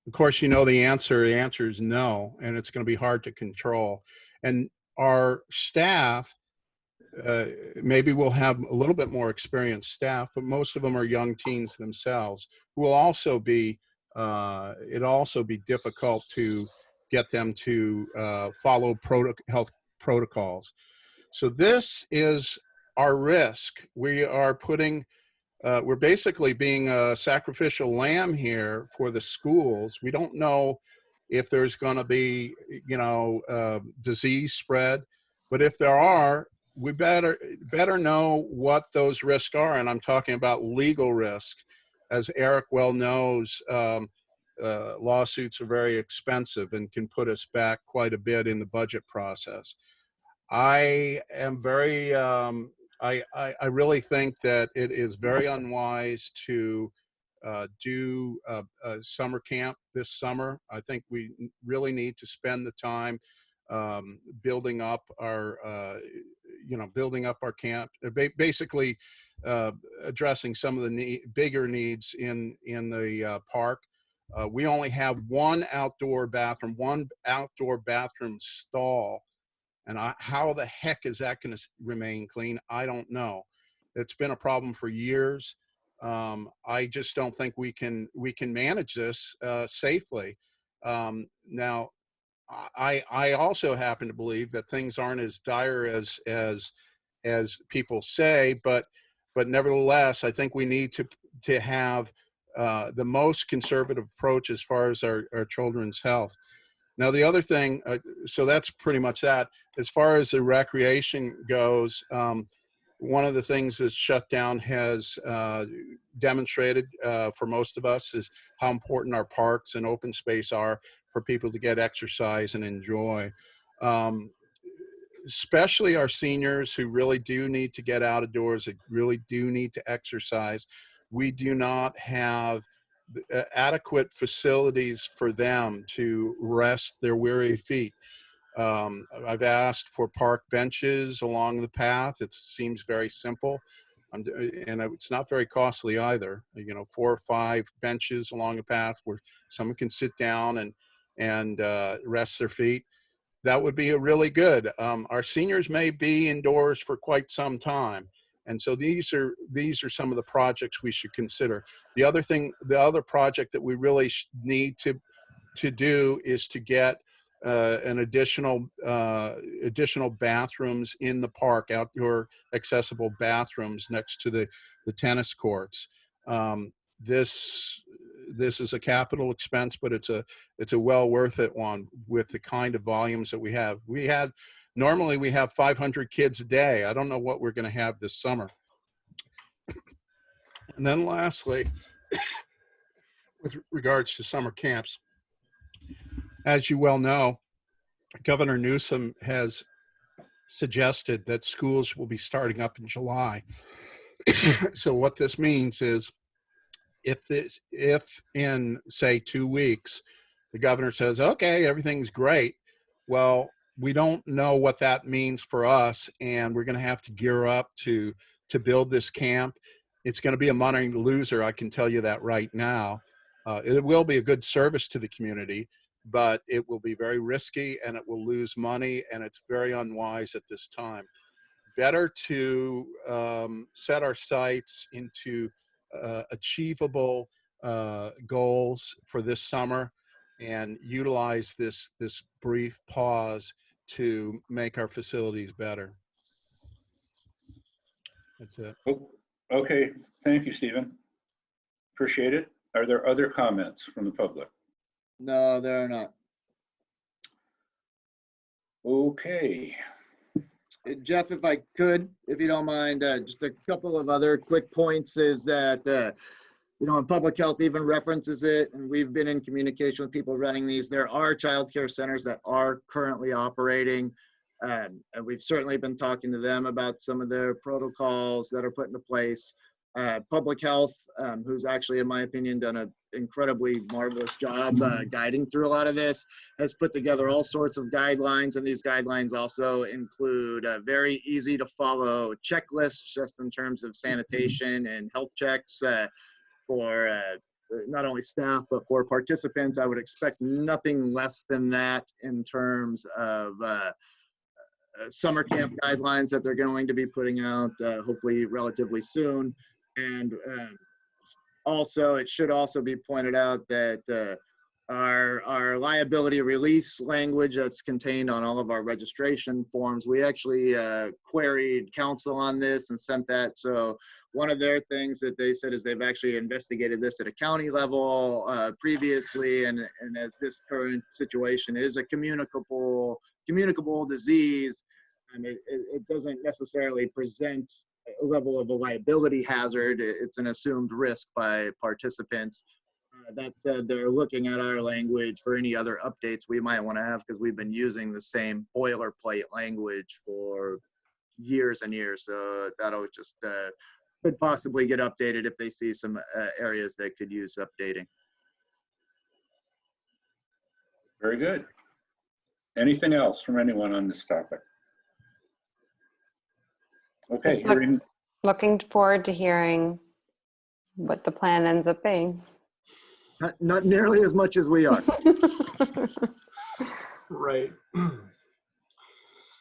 Of course, the answer. The answer is no, and it's going to be hard to control. And our staff, maybe we'll have a little bit more experienced staff, but most of them are young teens themselves, who will also be, it'll also be difficult to get them to follow health protocols. So this is our risk. We are putting, we're basically being a sacrificial lamb here for the schools. We don't know if there's going to be, disease spread, but if there are, we better know what those risks are. And I'm talking about legal risk. as Eric well knows, lawsuits are very expensive and can put us back quite a bit in the budget process. I am very, I really think that it is very unwise to do a summer camp this summer. I think we really need to spend the time building up our, building up our camp, basically addressing some of the bigger needs in the park. We only have one outdoor bathroom stall. And how the heck is that going to remain clean? I don't know. It's been a problem for years. I just don't think we can manage this safely. Now, I also happen to believe that things aren't as dire as people say, but nevertheless, I think we need to have the most conservative approach as far as our children's health. Now, the other thing, so that's pretty much that. As far as the recreation goes, one of the things that shutdown has demonstrated for most of us is how important our parks and open space are for people to get exercise and enjoy. Especially our seniors who really do need to get out of doors, that really do need to exercise. We do not have adequate facilities for them to rest their weary feet. I've asked for park benches along the path. It seems very simple, and it's not very costly either. 4 or 5 benches along the path where someone can sit down and rest their feet. That would be really good. Our seniors may be indoors for quite some time. And so these are some of the projects we should consider. The other project that we really need to do is to get an additional bathrooms in the park, outdoor accessible bathrooms next to the tennis courts. This is a capital expense, but it's a well worth it one with the kind of volumes that we have. Normally we have 500 kids a day. I don't know what we're going to have this summer. And then lastly, with regards to summer camps, as you well know, Governor Newsom has suggested that schools will be starting up in July. So what this means is if in, say, 2 weeks, the governor says, okay, everything's great, well, we don't know what that means for us, and we're going to have to gear up to build this camp. It's going to be a money loser, I can tell you that right now. It will be a good service to the community, but it will be very risky and it will lose money, and it's very unwise at this time. Better to set our sights into achievable goals for this summer and utilize this brief pause to make our facilities better. That's it. Okay, thank you, Stephen. Appreciate it. Are there other comments from the public? No, there are not. Okay. Jeff, if I could, if you don't mind, just a couple of other quick points is that, and public health even references it, and we've been in communication with people running these. There are childcare centers that are currently operating, and we've certainly been talking to them about some of their protocols that are put into place. Public health, who's actually, in my opinion, done an incredibly marvelous job guiding through a lot of this, has put together all sorts of guidelines, and these guidelines also include very easy to follow checklists just in terms of sanitation and health checks for not only staff but for participants. I would expect nothing less than that in terms of summer camp guidelines that they're going to be putting out hopefully relatively soon. And also, it should also be pointed out that our liability release language that's contained on all of our registration forms, we actually queried council on this and sent that. So one of their things that they said is they've actually investigated this at a county level previously, and as this current situation is a communicable disease, and it doesn't necessarily present level of a liability hazard. It's an assumed risk by participants. That said, they're looking at our language for any other updates we might want to have, because we've been using the same boilerplate language for years and years. So that'll just could possibly get updated if they see some areas that could use updating. Very good. Anything else from anyone on this topic? Okay, Just look- hearing, Looking forward to hearing what the plan ends up being. Not nearly as much as we are. Right.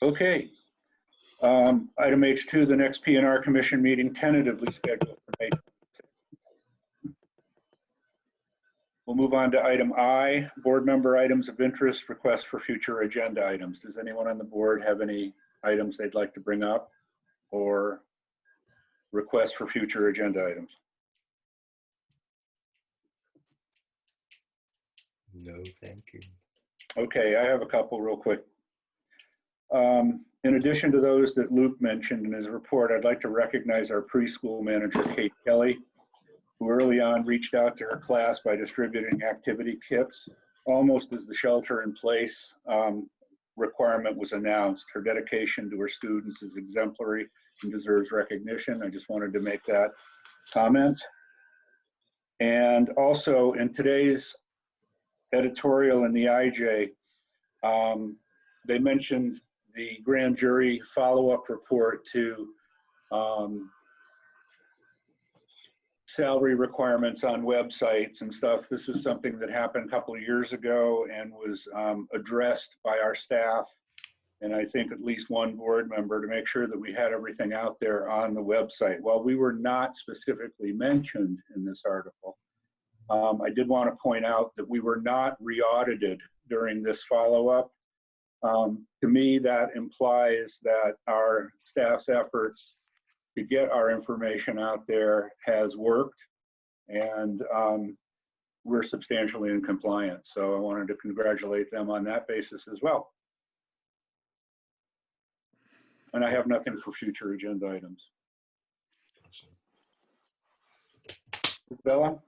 okay. Item H2, the next P&R Commission meeting tentatively scheduled for May 26th. We'll move on to item I, board member items of interest, requests for future agenda items. Does anyone on the board have any items they'd like to bring up or requests for future agenda items? No, thank you. Okay, I have a couple real quick. In addition to those that Luke mentioned in his report, I'd like to recognize our preschool manager, Kate Kelly, who early on reached out to her class by distributing activity kits, almost as the shelter in place requirement was announced. Her dedication to her students is exemplary and deserves recognition. I just wanted to make that comment. And also in today's editorial in the IJ, they mentioned the grand jury follow-up report to salary requirements on websites and stuff. This was something that happened a couple of years ago and was addressed by our staff, and I think at least one board member, to make sure that we had everything out there on the website. While we were not specifically mentioned in this article, I did want to point out that we were not re-audited during this follow-up. To me, that implies that our staff's efforts to get our information out there has worked, and we're substantially in compliance. So I wanted to congratulate them on that basis as well. And I have nothing for future agenda items. Bella?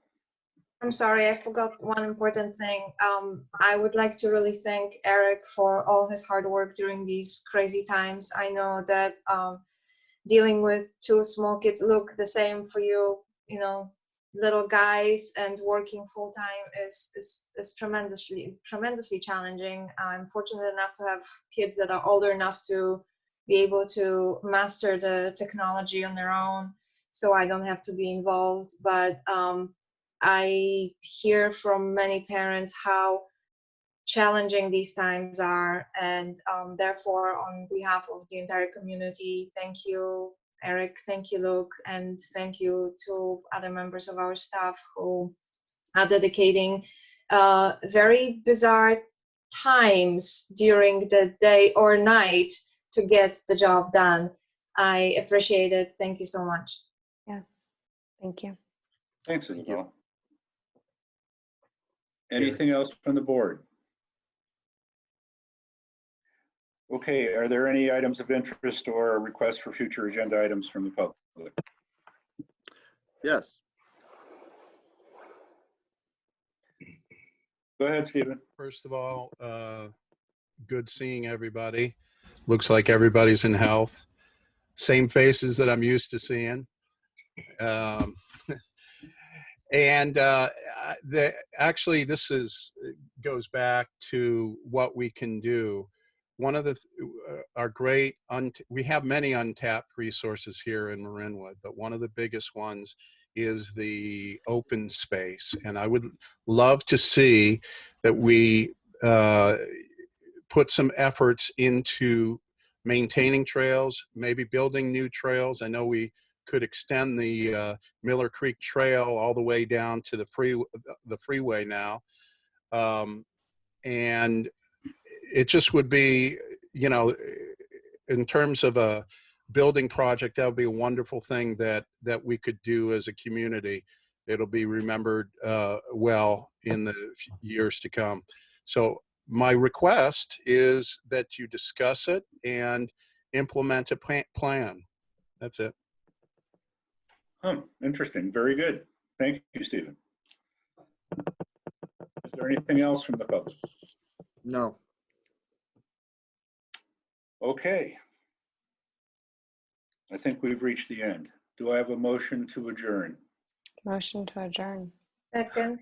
I'm sorry, I forgot one important thing. I would like to really thank Eric for all his hard work during these crazy times. I know that dealing with two small kids look the same for you, you know, little guys, and working full time is tremendously challenging. I'm fortunate enough to have kids that are older enough to be able to master the technology on their own, so I don't have to be involved. But I hear from many parents how challenging these times are, and therefore, on behalf of the entire community, thank you, Eric, thank you, Luke, and thank you to other members of our staff who are dedicating very bizarre times during the day or night to get the job done. I appreciate it. Thank you so much. Yes, thank you. Thanks, Isabel. Anything else from the board? Okay, are there any items of interest or requests for future agenda items from the public? Yes. Go ahead, Stephen. First of all, good seeing everybody. Looks like everybody's in health. Same faces that I'm used to seeing. And actually, this goes back to what we can do. One of our great, we have many untapped resources here in Marinwood, but one of the biggest ones is the open space. And I would love to see that we put some efforts into maintaining trails, maybe building new trails. I know we could extend the Miller Creek Trail all the way down to the freeway now. And it just would be, you know, in terms of a building project, that would be a wonderful thing that we could do as a community. It'll be remembered well in the years to come. So my request is that you discuss it and implement a plan. That's it. Interesting. Very good. Thank you, Stephen. Is there anything else from the public? No. Okay. I think we've reached the end. Do I have a motion to adjourn? Motion to adjourn. Second.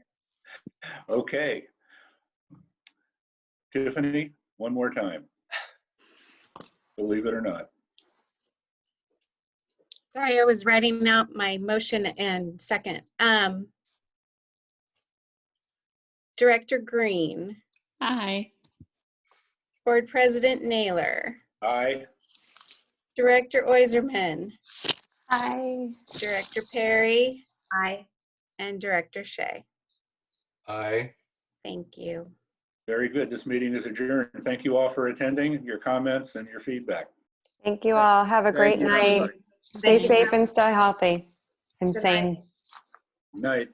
Okay. Tiffany, one more time. Believe it or not. Sorry, I was writing out my motion and second. Director Green, Hi. Board President Naylor, Aye. Director Oiserman, Hi. Director Perry. Aye. And Director Shea. Aye. Thank you. Very good. This meeting is adjourned. Thank you all for attending, your comments and your feedback. Thank you all. Have a great Thank you, night. everybody. Stay Thank you. safe and stay healthy and Good night. sane. Night.